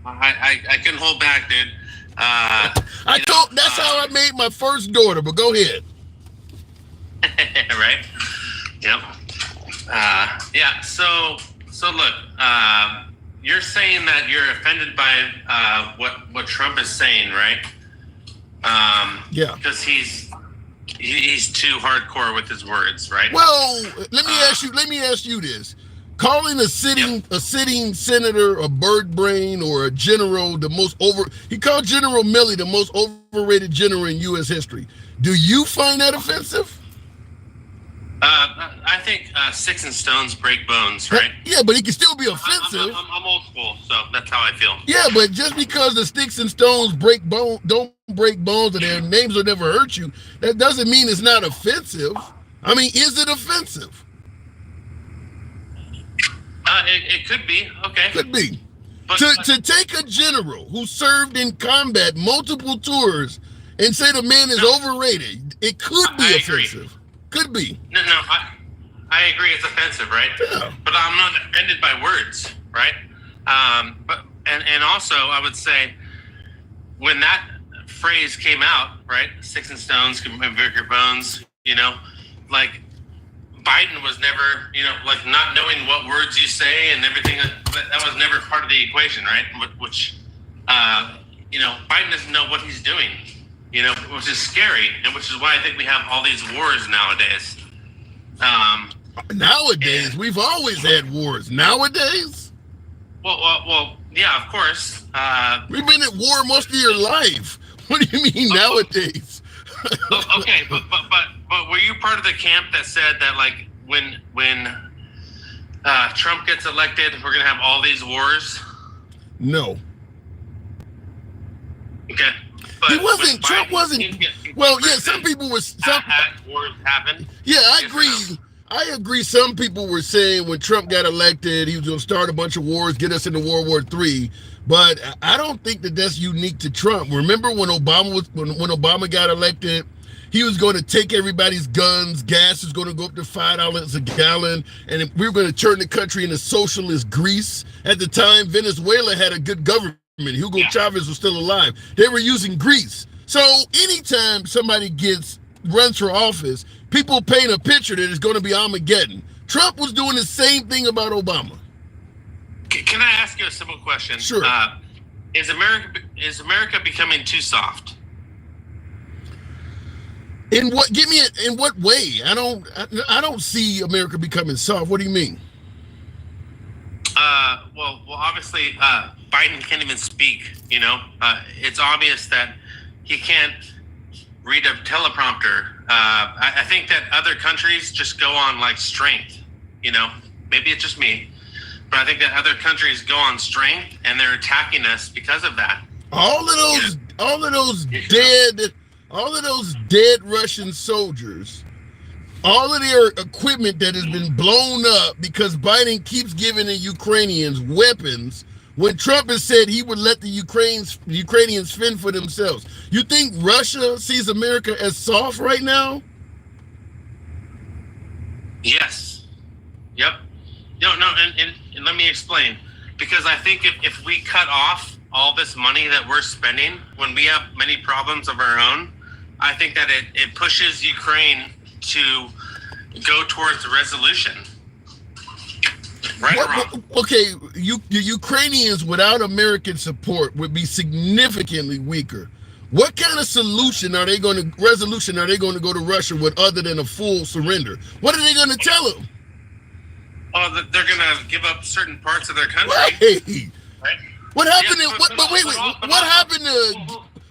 I couldn't hold back, dude. That's how I made my first daughter, but go ahead. Right? Yep. Yeah, so look, you're saying that you're offended by what Trump is saying, right? Yeah. Because he's too hardcore with his words, right? Well, let me ask you this. calling a sitting senator a bird brain or a general he called General Milley the most overrated general in U.S. history. Do you find that offensive? I think sticks and stones break bones, right? Yeah, but he can still be offensive. I'm old school, so that's how I feel. Yeah, but just because the sticks and stones don't break bones and their names will never hurt you, that doesn't mean it's not offensive. I mean, is it offensive? It could be. Okay. Could be. But, to take a general who served in combat multiple tours and say the man is overrated, it could be offensive. Agree. Could be. No, I agree it's offensive, right? Yeah. But I'm not offended by words, right? But also I would say when that phrase came out, right? Sticks and stones can break your bones, like Biden was never, like not knowing what words you say and everything. That was never part of the equation, right? Which, Biden doesn't know what he's doing. Which is scary, and which is why I think we have all these wars nowadays. Nowadays, we've always had wars. Nowadays? Well, yeah, of course. We've been at war most of your life. What do you mean nowadays? Okay, but were you part of the camp that said that like when Trump gets elected, we're gonna have all these wars? No. Okay. Trump wasn't. Well, yeah, some people were. Wars happen. Yeah, I agree. I agree. Some people were saying when Trump got elected, he was going to start a bunch of wars, get us into World War III. But I don't think that that's unique to Trump. Remember when Obama got elected, he was going to take everybody's guns. Gas is going to go up to $5 a gallon, and we were going to turn the country into socialist Greece. At the time, Venezuela had a good government. Hugo Chavez was still alive. They were using Greece. So anytime somebody runs for office, people paint a picture that it's going to be Armageddon. Trump was doing the same thing about Obama. Can I ask you a simple question? Sure. Is America becoming too soft? In what? In what way? I don't see America becoming soft. What do you mean? Well, obviously, Biden can't even speak. It's obvious that he can't read a teleprompter. I think that other countries just go on like strength. Maybe it's just me, but I think that other countries go on strength and they're attacking us because of that. All of those dead Russian soldiers. All of their equipment that has been blown up because Biden keeps giving the Ukrainians weapons when Trump has said he would let the Ukrainians fend for themselves. You think Russia sees America as soft right now? Yes. Yep. No, and let me explain. Because I think if we cut off all this money that we're spending when we have many problems of our own, I think that it pushes Ukraine to go towards the resolution. Right or wrong? Okay, the Ukrainians without American support would be significantly weaker. What kind of resolution are they going to go to Russia with other than a full surrender? What are they going to tell them? Oh, they're going to give up certain parts of their country. Right. What happened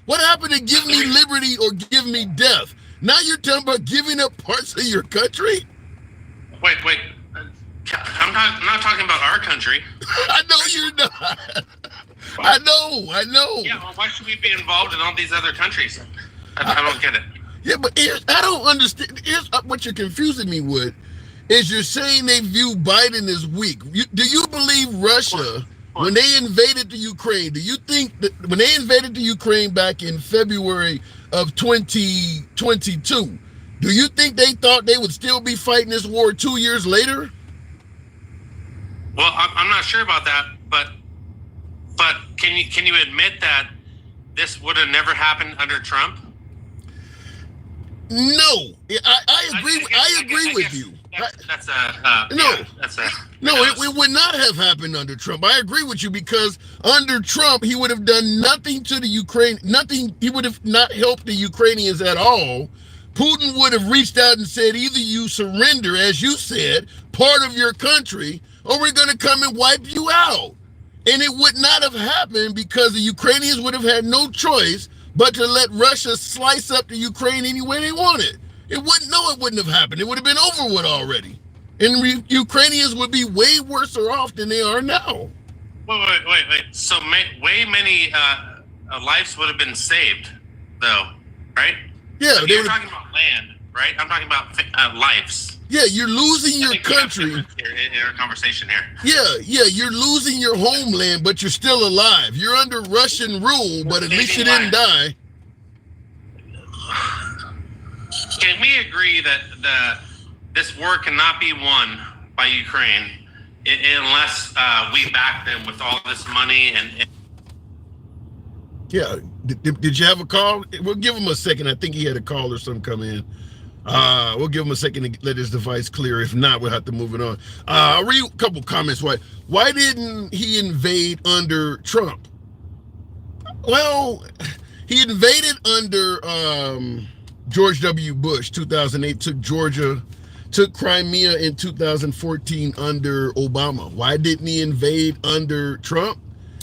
what happened to give me liberty or give me death? Now you're talking about giving up parts of your country? Wait. I'm not talking about our country. I know you're not. I know. Yeah, well, why should we be involved in all these other countries? I don't get it. Yeah, but I don't understand. Here's what you're confusing me with. Is you're saying they view Biden as weak. Do you believe Russia, when they invaded the Ukraine, do you think that when they invaded the Ukraine back in February of 2022, do you think they thought they would still be fighting this war 2 years later? Well, I'm not sure about that, but can you admit that this would have never happened under Trump? No, I agree with you. It would not have happened under Trump. I agree with you because under Trump, he would have done nothing to the Ukraine, nothing. He would have not helped the Ukrainians at all. Putin would have reached out and said, either you surrender, as you said, part of your country, or we're going to come and wipe you out. And it would not have happened because the Ukrainians would have had no choice but to let Russia slice up the Ukraine any way they wanted. It wouldn't have happened. It would have been over with already. And Ukrainians would be way worse off than they are now. Wait. So way many lives would have been saved, though, right? Yeah. So you're talking about land, right? I'm talking about lives. Yeah, you're losing your country. In our conversation here. Yeah, you're losing your homeland, but you're still alive. You're under Russian rule, but at least you didn't die. Can we agree that this war cannot be won by Ukraine unless we back them with all this money and Yeah. Did you have a call? We'll give him a second. I think he had a call or something come in. We'll give him a second to let his device clear. If not, we'll have to move it on. I'll read a couple comments. Why didn't he invade under Trump? Well, he invaded under George W. Bush, 2008, took Crimea in 2014 under Obama. Why didn't he invade under Trump?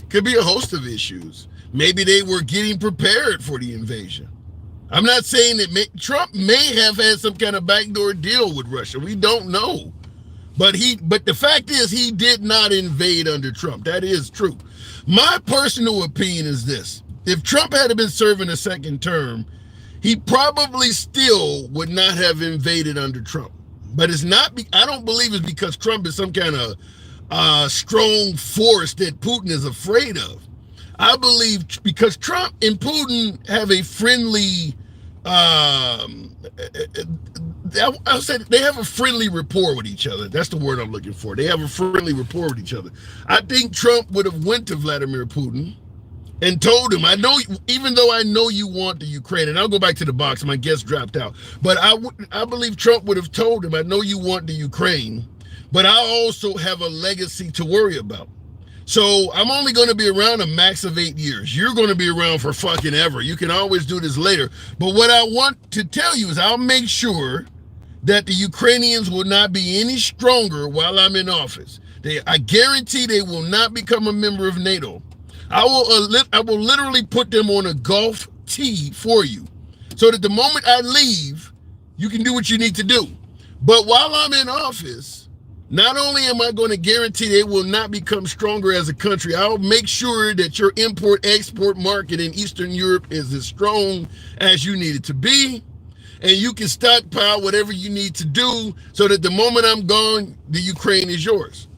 Could be a host of issues. Maybe they were getting prepared for the invasion. I'm not saying that Trump may have had some kind of backdoor deal with Russia. We don't know. But the fact is he did not invade under Trump. That is true. My personal opinion is this. If Trump had been serving a second term, he probably still would not have invaded under Trump. But it's not, I don't believe it's because Trump is some kind of strong force that Putin is afraid of. I believe because Trump and Putin have a friendly, I'll say they have a friendly rapport with each other. That's the word I'm looking for. They have a friendly rapport with each other. I think Trump would have went to Vladimir Putin and told him, even though I know you want the Ukraine, and I'll go back to the box, my guest dropped out, but I believe Trump would have told him, I know you want the Ukraine, but I also have a legacy to worry about. So I'm only going to be around a max of 8 years. You're going to be around for fucking ever. You can always do this later. But what I want to tell you is I'll make sure that the Ukrainians will not be any stronger while I'm in office. I guarantee they will not become a member of NATO. I will literally put them on a golf tee for you so that the moment I leave, you can do what you need to do. But while I'm in office, not only am I going to guarantee they will not become stronger as a country, I'll make sure that your import-export market in Eastern Europe is as strong as you need it to be, and you can stockpile whatever you need to do so that the moment I'm gone, the Ukraine is yours.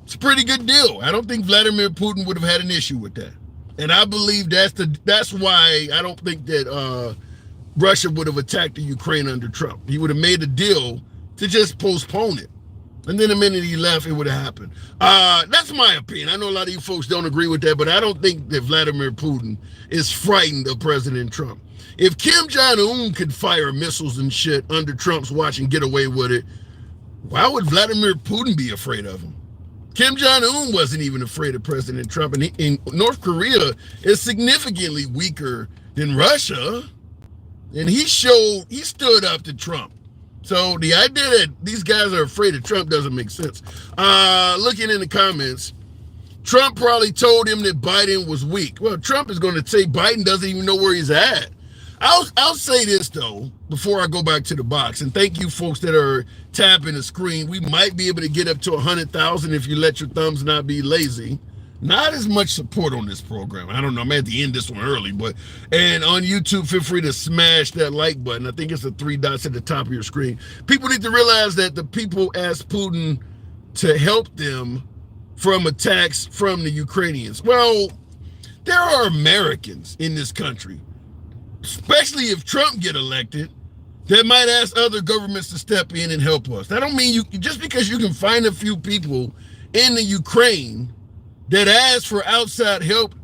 It's a pretty good deal. I don't think Vladimir Putin would have had an issue with that. And I believe that's why I don't think that Russia would have attacked the Ukraine under Trump. He would have made a deal to just postpone it. And then the minute he left, it would have happened. That's my opinion. I know a lot of you folks don't agree with that, but I don't think that Vladimir Putin is frightened of President Trump. If Kim Jong-un could fire missiles and shit under Trump's watch and get away with it, why would Vladimir Putin be afraid of him? Kim Jong-un wasn't even afraid of President Trump, and North Korea is significantly weaker than Russia, and he stood up to Trump. So the idea that these guys are afraid of Trump doesn't make sense. Looking in the comments, Trump probably told him that Biden was weak. Well, Trump is going to say Biden doesn't even know where he's at. I'll say this, though, before I go back to the box, and thank you folks that are tapping the screen. We might be able to get up to 100,000 if you let your thumbs not be lazy. Not as much support on this program. I don't know. I'm at the end this one early, and on YouTube, feel free to smash that like button. I think it's the 3 dots at the top of your screen. People need to realize that the people asked Putin to help them from attacks from the Ukrainians. Well, there are Americans in this country, especially if Trump get elected, that might ask other governments to step in and help us. That don't mean just because you can find a few people in the Ukraine that ask for outside help,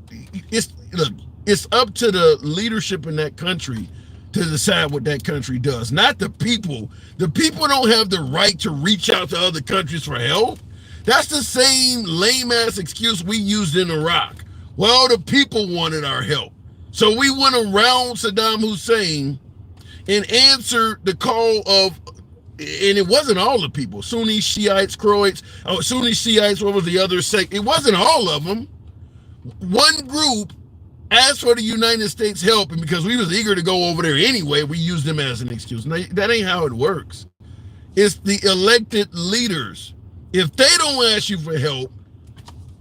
it's up to the leadership in that country to decide what that country does, not the people. The people don't have the right to reach out to other countries for help. That's the same lame-ass excuse we used in Iraq. Well, the people wanted our help. So we went around Saddam Hussein and answered the call of and it wasn't all the people. Sunni Shiites, Croats, Sunni Shiites, what was the other sect? It wasn't all of them. One group asked for the United States help, and because we was eager to go over there anyway, we used them as an excuse. Now, that ain't how it works. It's the elected leaders. If they don't ask you for help,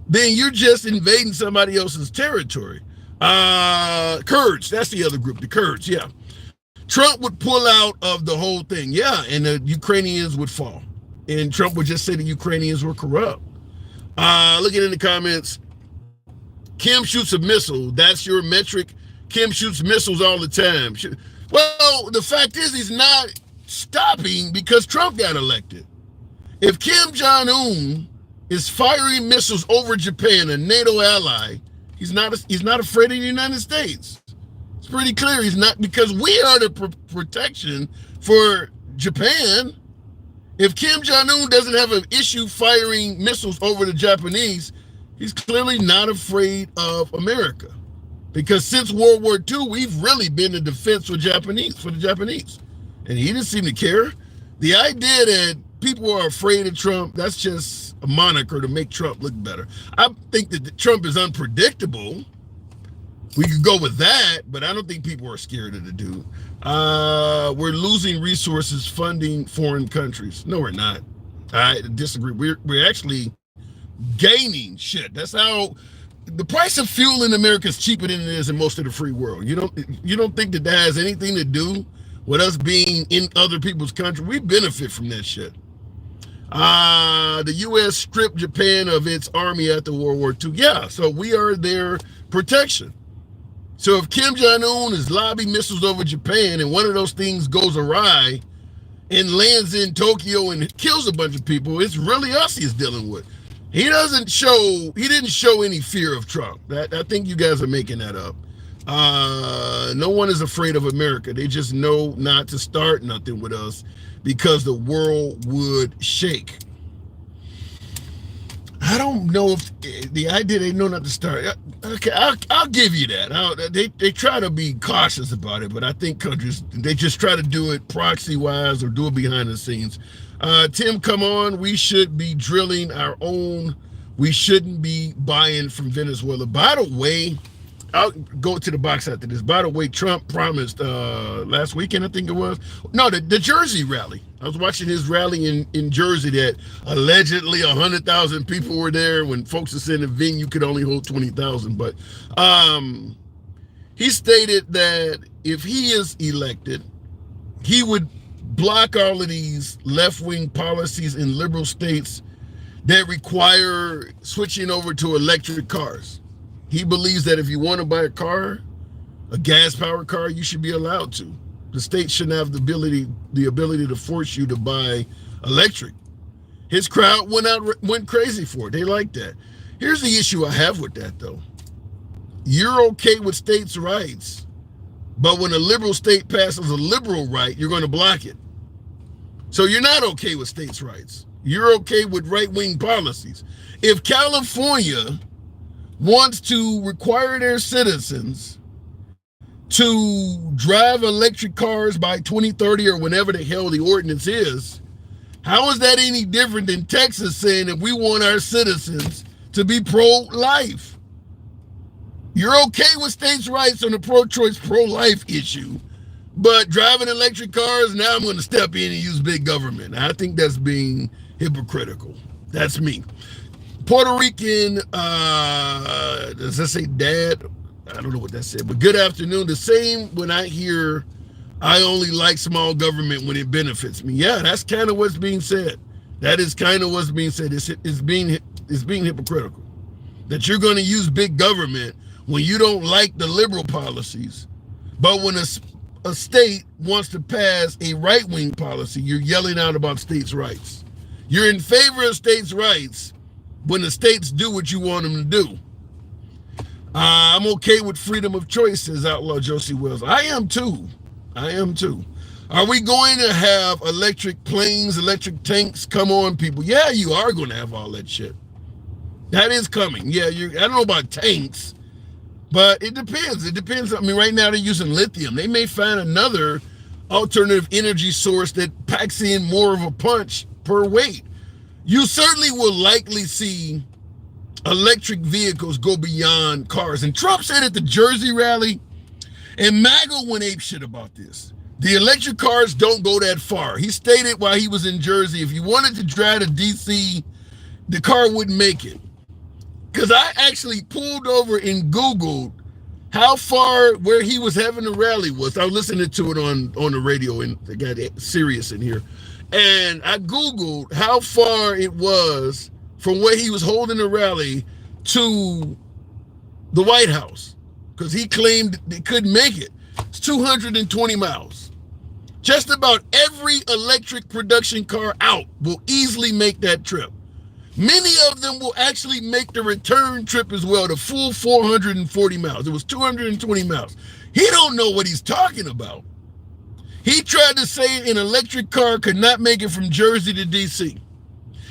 then you're just invading somebody else's territory. Kurds, that's the other group, the Kurds, yeah. Trump would pull out of the whole thing, yeah, and the Ukrainians would fall. And Trump would just say the Ukrainians were corrupt. Looking in the comments, Kim shoots a missile. That's your metric. Kim shoots missiles all the time. Well, the fact is he's not stopping because Trump got elected. If Kim Jong-un is firing missiles over Japan, a NATO ally, he's not afraid of the United States. It's pretty clear he's not, because we are the protection for Japan. If Kim Jong-un doesn't have an issue firing missiles over the Japanese, he's clearly not afraid of America. Because since World War II, we've really been in defense for the Japanese. And he didn't seem to care. The idea that people are afraid of Trump, that's just a moniker to make Trump look better. I think that Trump is unpredictable. We could go with that, but I don't think people are scared of the dude. We're losing resources funding foreign countries. No, we're not. I disagree. We're actually gaining shit. That's how the price of fuel in America is cheaper than it is in most of the free world. You don't think that has anything to do with us being in other people's country? We benefit from that shit. The U.S. stripped Japan of its army after World War II. Yeah, so we are their protection. So if Kim Jong-un is lobbing missiles over Japan and one of those things goes awry and lands in Tokyo and kills a bunch of people, it's really us he's dealing with. He didn't show any fear of Trump. I think you guys are making that up. No one is afraid of America. They just know not to start nothing with us because the world would shake. I don't know if the idea they know not to start. Okay, I'll give you that. They try to be cautious about it, but I think countries, they just try to do it proxy-wise or do it behind the scenes. Tim, come on. We should be drilling our own. We shouldn't be buying from Venezuela. By the way, I'll go to the box after this. By the way, Trump promised last weekend, I think it was. No, the Jersey rally. I was watching his rally in Jersey that allegedly 100,000 people were there when folks are saying the venue could only hold 20,000. But he stated that if he is elected, he would block all of these left-wing policies in liberal states that require switching over to electric cars. He believes that if you want to buy a car, a gas-powered car, you should be allowed to. The state shouldn't have the ability to force you to buy electric. His crowd went crazy for it. They like that. Here's the issue I have with that, though. You're okay with states' rights, but when a liberal state passes a liberal right, you're going to block it. So you're not okay with states' rights. You're okay with right-wing policies. If California wants to require their citizens to drive electric cars by 2030 or whenever the hell the ordinance is, how is that any different than Texas saying that we want our citizens to be pro-life? You're okay with states' rights on the pro-choice, pro-life issue, but driving electric cars, now I'm going to step in and use big government. I think that's being hypocritical. That's me. Puerto Rican, does that say dad? I don't know what that said, but good afternoon. The same when I hear I only like small government when it benefits me. Yeah, that's kind of what's being said. That is kind of what's being said. It's being hypocritical. That you're going to use big government when you don't like the liberal policies, but when a state wants to pass a right-wing policy, you're yelling out about states' rights. You're in favor of states' rights when the states do what you want them to do. I'm okay with freedom of choice, says Outlaw Josie Wells. I am too. Are we going to have electric planes, electric tanks? Come on, people. Yeah, you are going to have all that shit. That is coming. Yeah, I don't know about tanks, but it depends. I mean, right now they're using lithium. They may find another alternative energy source that packs in more of a punch per weight. You certainly will likely see electric vehicles go beyond cars. And Trump said at the Jersey rally, and MAGA went apeshit about this, the electric cars don't go that far. He stated while he was in Jersey, if you wanted to drive to DC, the car wouldn't make it. Because I actually pulled over and Googled how far where he was having the rally was. I was listening to it on the radio, and I got Sirius in here. And I Googled how far it was from where he was holding the rally to the White House, because he claimed they couldn't make it. It's 220 miles. Just about every electric production car out will easily make that trip. Many of them will actually make the return trip as well, the full 440 miles. It was 220 miles. He don't know what he's talking about. He tried to say an electric car could not make it from Jersey to DC.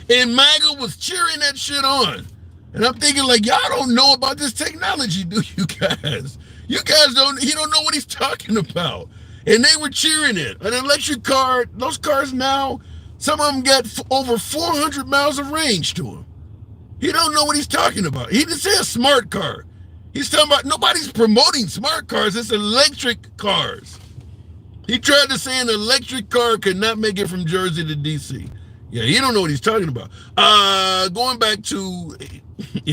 And MAGA was cheering that shit on. And I'm thinking, like, y'all don't know about this technology, do you guys? You guys he don't know what he's talking about. And they were cheering it. An electric car, those cars now, some of them got over 400 miles of range to them. He don't know what he's talking about. He didn't say a smart car. He's talking about, nobody's promoting smart cars. It's electric cars. He tried to say an electric car could not make it from Jersey to DC. Yeah, he don't know what he's talking about. Going back to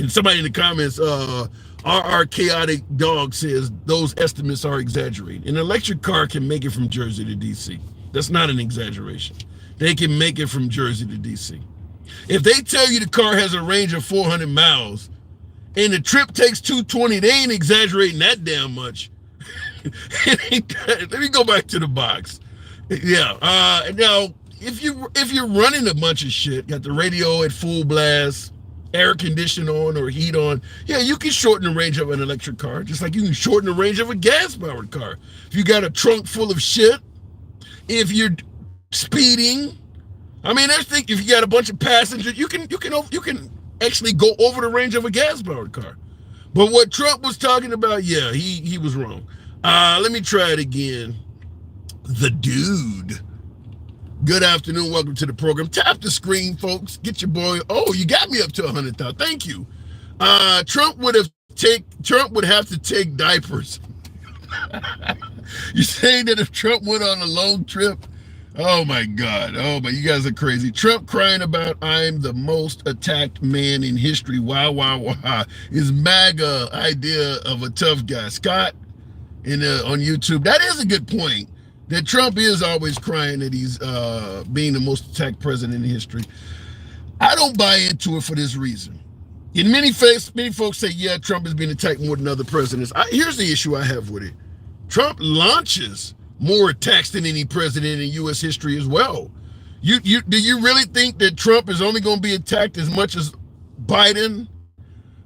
somebody in the comments, RR Chaotic Dog says those estimates are exaggerated. An electric car can make it from Jersey to DC. That's not an exaggeration. They can make it from Jersey to DC. If they tell you the car has a range of 400 miles and the trip takes 220, they ain't exaggerating that damn much. Let me go back to the box. Yeah. Now, if you're running a bunch of shit, got the radio at full blast, air conditioning on or heat on, yeah, you can shorten the range of an electric car, just like you can shorten the range of a gas-powered car. If you got a trunk full of shit, if you're speeding, I mean, if you got a bunch of passengers, you can actually go over the range of a gas-powered car. But what Trump was talking about, yeah, he was wrong. Let me try it again. The dude. Good afternoon. Welcome to the program. Tap the screen, folks. Get your boy. Oh, you got me up to 100,000. Thank you. Trump would have to take diapers. You're saying that if Trump went on a long trip? Oh my God. Oh, but you guys are crazy. Trump crying about I'm the most attacked man in history. Wow, wow, wow. His MAGA idea of a tough guy. Scott on YouTube. That is a good point. That Trump is always crying that he's being the most attacked president in history. I don't buy into it for this reason. In many folks say, yeah, Trump is being attacked more than other presidents. Here's the issue I have with it. Trump launches more attacks than any president in U.S. history as well. Do you really think that Trump is only going to be attacked as much as Biden,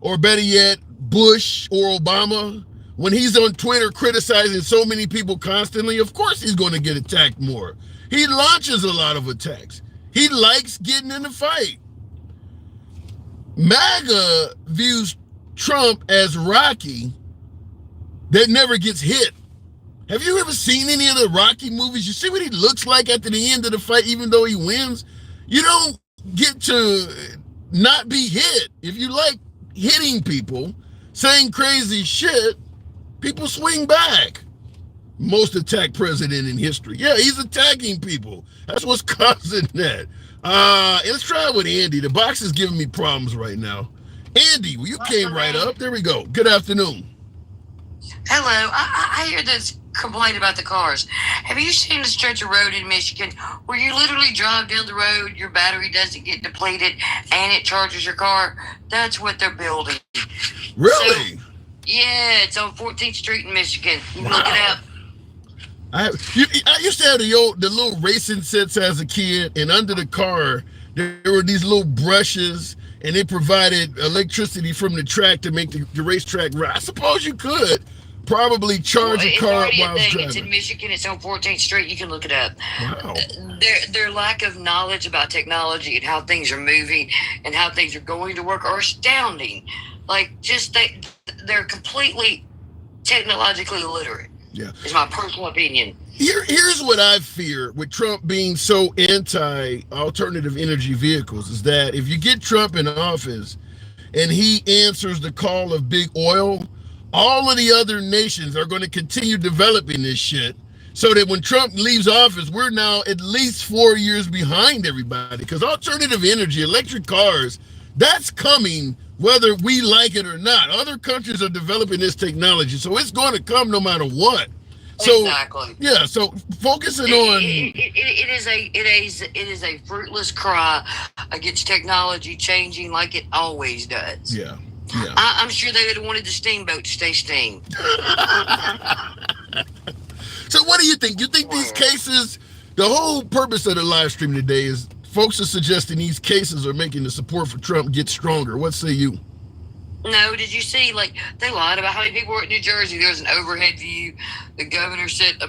or better yet, Bush or Obama? When he's on Twitter criticizing so many people constantly, of course he's going to get attacked more. He launches a lot of attacks. He likes getting in the fight. MAGA views Trump as Rocky that never gets hit. Have you ever seen any of the Rocky movies? You see what he looks like at the end of the fight, even though he wins? You don't get to not be hit. If you like hitting people, saying crazy shit, people swing back. Most attacked president in history. Yeah, he's attacking people. That's what's causing that. Let's try it with Andy. The box is giving me problems right now. Andy, well, you came right up. There we go. Good afternoon. Hello. I hear this complaint about the cars. Have you seen a stretch of road in Michigan where you literally drive down the road, your battery doesn't get depleted, and it charges your car? That's what they're building. Really? So, yeah, it's on 14th Street in Michigan. You can look it up. I used to have the little racing sets as a kid, and under the car there were these little brushes, and they provided electricity from the track to make the racetrack run. I suppose you could probably charge a car while I was driving. It's in Michigan. It's on 14th Street. You can look it up. Wow. Their lack of knowledge about technology and how things are moving and how things are going to work are astounding. Like, they're completely technologically illiterate. Yeah. It's my personal opinion. Here's what I fear with Trump being so anti-alternative energy vehicles is that if you get Trump in office and he answers the call of big oil, all of the other nations are going to continue developing this shit so that when Trump leaves office, we're now at least 4 years behind everybody, because alternative energy, electric cars, that's coming whether we like it or not. Other countries are developing this technology, so it's going to come no matter what. So, exactly. Yeah, so focusing on it is a fruitless cry against technology changing like it always does. Yeah. I'm sure they would have wanted the steamboat to stay steam. So what do you think? You think these cases, the whole purpose of the live stream today is folks are suggesting these cases are making the support for Trump get stronger. What say you? No, did you see, like, they lied about how many people were in New Jersey? There was an overhead view. The governor said, the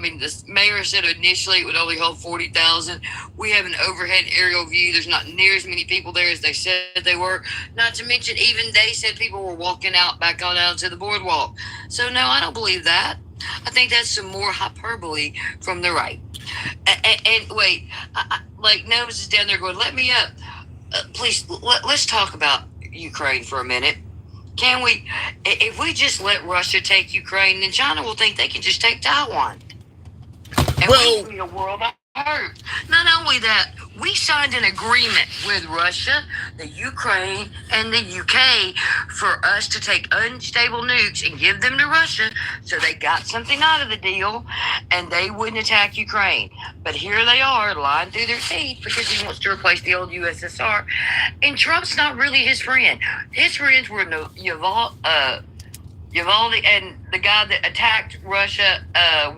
mayor said initially it would only hold 40,000. We have an overhead aerial view. There's not near as many people there as they said they were. Not to mention, even they said people were walking back on out to the boardwalk. So, no, I don't believe that. I think that's some more hyperbole from the right. And wait, like, Nose is down there going, let me up. Please, let's talk about Ukraine for a minute. Can we, if we just let Russia take Ukraine, then China will think they can just take Taiwan. And we be a world of hurt. Not only that, we signed an agreement with Russia, the Ukraine, and the UK for us to take unstable nukes and give them to Russia so they got something out of the deal and they wouldn't attack Ukraine. But here they are lying through their teeth because he wants to replace the old USSR. And Trump's not really his friend. His friends were Uvalde and the guy that attacked Russia,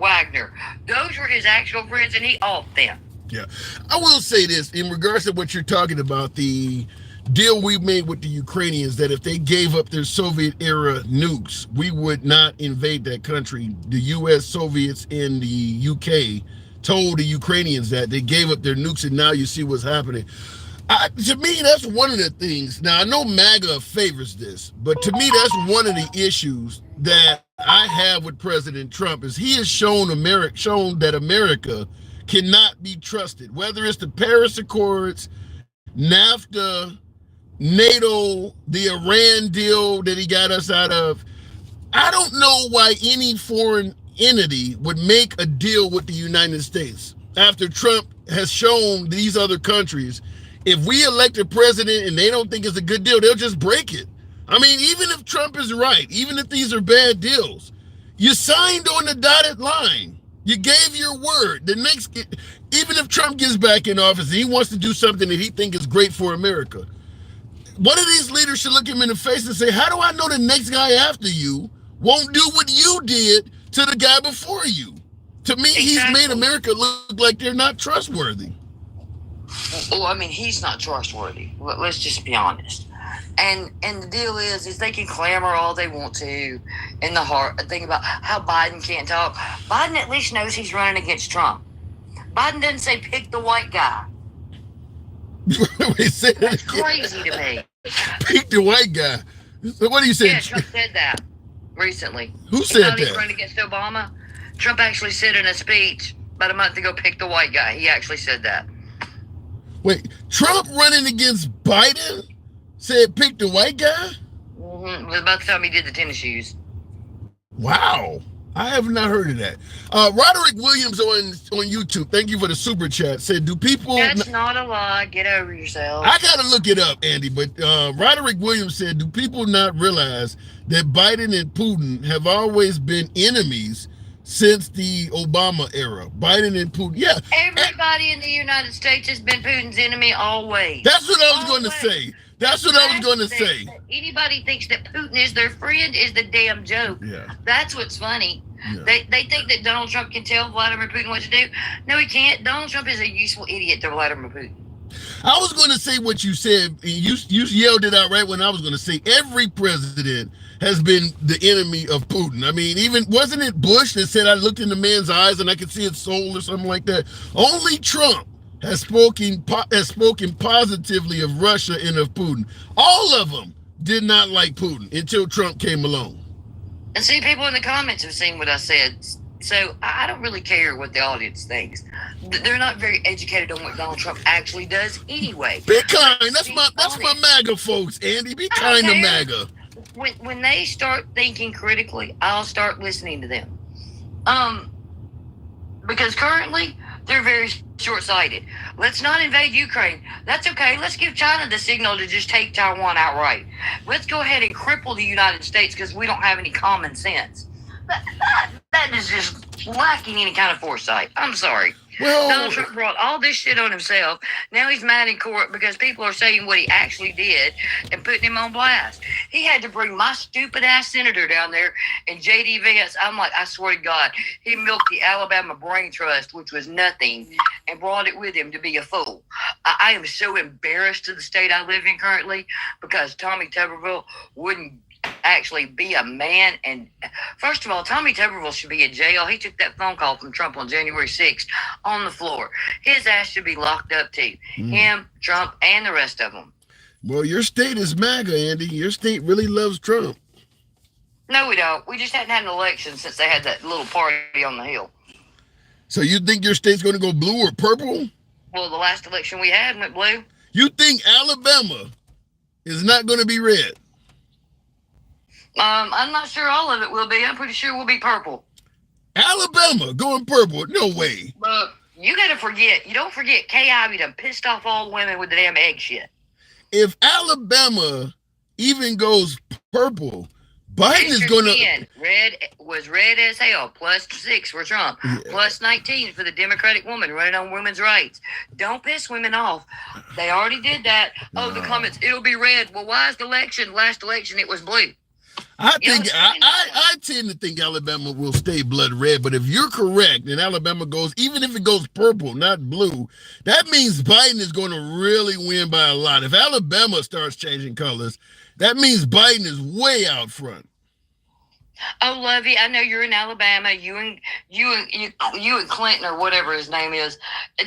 Wagner. Those were his actual friends, and he offed them. Yeah. I will say this, in regards to what you're talking about, the deal we made with the Ukrainians, that if they gave up their Soviet-era nukes, we would not invade that country. The U.S., Soviets, and the U.K. told the Ukrainians that they gave up their nukes, and now you see what's happening. To me, that's one of the things. Now, I know MAGA favors this, but to me, that's one of the issues that I have with President Trump is he has shown that America cannot be trusted, whether it's the Paris Accords, NAFTA, NATO, the Iran deal that he got us out of. I don't know why any foreign entity would make a deal with the United States after Trump has shown these other countries, if we elect a president and they don't think it's a good deal, they'll just break it. I mean, even if Trump is right, even if these are bad deals, you signed on the dotted line. You gave your word. Even if Trump gets back in office and he wants to do something that he thinks is great for America, one of these leaders should look him in the face and say, how do I know the next guy after you won't do what you did to the guy before you? To me, He's made America look like they're not trustworthy. Well, I mean, he's not trustworthy. Let's just be honest. And the deal is they can clamor all they want to in the heart. Think about how Biden can't talk. Biden at least knows he's running against Trump. Biden doesn't say pick the white guy. That's crazy to me. Pick the white guy. So what do you say? Yeah, Trump said that recently. Who said that? He's running against Obama. Trump actually said in a speech about a month ago, pick the white guy. He actually said that. Wait, Trump running against Biden said pick the white guy? Mm-hmm. It was about the time he did the tennis shoes. Wow. I have not heard of that. Roderick Williams on YouTube, thank you for the super chat, said, do people... That's not a lie. Get over yourself. I got to look it up, Andy, but Roderick Williams said, do people not realize that Biden and Putin have always been enemies since the Obama era? Biden and Putin, yeah. Everybody in the United States has been Putin's enemy always. That's what I was going to say. That's what I was going to say. Anybody thinks that Putin is their friend is the damn joke. Yeah. That's what's funny. Yeah. They think that Donald Trump can tell Vladimir Putin what to do. No, he can't. Donald Trump is a useful idiot to Vladimir Putin. I was going to say what you said. You yelled it out right when I was going to say every president has been the enemy of Putin. I mean, even wasn't it Bush that said I looked in the man's eyes and I could see his soul or something like that? Only Trump has spoken positively of Russia and of Putin. All of them did not like Putin until Trump came along. And see, people in the comments have seen what I said. So I don't really care what the audience thinks. They're not very educated on what Donald Trump actually does anyway. Be kind. That's my MAGA folks, Andy. Be kind to MAGA. When they start thinking critically, I'll start listening to them. Because currently they're very short-sighted. Let's not invade Ukraine. That's okay. Let's give China the signal to just take Taiwan outright. Let's go ahead and cripple the United States because we don't have any common sense. That is just lacking any kind of foresight. I'm sorry. Well, Donald Trump brought all this shit on himself. Now he's mad in court because people are saying what he actually did and putting him on blast. He had to bring my stupid ass senator down there and J.D. Vance. I'm like, I swear to God, he milked the Alabama Brain Trust, which was nothing, and brought it with him to be a fool. I am so embarrassed to the state I live in currently because Tommy Tuberville wouldn't actually be a man. And first of all, Tommy Tuberville should be in jail. He took that phone call from Trump on January 6th on the floor. His ass should be locked up too. Him, Trump, and the rest of them. Well, your state is MAGA, Andy. Your state really loves Trump. No, we don't. We just hadn't had an election since they had that little party on the Hill. So you think your state's going to go blue or purple? Well, the last election we had went blue. You think Alabama is not going to be red? I'm not sure all of it will be. I'm pretty sure we'll be purple. Alabama going purple? No way. But you got to forget. You don't forget Kay Ivey done pissed off all the women with the damn egg shit. If Alabama even goes purple, Biden is going to... Red was red as hell. +6 for Trump. Yeah. +19 for the Democratic woman running on women's rights. Don't piss women off. They already did that. Oh, the comments, it'll be red. Well, why is the last election, it was blue? I tend to think Alabama will stay blood red, but if you're correct and Alabama goes, even if it goes purple, not blue, that means Biden is going to really win by a lot. If Alabama starts changing colors, that means Biden is way out front. Oh, Lovey, I know you're in Alabama. You and Clinton or whatever his name is.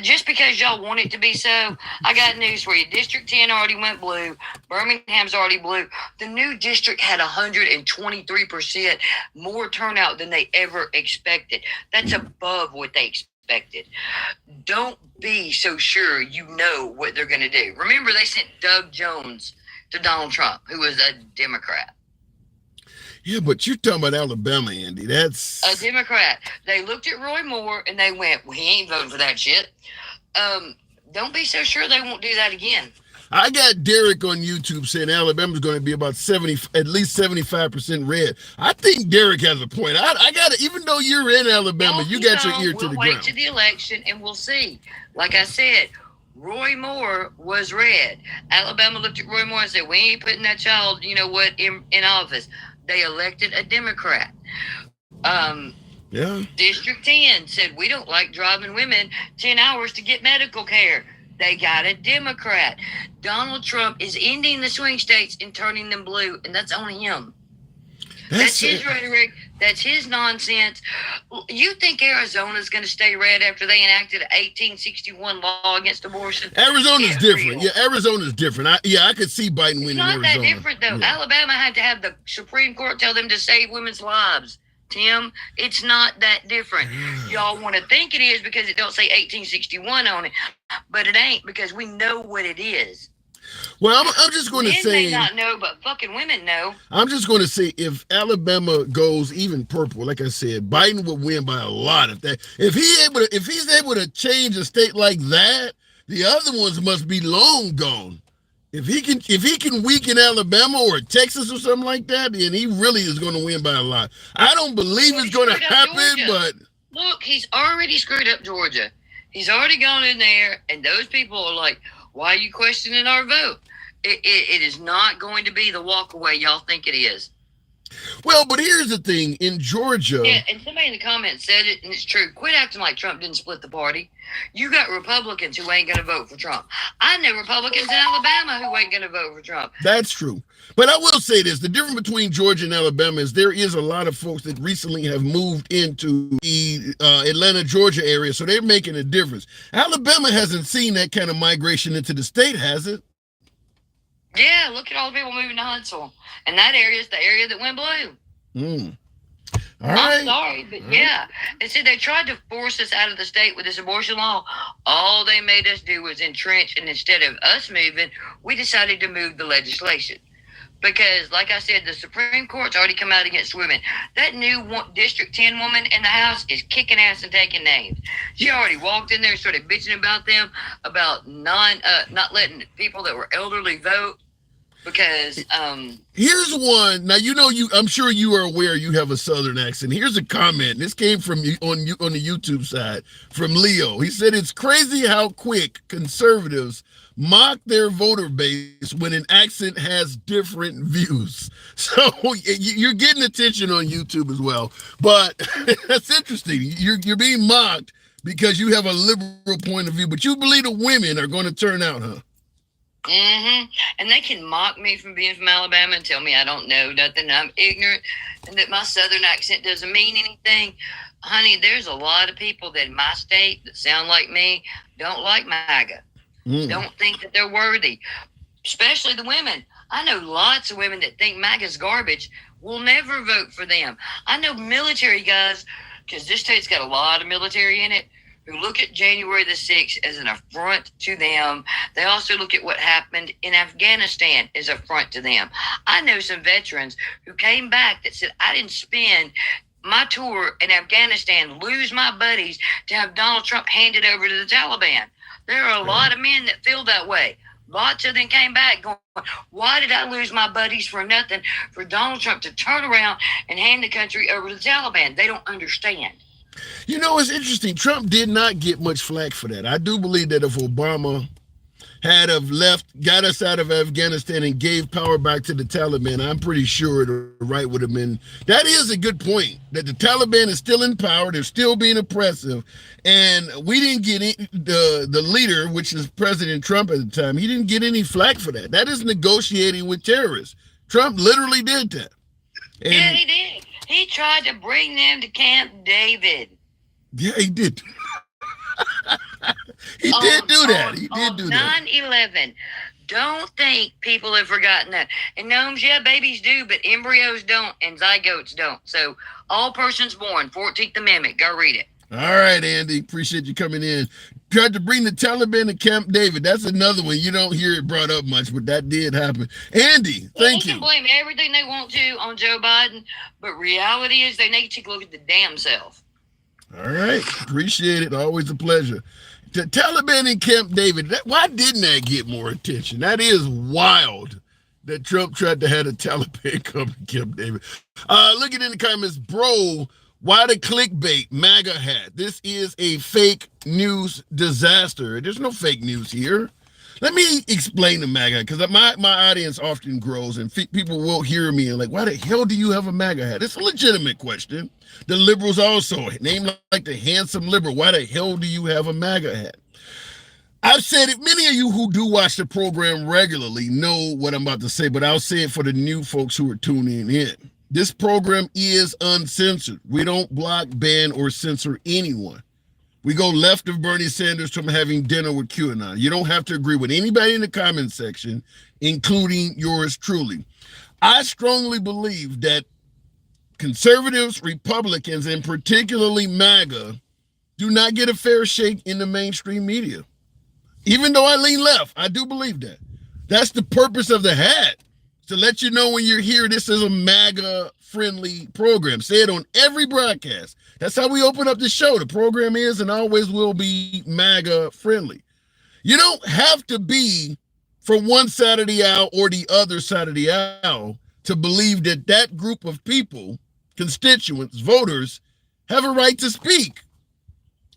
Just because y'all want it to be so, I got news for you. District 10 already went blue. Birmingham's already blue. The new district had 123% more turnout than they ever expected. That's above what they expected. Don't be so sure you know what they're going to do. Remember, they sent Doug Jones to Donald Trump, who was a Democrat. Yeah, but you're talking about Alabama, Andy. That's a Democrat. They looked at Roy Moore and they went, "We ain't voting for that shit." Don't be so sure they won't do that again. I got Derek on YouTube saying Alabama's going to be about at least 75% red. I think Derek has a point. I got it. Even though you're in Alabama, you got your ear to the ground. We'll wait to the election and we'll see. Like I said, Roy Moore was red. Alabama looked at Roy Moore and said, "We ain't putting that child, you know what, in office." They elected a Democrat. District 10 said, "We don't like driving women 10 hours to get medical care." They got a Democrat. Donald Trump is ending the swing states and turning them blue, and that's on him. That's his rhetoric. That's his nonsense. You think Arizona's going to stay red after they enacted an 1861 law against abortion? Arizona's different. Yeah, Arizona's different. I could see Biden winning Arizona. It's not that different, though. Yeah. Alabama had to have the Supreme Court tell them to save women's lives. Tim, it's not that different. Y'all want to think it is because it don't say 1861 on it, but it ain't because we know what it is. Well, I'm just going to say... Men may not know, but fucking women know. I'm just going to say if Alabama goes even purple, like I said, Biden will win by a lot. If he's able to change a state like that, the other ones must be long gone. If he can weaken Alabama or Texas or something like that, then he really is going to win by a lot. I don't believe it's going to happen, but... Look, he's already screwed up Georgia. He's already gone in there, and those people are like, "Why are you questioning our vote?" It is not going to be the walkaway y'all think it is. Well, but here's the thing. In Georgia... Yeah, and somebody in the comments said it, and it's true. Quit acting like Trump didn't split the party. You got Republicans who ain't going to vote for Trump. I know Republicans in Alabama who ain't going to vote for Trump. That's true. But I will say this. The difference between Georgia and Alabama is there is a lot of folks that recently have moved into the Atlanta, Georgia area, so they're making a difference. Alabama hasn't seen that kind of migration into the state, has it? Yeah, look at all the people moving to Huntsville. And that area is the area that went blue. All right. I'm sorry, but yeah. And see, they tried to force us out of the state with this abortion law. All they made us do was entrench, and instead of us moving, we decided to move the legislation. Because, like I said, the Supreme Court's already come out against women. That new District 10 woman in the House is kicking ass and taking names. She already walked in there and started bitching about them, about not letting people that were elderly vote. Because here's one. Now I'm sure you are aware you have a Southern accent. Here's a comment. This came from you on the YouTube side from Leo. He said it's crazy how quick conservatives mock their voter base when an accent has different views. So you're getting attention on YouTube as well. But that's interesting. You're being mocked because you have a liberal point of view, but you believe the women are going to turn out, huh? Mm-hmm. And they can mock me from being from Alabama and tell me I don't know nothing, I'm ignorant, and that my Southern accent doesn't mean anything. Honey, there's a lot of people that in my state that sound like me don't like MAGA. Don't think that they're worthy, especially the women. I know lots of women that think MAGA's garbage will never vote for them. I know military guys, because this state's got a lot of military in it, who look at January the 6th as an affront to them. They also look at what happened in Afghanistan as an affront to them. I know some veterans who came back that said, I didn't spend my tour in Afghanistan, lose my buddies to have Donald Trump handed over to the Taliban. There are a lot of men that feel that way. Lots of them came back going, why did I lose my buddies for nothing for Donald Trump to turn around and hand the country over to the Taliban? They don't understand. You know, it's interesting. Trump did not get much flack for that. I do believe that if Obama had have got us out of Afghanistan and gave power back to the Taliban, I'm pretty sure the right would have been. That is a good point, that the Taliban is still in power. They're still being oppressive. And we didn't get the leader, which is President Trump at the time, he didn't get any flack for that. That is negotiating with terrorists. Trump literally did that. And yeah, he did. He tried to bring them to Camp David. Yeah, he did. He did do that. He did do that. 9/11. Don't think people have forgotten that. And gnomes, yeah, babies do, but embryos don't, and zygotes don't. So all persons born, 14th Amendment, go read it. All right, Andy, appreciate you coming in. Tried to bring the Taliban to Camp David. That's another one. You don't hear it brought up much, but that did happen. Andy, thank you. They can blame everything they want to on Joe Biden, but reality is they need to look at the damn self. All right, appreciate it. Always a pleasure. The Taliban in Camp David, why didn't that get more attention? That is wild that Trump tried to have the Taliban come to Camp David. Looking in the comments, bro, why the clickbait MAGA hat? This is a fake news disaster. There's no fake news here. Let me explain the MAGA, because my audience often grows and people will hear me and like, why the hell do you have a MAGA hat? It's a legitimate question. The liberals also, named like the handsome liberal, why the hell do you have a MAGA hat? I've said it, many of you who do watch the program regularly know what I'm about to say, but I'll say it for the new folks who are tuning in. This program is uncensored. We don't block, ban, or censor anyone. We go left of Bernie Sanders from having dinner with QAnon. You don't have to agree with anybody in the comment section, including yours truly. I strongly believe that conservatives, Republicans, and particularly MAGA do not get a fair shake in the mainstream media. Even though I lean left, I do believe that. That's the purpose of the hat, to let you know when you're here, this is a MAGA-friendly program. Say it on every broadcast. That's how we open up the show. The program is and always will be MAGA-friendly. You don't have to be from one side of the aisle or the other side of the aisle to believe that that group of people, constituents, voters, have a right to speak.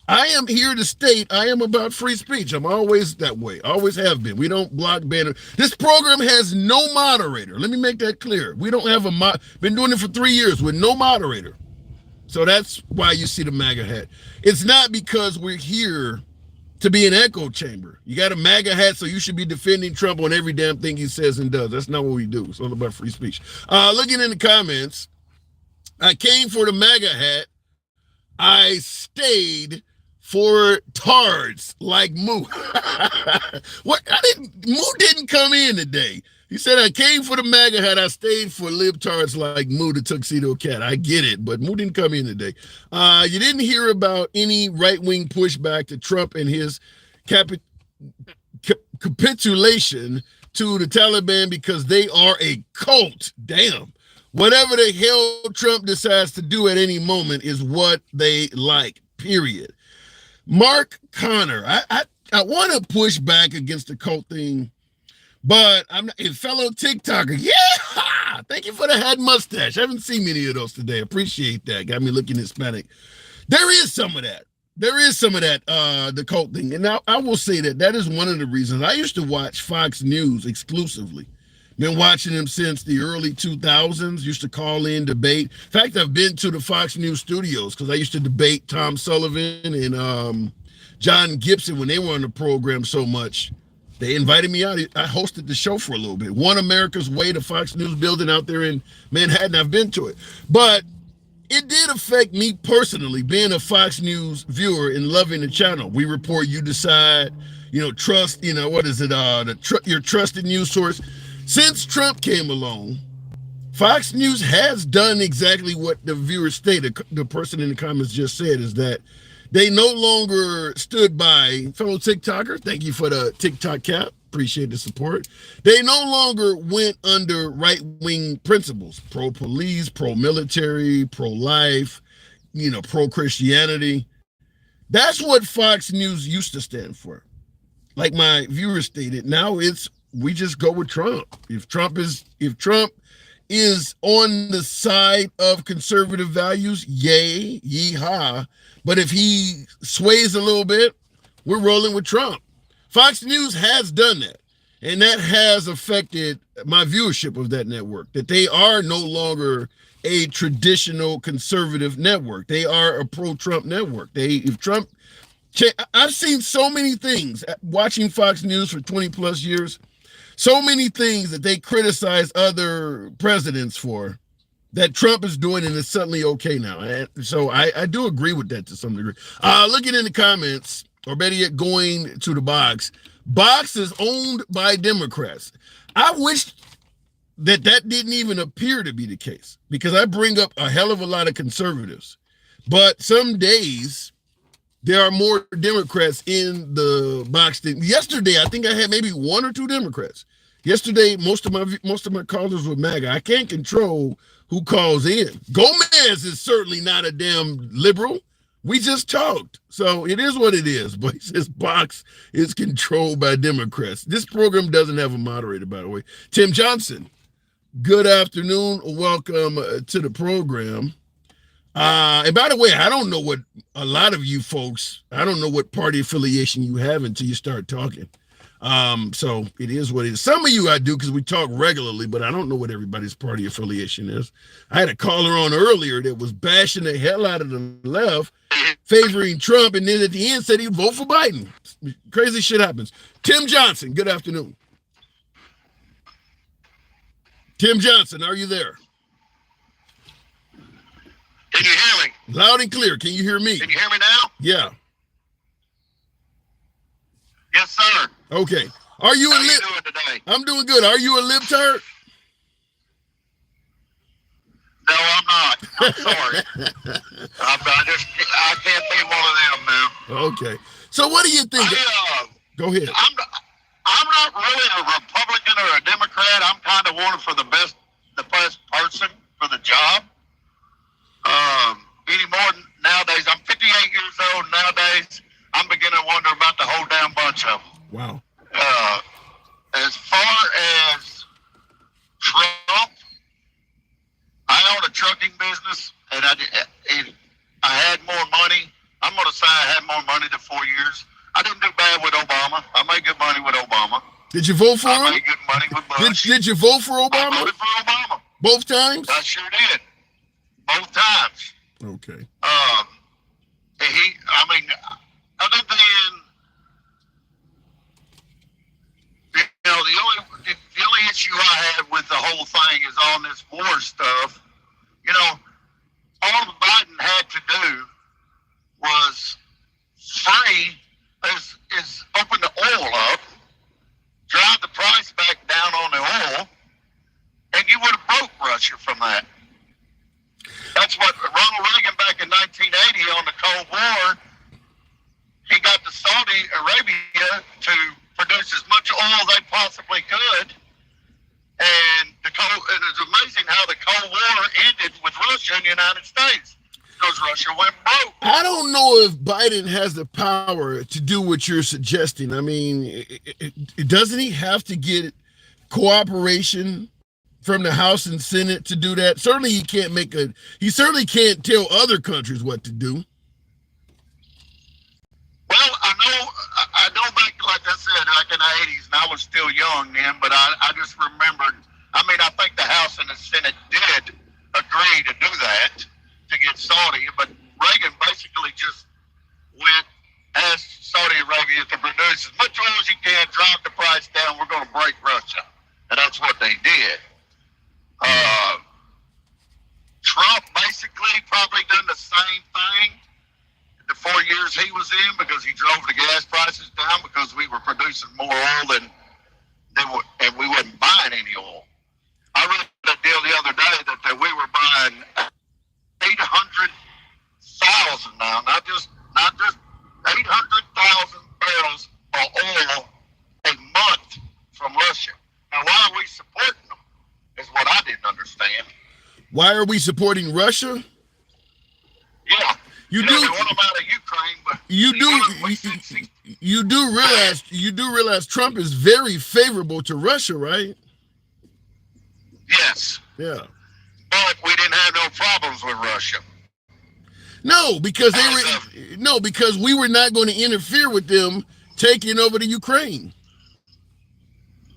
I am here to state I am about free speech. I'm always that way. Always have been. We don't block, ban. This program has no moderator. Let me make that clear. We don't have been doing it for 3 years with no moderator. So that's why you see the MAGA hat. It's not because we're here to be an echo chamber. You got a MAGA hat, so you should be defending Trump on every damn thing he says and does. That's not what we do. It's all about free speech. Looking in the comments, I came for the MAGA hat. I stayed for tards like Moo. Moo didn't come in today. He said, I came for the MAGA hat. I stayed for libtards like Moo the Tuxedo Cat. I get it, but Moo didn't come in today. You didn't hear about any right-wing pushback to Trump and his capitulation to the Taliban because they are a cult. Damn. Whatever the hell Trump decides to do at any moment is what they like, period. Mark Connor, I want to push back against the cult thing, but I'm not, a fellow TikToker. Yeah, thank you for the head mustache. I haven't seen many of those today. Appreciate that. Got me looking Hispanic. There is some of that. The cult thing. And now I will say that is one of the reasons. I used to watch Fox News exclusively. Been watching them since the early 2000s. Used to call in, debate. In fact, I've been to the Fox News studios because I used to debate Tom Sullivan and John Gibson when they were on the program so much. They invited me out. I hosted the show for a little bit. One America's Way, the Fox News building out there in Manhattan. I've been to it. But it did affect me personally, being a Fox News viewer and loving the channel. We report, you decide, trust, what is it? Your trusted news source. Since Trump came along, Fox News has done exactly what the viewer stated. The person in the comments just said is that they no longer stood by, fellow TikToker, thank you for the TikTok cap, appreciate the support. They no longer went under right-wing principles, pro-police, pro-military, pro-life, pro-Christianity. That's what Fox News used to stand for. Like my viewer stated, now we just go with Trump. If Trump is on the side of conservative values, yay, yeehaw. But if he sways a little bit, we're rolling with Trump. Fox News has done that. And that has affected my viewership of that network, that they are no longer a traditional conservative network. They are a pro-Trump network. I've seen so many things watching Fox News for 20 plus years. So many things that they criticize other presidents for that Trump is doing, and it's suddenly okay now. And so I do agree with that to some degree. Looking in the comments, or better yet, going to the box. Box is owned by Democrats. I wish that didn't even appear to be the case, because I bring up a hell of a lot of conservatives. But some days there are more Democrats in the box than yesterday. I think I had maybe one or two Democrats. Yesterday, most of my callers were MAGA. I can't control who calls in. Gomez is certainly not a damn liberal. We just talked. So it is what it is. But this box is controlled by Democrats. This program doesn't have a moderator, by the way. Tim Johnson, good afternoon. Welcome to the program. And by the way, I don't know what a lot of you folks, I don't know what party affiliation you have until you start talking. So it is what it is. Some of you I do because we talk regularly, but I don't know what everybody's party affiliation is. I had a caller on earlier that was bashing the hell out of the left, favoring Trump, and then at the end said he'd vote for Biden. Crazy shit happens. Tim Johnson, good afternoon. Tim Johnson, are you there? Can you hear me? Loud and clear. Can you hear me? Can you hear me now? Yeah. Yes, sir. Okay. Are you How a you doing today? I'm doing good. Are you a libtard? No, I'm not. I'm sorry. I can't be one of them now. Okay. So what do you think? Go ahead. I'm not really a Republican or a Democrat. I'm kind of one for the best person for the job. Anymore nowadays, I'm 58 years old nowadays. I'm beginning to wonder about the whole damn bunch of them. Wow. As far as Trump, I own a trucking business, and I had more money. I'm going to say I had more money than 4 years. I didn't do bad with Obama. I made good money with Obama. Did you vote for him? I made good money with Bush. Did you vote for Obama? I voted for Obama. Both times? I sure did. Both times. Okay. Other than, the only issue I have with the whole thing is on this war stuff. All Biden had to do was is open the oil up, drive the price back down on the oil, Arabia to produce as much oil they possibly could. And it's amazing how the Cold War ended with Russia and the United States, because Russia went broke. I don't know if Biden has the power to do what you're suggesting. I mean, doesn't he have to get cooperation from the House and Senate to do that? Certainly he certainly can't tell other countries what to do. Well, I know back, like I said, like in the 80s, and I was still young then, but I just remembered, I think the House and the Senate did agree to do that, to get Saudi, but Reagan basically just went, asked Saudi Arabia to produce as much oil as you can, drop the price down, we're going to break Russia. And that's what they did. Trump basically probably done the same thing the 4 years he was in, because he drove the gas prices down because we were producing more oil and we wasn't buying any oil. I read a deal the other day that we were buying 800,000 now, not just 800,000 barrels of oil a month from Russia. Now, why are we supporting them? Is what I didn't understand. Why are we supporting Russia? Yeah. You do. They want them out of Ukraine, but you do realize Trump is very favorable to Russia, right? Yes. Yeah. But we didn't have no problems with Russia. No, because because we were not going to interfere with them taking over the Ukraine.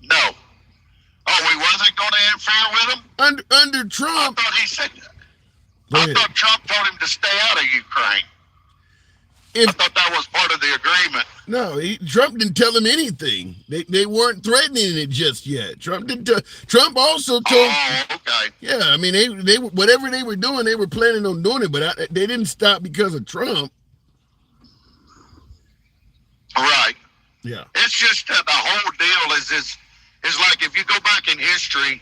No. Oh, we wasn't going to interfere with them? Under Trump. I thought he said that. I thought Trump told him to stay out of Ukraine. I thought that was part of the agreement. No, Trump didn't tell him anything. They weren't threatening it just yet. Trump didn't. Trump also told. Oh, okay. Yeah, I mean they whatever they were doing, they were planning on doing it, but they didn't stop because of Trump. Right. Yeah. It's just that the whole deal is like, if you go back in history,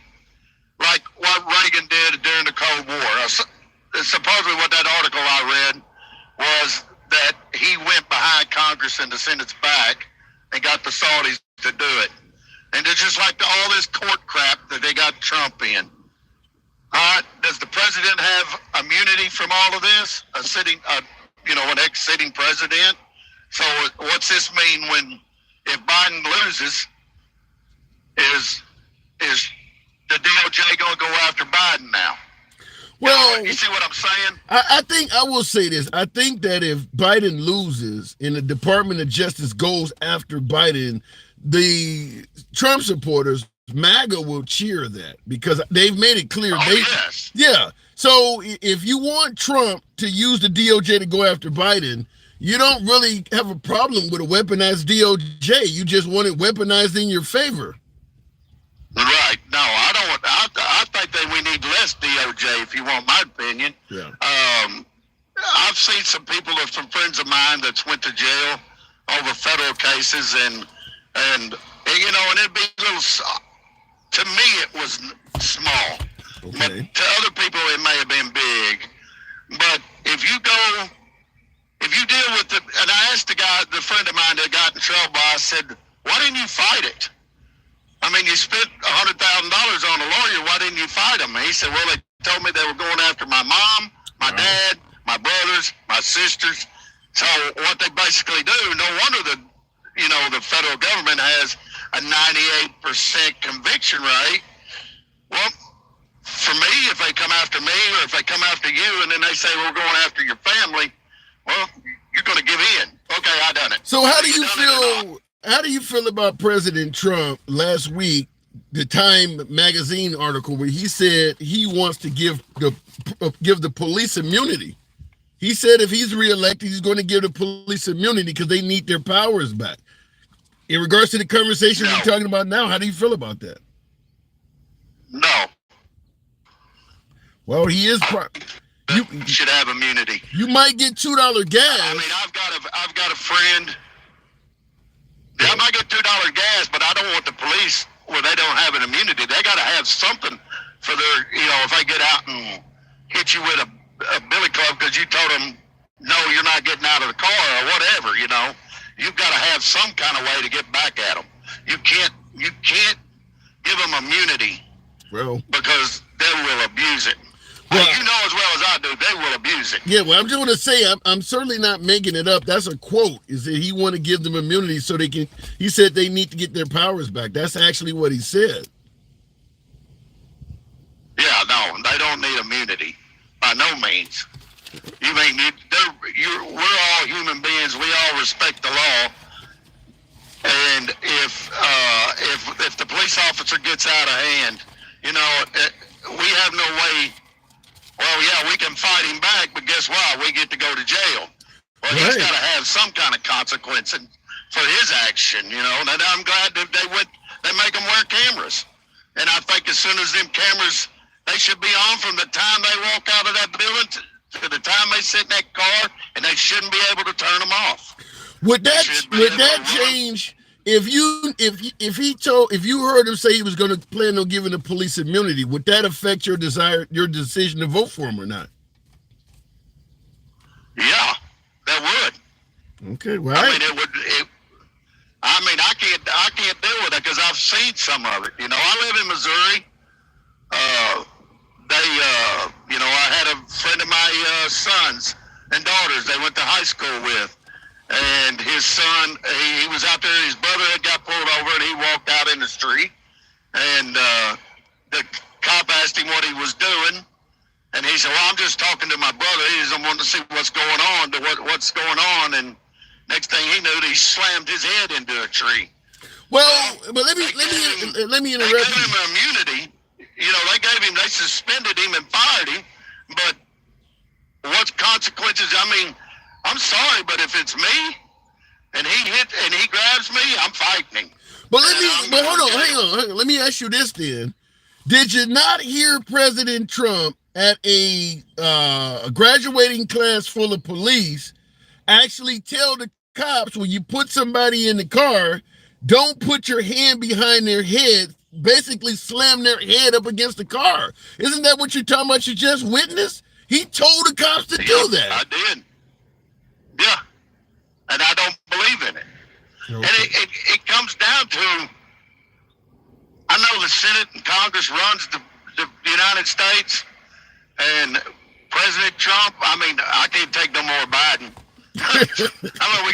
like what Reagan did during the Cold War. Supposedly what that article I read was that he went behind Congress and the Senate's back and got the Saudis to do it. And it's just like all this court crap that they got Trump in. Does the president have immunity from all of this? An ex-sitting president? So what's this mean if Biden loses? Is the DOJ going to go after Biden now? Well, you see what I'm saying? I think I will say this. I think that if Biden loses and the Department of Justice goes after Biden, the Trump supporters, MAGA, will cheer that because they've made it clear. Yes. Yeah. So if you want Trump to use the DOJ to go after Biden, you don't really have a problem with a weaponized DOJ. You just want it weaponized in your favor. Right. No, I don't want. I think that we need less DOJ, if you want my opinion. Yeah. I've seen some friends of mine that's went to jail over federal cases, and it'd be a little. To me, it was small. Okay. But to other people, it may have been big. But if you deal with and I asked the friend of mine that got in trouble, I said, why didn't you fight it? I mean, you spent $100,000 on a lawyer. Why didn't you fight them? And he said, well, they told me they were going after my mom, my dad, my brothers, my sisters. So what they basically do, no wonder the federal government has a 98% conviction rate. Well, for me, if they come after me or if they come after you and then they say, we're going after your family, well, you're going to give in. Okay, I done it. So how do you feel? How do you feel about President Trump last week, the Time magazine article where he said he wants to give the police immunity? He said if he's reelected, he's going to give the police immunity because they need their powers back. In regards to the conversation we're talking about now, how do you feel about that? No. Well, he is. You should have immunity. You might get $2 gas. I mean, I've got a friend. I might get $2 gas, but I don't want the police where they don't have an immunity. They got to have something for their, if they get out and hit you with a billy club because you told them, no, you're not getting out of the car or whatever, you've got to have some kind of way to get back at them. You can't give them immunity, well, because they will abuse it. Well, you know as well as I do, they will abuse it. Yeah, well, I'm just going to say, I'm certainly not making it up. That's a quote, is that he want to give them immunity so they can, he said they need to get their powers back. That's actually what he said. Yeah, no, they don't need immunity by no means. You mean we're all human beings. We all respect the law, and if the police officer gets out of hand, you know, we have no way. Well, yeah, we can fight him back, but guess what? We get to go to jail. Well, right. He's got to have some kind of consequence for his action, you know. And I'm glad that they make them wear cameras. And I think as soon as them cameras, they should be on from the time they walk out of that building to the time they sit in that car, and they shouldn't be able to turn them off. Would that change if you heard him say he was going to plan on giving the police immunity? Would that affect your decision to vote for him or not? Yeah, that would. Okay, well, I mean, I can't deal with it because I've seen some of it. You know, I live in Missouri. You know, I had a friend of my sons and daughters they went to high school with, and his son, he was out there, his brother had got pulled over, and he walked out in the street, and the cop asked him what he was doing, and he said, well, I'm just talking to my brother. He doesn't want to see what's going on, what's going on, and next thing he knew, he slammed his head into a tree. Well, but let me interrupt you. They gave him immunity. You know, they suspended him and fired him, but what consequences? I mean, I'm sorry, but if it's me and he grabs me, I'm fighting him. But hold on, hang on. Let me ask you this then. Did you not hear President Trump at a graduating class full of police actually tell the cops, when you put somebody in the car, don't put your hand behind their head, basically slam their head up against the car? Isn't that what you're talking about? You just witnessed? He told the cops to do that. I did. Yeah. And I don't believe in it. Okay. And it comes down to, I know the Senate and Congress runs the United States, and President Trump, I mean, I can't take no more Biden. I know we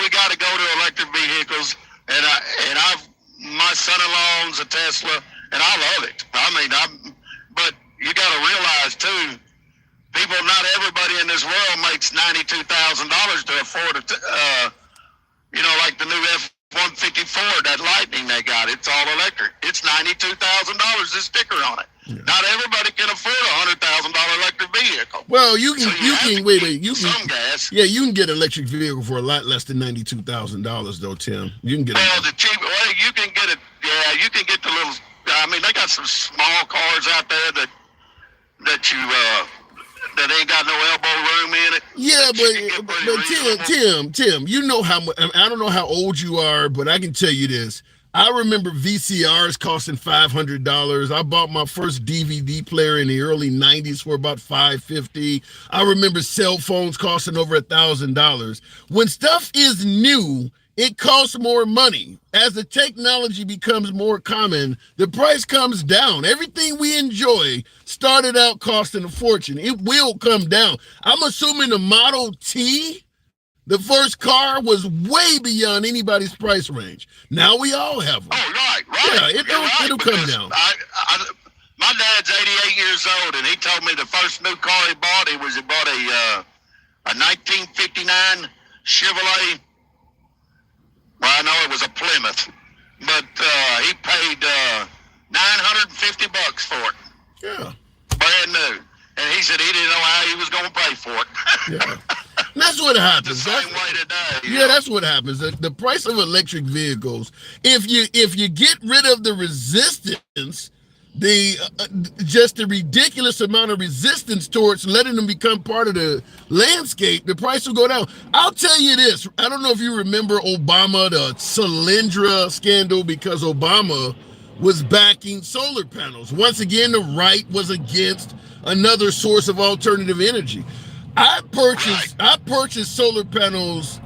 got to go to electric vehicles, and my son-in-law owns a Tesla, and I love it. I mean, but you got to realize too, not everybody in this world makes $92,000 to afford like the new F-154, that Lightning they got. It's all electric. It's $92,000, a sticker on it. Yeah. Not everybody can afford a $100,000 electric vehicle. Well, you can some gas. Yeah, you can get an electric vehicle for a lot less than $92,000 though, Tim. You can get you can get it. Yeah, you can get the little. I mean, they got some small cars out there that ain't got no elbow room in it. Yeah, but Tim, you know how much. I don't know how old you are, but I can tell you this. I remember VCRs costing $500. I bought my first DVD player in the early 90s for about $550. I remember cell phones costing over $1,000. When stuff is new, it costs more money. As the technology becomes more common, the price comes down. Everything we enjoy started out costing a fortune. It will come down. I'm assuming the Model T, the first car, was way beyond anybody's price range. Now we all have them. Oh, right. Yeah, it'll come down. My dad's 88 years old, and he told me the first new car he bought a 1959 Chevrolet. Well, I know it was a Plymouth, but he paid $950 for it. Yeah. Brand new. And he said he didn't know how he was going to pay for it. Yeah. That's what happens. The same way today. Yeah, that's what happens. The price of electric vehicles, if you get rid of the resistance, just the ridiculous amount of resistance towards letting them become part of the landscape, the price will go down. I'll tell you this. I don't know if you remember Obama, the Solyndra scandal, because Obama was backing solar panels. Once again, the right was against another source of alternative energy. I purchased solar panels,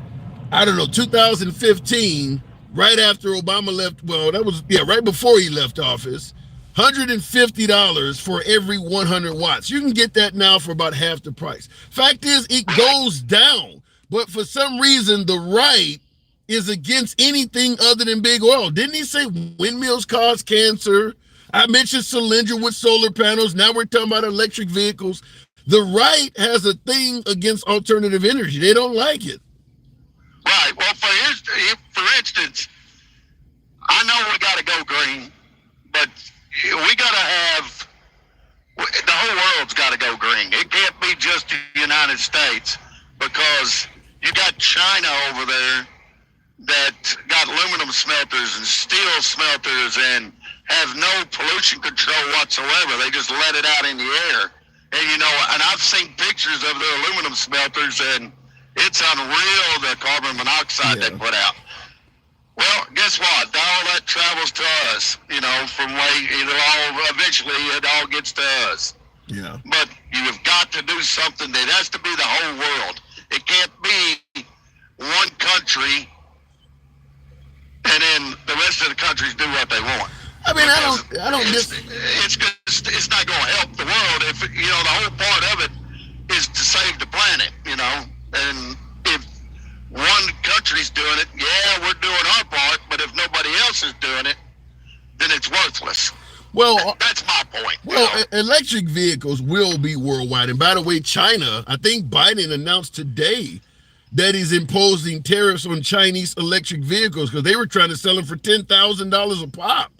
I don't know, 2015, right after Obama left. Well, that was, right before he left office. $150 for every 100 watts. You can get that now for about half the price. Fact is, it goes down. But for some reason, the right is against anything other than big oil. Didn't he say windmills cause cancer? I mentioned Solyndra with solar panels. Now we're talking about electric vehicles. The right has a thing against alternative energy. They don't like it. Right. Well, for instance, I know we got to go green, but we got to have, the whole world's got to go green. It can't be just the United States, because you got China over there that got aluminum smelters and steel smelters and have no pollution control whatsoever. They just let it out in the air. And, and I've seen pictures of their aluminum smelters, and it's unreal, the carbon monoxide they put out. Well, guess what? All that travels to us, from eventually it all gets to us. Yeah. But you've got to do something. That has to be the whole world. It can't be one country and then the rest of the countries do what they want. I mean, it's not going to help the world if, the whole part of it is to save the planet, and if one country's doing it, we're doing our part, but if nobody else is doing it, then it's worthless. Well, that's my point. Well, electric vehicles will be worldwide. And by the way, China, I think Biden announced today that he's imposing tariffs on Chinese electric vehicles because they were trying to sell them for $10,000 a pop.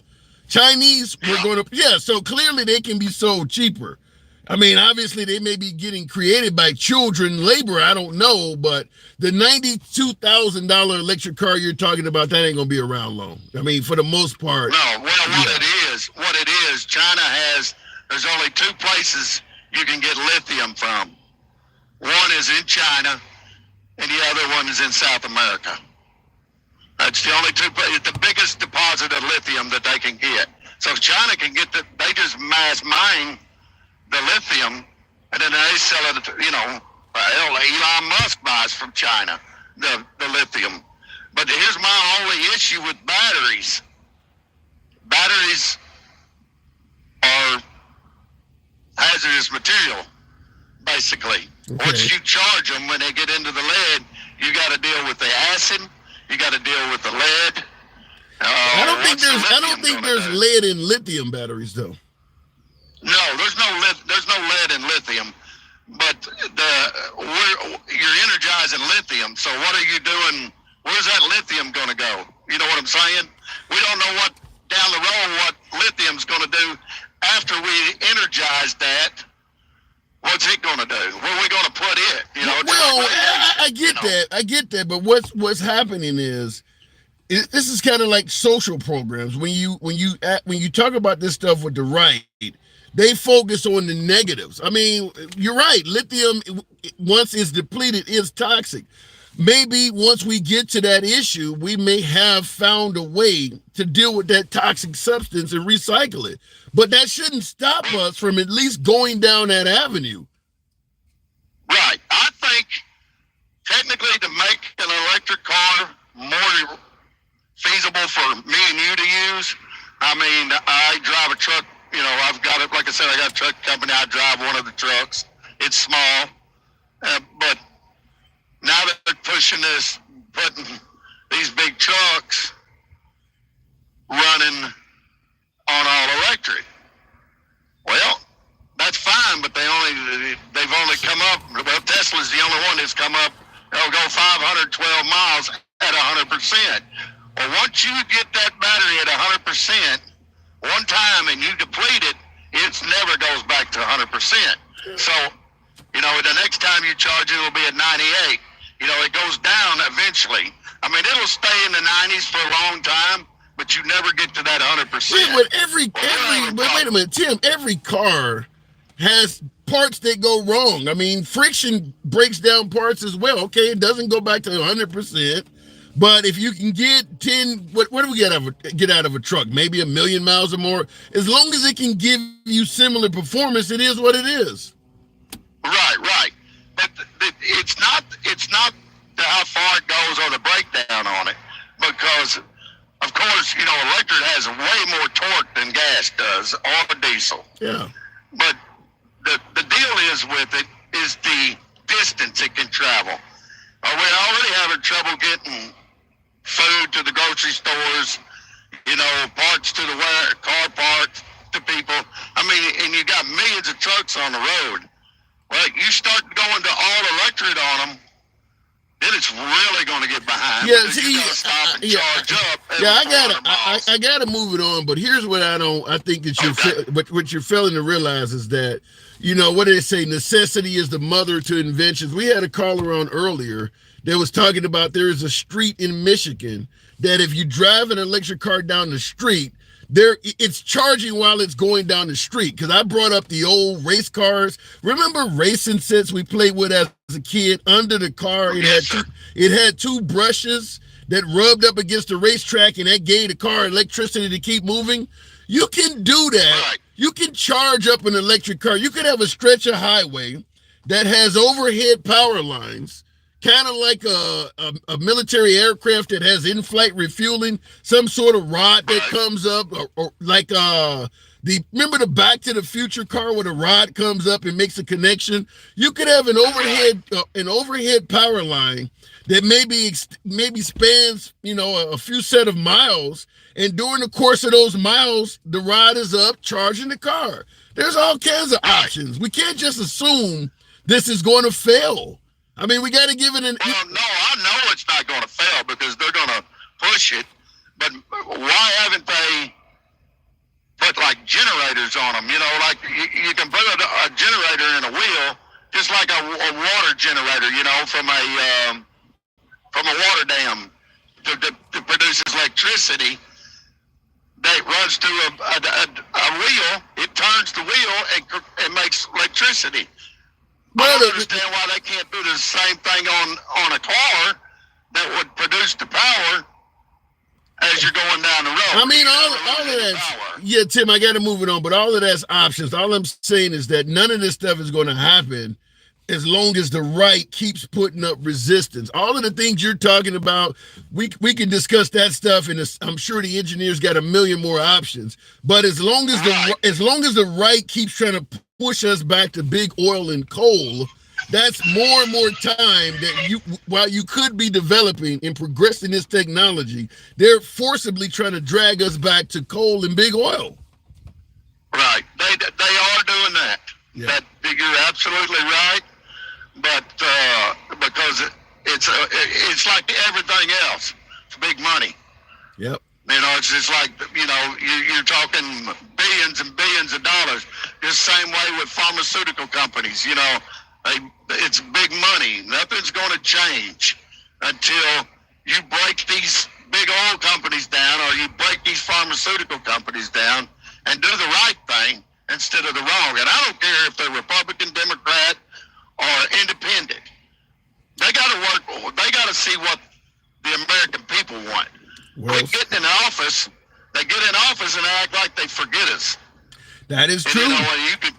Chinese were going to, so clearly they can be sold cheaper. I mean, obviously they may be getting created by children labor. I don't know, but the $92,000 electric car you're talking about, that ain't going to be around long. I mean, for the most part. No, what it is, China there's only two places you can get lithium from. One is in China, and the other one is in South America. That's the only two places, the biggest deposit of lithium that they can get. So China can get they just mass mine the lithium, and then they sell it, Elon Musk buys from China, the lithium. But here's my only issue with batteries. Batteries are hazardous material, basically. Okay. Once you charge them, when they get into the lead, you got to deal with the acid, you got to deal with the lead. I don't think there's lead in lithium batteries, though. No, there's no lead in lithium, but you're energizing lithium. So what are you doing? Where's that lithium going to go? You know what I'm saying? We don't know what down the road what lithium's going to do after we energize that. What's it going to do? Where are we going to put it? I get that. But what's happening is this is kind of like social programs. When you talk about this stuff with the right, they focus on the negatives. I mean, you're right. Lithium, once it's depleted, is toxic. Maybe once we get to that issue, we may have found a way to deal with that toxic substance and recycle it. But that shouldn't stop us from at least going down that avenue. Right. I think technically to make an electric car more feasible for me and you to use, I mean, I drive a truck. I've got it, like I said, I got a truck company. I drive one of the trucks. It's small, but now that they're putting these big trucks running on all electric. Well, that's fine, but they've only come up. Well, Tesla's the only one that's come up. They'll go 512 miles at 100%. Well, once you get that battery at 100%. One time and you deplete it, it never goes back to 100%. So, the next time you charge it, it'll be at 98. It goes down eventually. I mean, it'll stay in the 90s for a long time, but you never get to that 100%. Yeah, but wait a minute, Tim, every car has parts that go wrong. I mean, friction breaks down parts as well. Okay, it doesn't go back to 100%. But if you can get 10, what do we get out of a truck? Maybe 1 million miles or more. As long as it can give you similar performance, it is what it is. Right. But it's not how far it goes or the breakdown on it, because of course, electric has way more torque than gas does, or diesel. Yeah. But the deal is with it is the distance it can travel. We're already having trouble getting food to the grocery stores, parts to the car parts to people. I mean, and you got millions of trucks on the road. Well, you start going to all electric on them, then it's really going to get behind. Yeah, see, you gotta stop and charge up. I gotta move it on. But here's what I think that what you're failing to realize is that, what do they say? Necessity is the mother to inventions. We had a caller on earlier that was talking about there is a street in Michigan that if you drive an electric car down the street, it's charging while it's going down the street. Because I brought up the old race cars. Remember racing sets we played with as a kid? Under the car, it had two brushes that rubbed up against the racetrack, and that gave the car electricity to keep moving. You can do that. Right. You can charge up an electric car. You could have a stretch of highway that has overhead power lines, kind of like a military aircraft that has in-flight refueling, some sort of rod that comes up, or like remember the Back to the Future car where the rod comes up and makes a connection? You could have an overhead power line that maybe spans a few set of miles, and during the course of those miles, the rod is up charging the car. There's all kinds of options. We can't just assume this is going to fail. I mean, we got to give it an... Well, no, I know it's not going to fail because they're going to push it. But why haven't they put like generators on them? Like you can put a generator in a wheel, just like a water generator, from a water dam that produces electricity. That runs through a wheel. It turns the wheel and makes electricity. I don't understand why they can't do the same thing on a car that would produce the power as you're going down the road. I mean, all of that. Yeah, Tim, I got to move it on, but all of that's options. All I'm saying is that none of this stuff is going to happen as long as the right keeps putting up resistance. All of the things you're talking about, we can discuss that stuff, and I'm sure the engineers got a million more options. But as long as the right keeps trying to push us back to big oil and coal, that's more and more time that while you could be developing and progressing this technology, they're forcibly trying to drag us back to coal and big oil. Right. They are doing that. Yeah. You're absolutely right. But because it's like everything else, it's big money. Yep. It's just like, you're talking billions and billions of dollars. Just same way with pharmaceutical companies, it's big money. Nothing's going to change until you break these big oil companies down, or you break these pharmaceutical companies down and do the right thing instead of the wrong. And I don't care if they're Republican, Democrat, or independent. They got to work. They got to see what the American people want. They get in office and act like they forget us. That is true. You could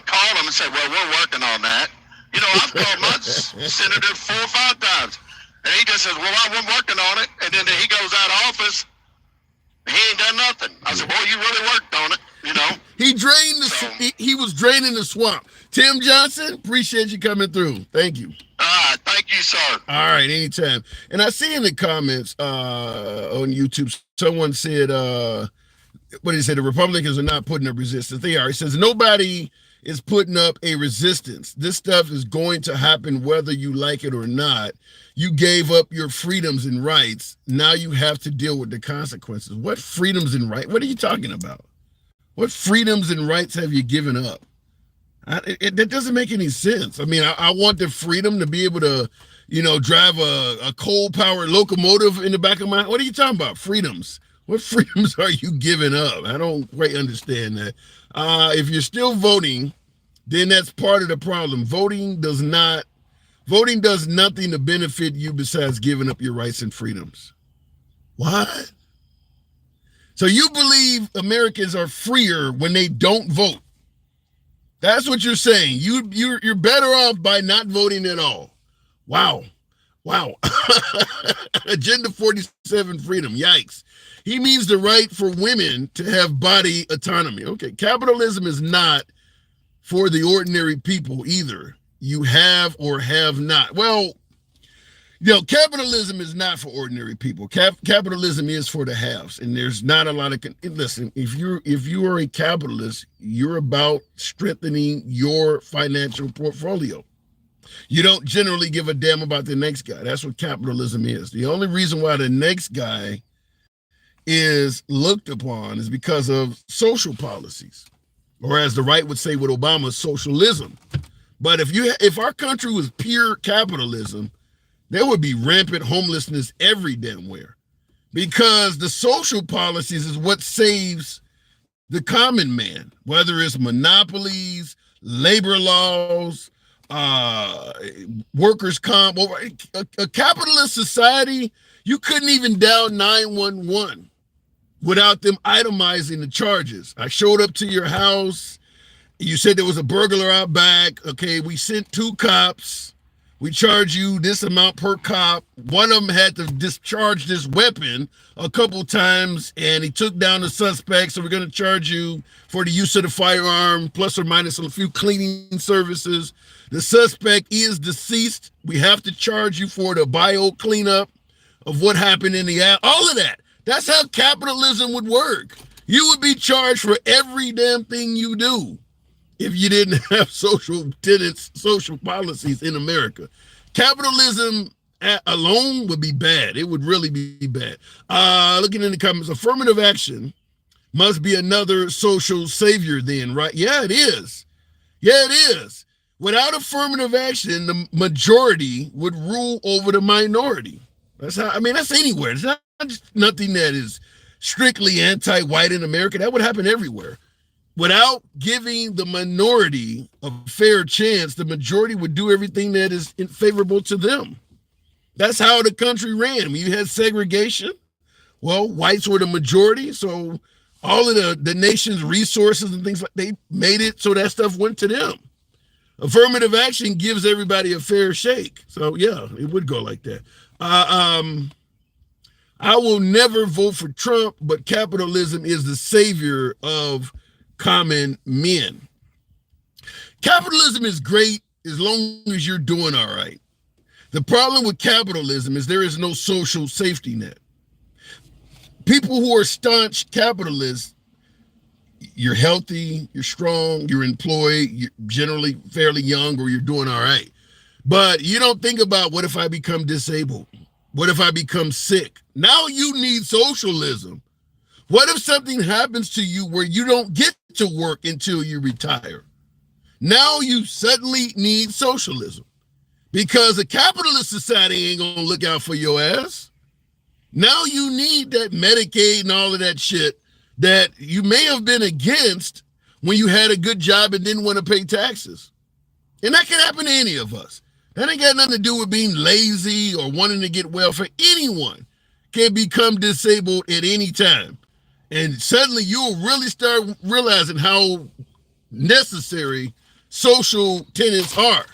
call them and say, "Well, we're working on that." I've called my senator 4 or 5 times, and he just says, "Well, I'm working on it," and then he goes out of office. He ain't done nothing. I said, "Well, you really worked on it." He was draining the swamp. Tim Johnson, appreciate you coming through. Thank you. All right, thank you, sir. All right, anytime. And I see in the comments on YouTube, someone said, what did he say? The Republicans are not putting up resistance. They are. He says, nobody is putting up a resistance. This stuff is going to happen whether you like it or not. You gave up your freedoms and rights. Now you have to deal with the consequences. What freedoms and rights? What are you talking about? What freedoms and rights have you given up? That doesn't make any sense. I mean, I want the freedom to be able to, drive a coal-powered locomotive in the back of my... What are you talking about? Freedoms. What freedoms are you giving up? I don't quite understand that. If you're still voting, then that's part of the problem. Voting does nothing to benefit you besides giving up your rights and freedoms. What? So you believe Americans are freer when they don't vote? That's what you're saying. You're better off by not voting at all. Wow. Agenda 47 freedom. Yikes. He means the right for women to have body autonomy. Okay, capitalism is not for the ordinary people either. You have or have not. Well, capitalism is not for ordinary people. Capitalism is for the haves, and there's not a lot of. Listen, if you are a capitalist, you're about strengthening your financial portfolio. You don't generally give a damn about the next guy. That's what capitalism is. The only reason why the next guy is looked upon is because of social policies, or as the right would say with Obama, socialism. But if our country was pure capitalism, there would be rampant homelessness every damn where, because the social policies is what saves the common man, whether it's monopolies, labor laws, workers' comp. A capitalist society, you couldn't even dial 911 without them itemizing the charges. I showed up to your house. You said there was a burglar out back. Okay, we sent 2 cops. We charge you this amount per cop. One of them had to discharge this weapon a couple times, and he took down the suspect. So we're going to charge you for the use of the firearm, plus or minus a few cleaning services. The suspect is deceased. We have to charge you for the bio cleanup of what happened in the app. All of that. That's how capitalism would work. You would be charged for every damn thing you do if you didn't have social tenets, social policies in America. Capitalism alone would be bad. It would really be bad. Looking in the comments, affirmative action must be another social savior then, right? Yeah, it is. Yeah, it is. Without affirmative action, the majority would rule over the minority. That's how, that's anywhere. It's not just nothing that is strictly anti-white in America. That would happen everywhere. Without giving the minority a fair chance, the majority would do everything that is favorable to them. That's how the country ran. When you had segregation, well, whites were the majority, so all of the nation's resources and things they made it so that stuff went to them. Affirmative action gives everybody a fair shake. So yeah, it would go like that. I will never vote for Trump, but capitalism is the savior of common men. Capitalism is great as long as you're doing all right. The problem with capitalism is there is no social safety net. People who are staunch capitalists, you're healthy, you're strong, you're employed, you're generally fairly young, or you're doing all right. But you don't think about, what if I become disabled? What if I become sick? Now you need socialism. What if something happens to you where you don't get to work until you retire? Now you suddenly need socialism, because a capitalist society ain't gonna look out for your ass. Now you need that Medicaid and all of that shit that you may have been against when you had a good job and didn't want to pay taxes. And that can happen to any of us. That ain't got nothing to do with being lazy or wanting to get welfare. Anyone can become disabled at any time. And suddenly you'll really start realizing how necessary social tenets are,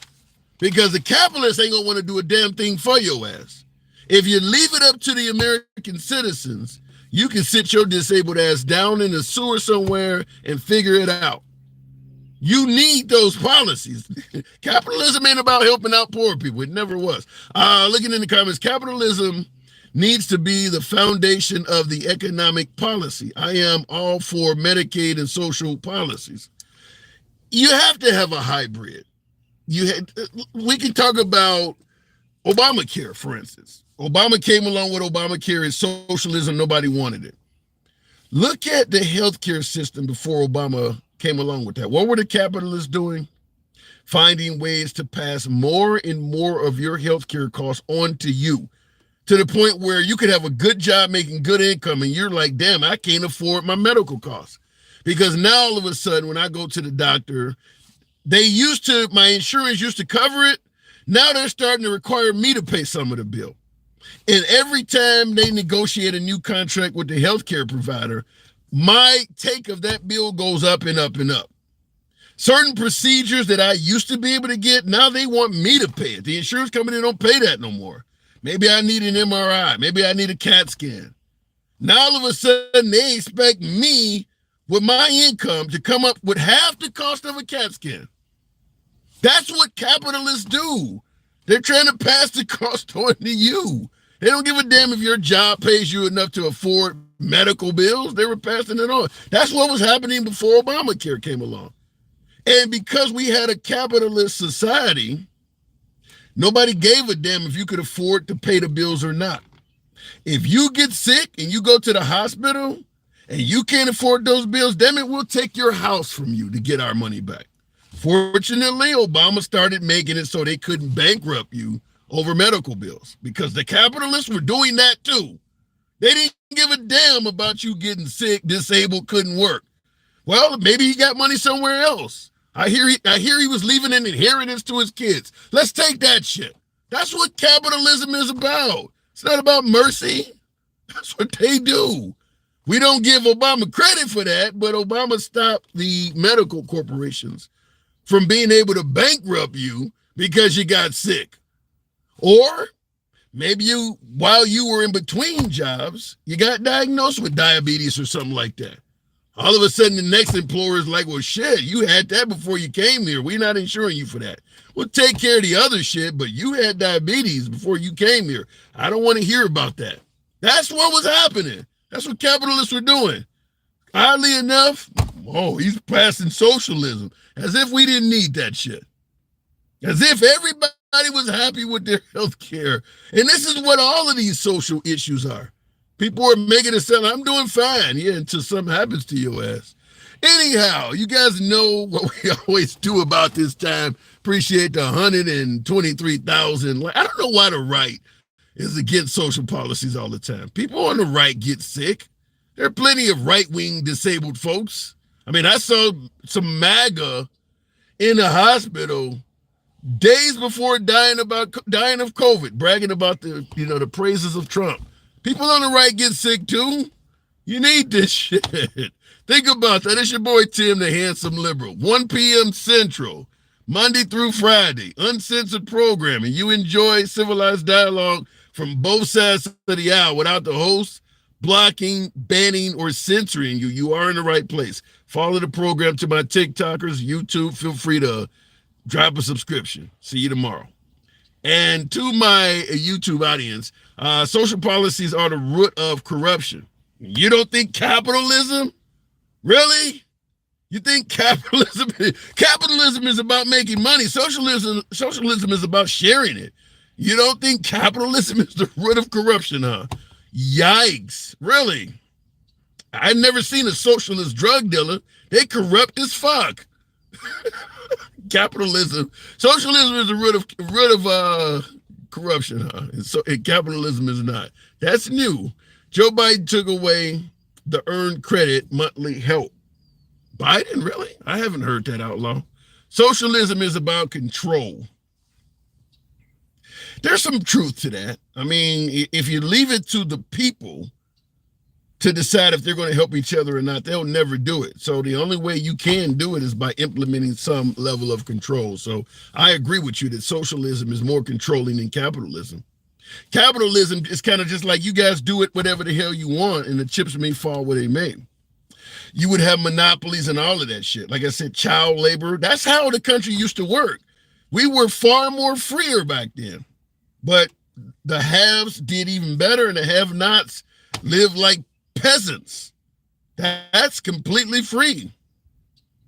because the capitalists ain't gonna want to do a damn thing for your ass. If you leave it up to the American citizens, you can sit your disabled ass down in the sewer somewhere and figure it out. You need those policies. Capitalism ain't about helping out poor people. It never was. Looking in the comments, capitalism needs to be the foundation of the economic policy. I am all for Medicaid and social policies. You have to have a hybrid. We can talk about Obamacare, for instance. Obama came along with Obamacare as socialism. Nobody wanted it. Look at the healthcare system before Obama came along with that. What were the capitalists doing? Finding ways to pass more and more of your healthcare costs on to you, to the point where you could have a good job making good income and you're like, damn, I can't afford my medical costs. Because now all of a sudden, when I go to the doctor, my insurance used to cover it. Now they're starting to require me to pay some of the bill. And every time they negotiate a new contract with the healthcare provider, my take of that bill goes up and up and up. Certain procedures that I used to be able to get, now they want me to pay it. The insurance company don't pay that no more. Maybe I need an MRI. Maybe I need a CAT scan. Now all of a sudden they expect me with my income to come up with half the cost of a CAT scan. That's what capitalists do. They're trying to pass the cost on to you. They don't give a damn if your job pays you enough to afford medical bills. They were passing it on. That's what was happening before Obamacare came along. And because we had a capitalist society, nobody gave a damn if you could afford to pay the bills or not. If you get sick and you go to the hospital and you can't afford those bills, damn it, we'll take your house from you to get our money back. Fortunately, Obama started making it so they couldn't bankrupt you over medical bills because the capitalists were doing that too. They didn't give a damn about you getting sick, disabled, couldn't work. Well, maybe he got money somewhere else. I hear he was leaving an inheritance to his kids. Let's take that shit. That's what capitalism is about. It's not about mercy. That's what they do. We don't give Obama credit for that, but Obama stopped the medical corporations from being able to bankrupt you because you got sick. Or maybe while you were in between jobs, you got diagnosed with diabetes or something like that. All of a sudden, the next employer is like, well, shit, you had that before you came here. We're not insuring you for that. We'll take care of the other shit, but you had diabetes before you came here. I don't want to hear about that. That's what was happening. That's what capitalists were doing. Oddly enough, he's passing socialism as if we didn't need that shit. As if everybody was happy with their health care. And this is what all of these social issues are. People are making it sound, I'm doing fine. Yeah, until something happens to your ass. Anyhow, you guys know what we always do about this time. Appreciate the 123,000. I don't know why the right is against social policies all the time. People on the right get sick. There are plenty of right-wing disabled folks. I mean, I saw some MAGA in the hospital days before dying of COVID, bragging about the praises of Trump. People on the right get sick too. You need this shit. Think about that. It's your boy Tim, the Handsome Liberal. 1 p.m. Central, Monday through Friday, uncensored programming. You enjoy civilized dialogue from both sides of the aisle without the host blocking, banning, or censoring you. You are in the right place. Follow the program to my TikTokers, YouTube. Feel free to drop a subscription. See you tomorrow. And to my YouTube audience, social policies are the root of corruption. You don't think capitalism? Really? You think capitalism is about making money? Socialism is about sharing it. You don't think capitalism is the root of corruption, huh? Yikes. Really? I've never seen a socialist drug dealer. They corrupt as fuck. Capitalism, socialism is the root of corruption, huh? And capitalism is not. That's new. Joe Biden took away the earned credit monthly help. Biden, really? I haven't heard that outlaw. Socialism is about control. There's some truth to that. I mean, if you leave it to the people to decide if they're going to help each other or not, they'll never do it. So the only way you can do it is by implementing some level of control. So I agree with you that socialism is more controlling than capitalism. Capitalism is kind of just like you guys do it whatever the hell you want and the chips may fall where they may. You would have monopolies and all of that shit. Like I said, child labor. That's how the country used to work. We were far more freer back then. But the haves did even better and the have-nots lived like peasants. That's completely free.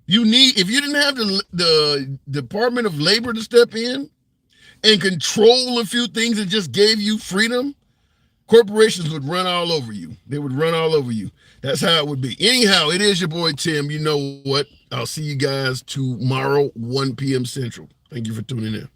If you didn't have the Department of Labor to step in and control a few things and just gave you freedom, corporations would run all over you. They would run all over you. That's how it would be. Anyhow, it is your boy Tim. You know what? I'll see you guys tomorrow, 1 p.m. Central. Thank you for tuning in.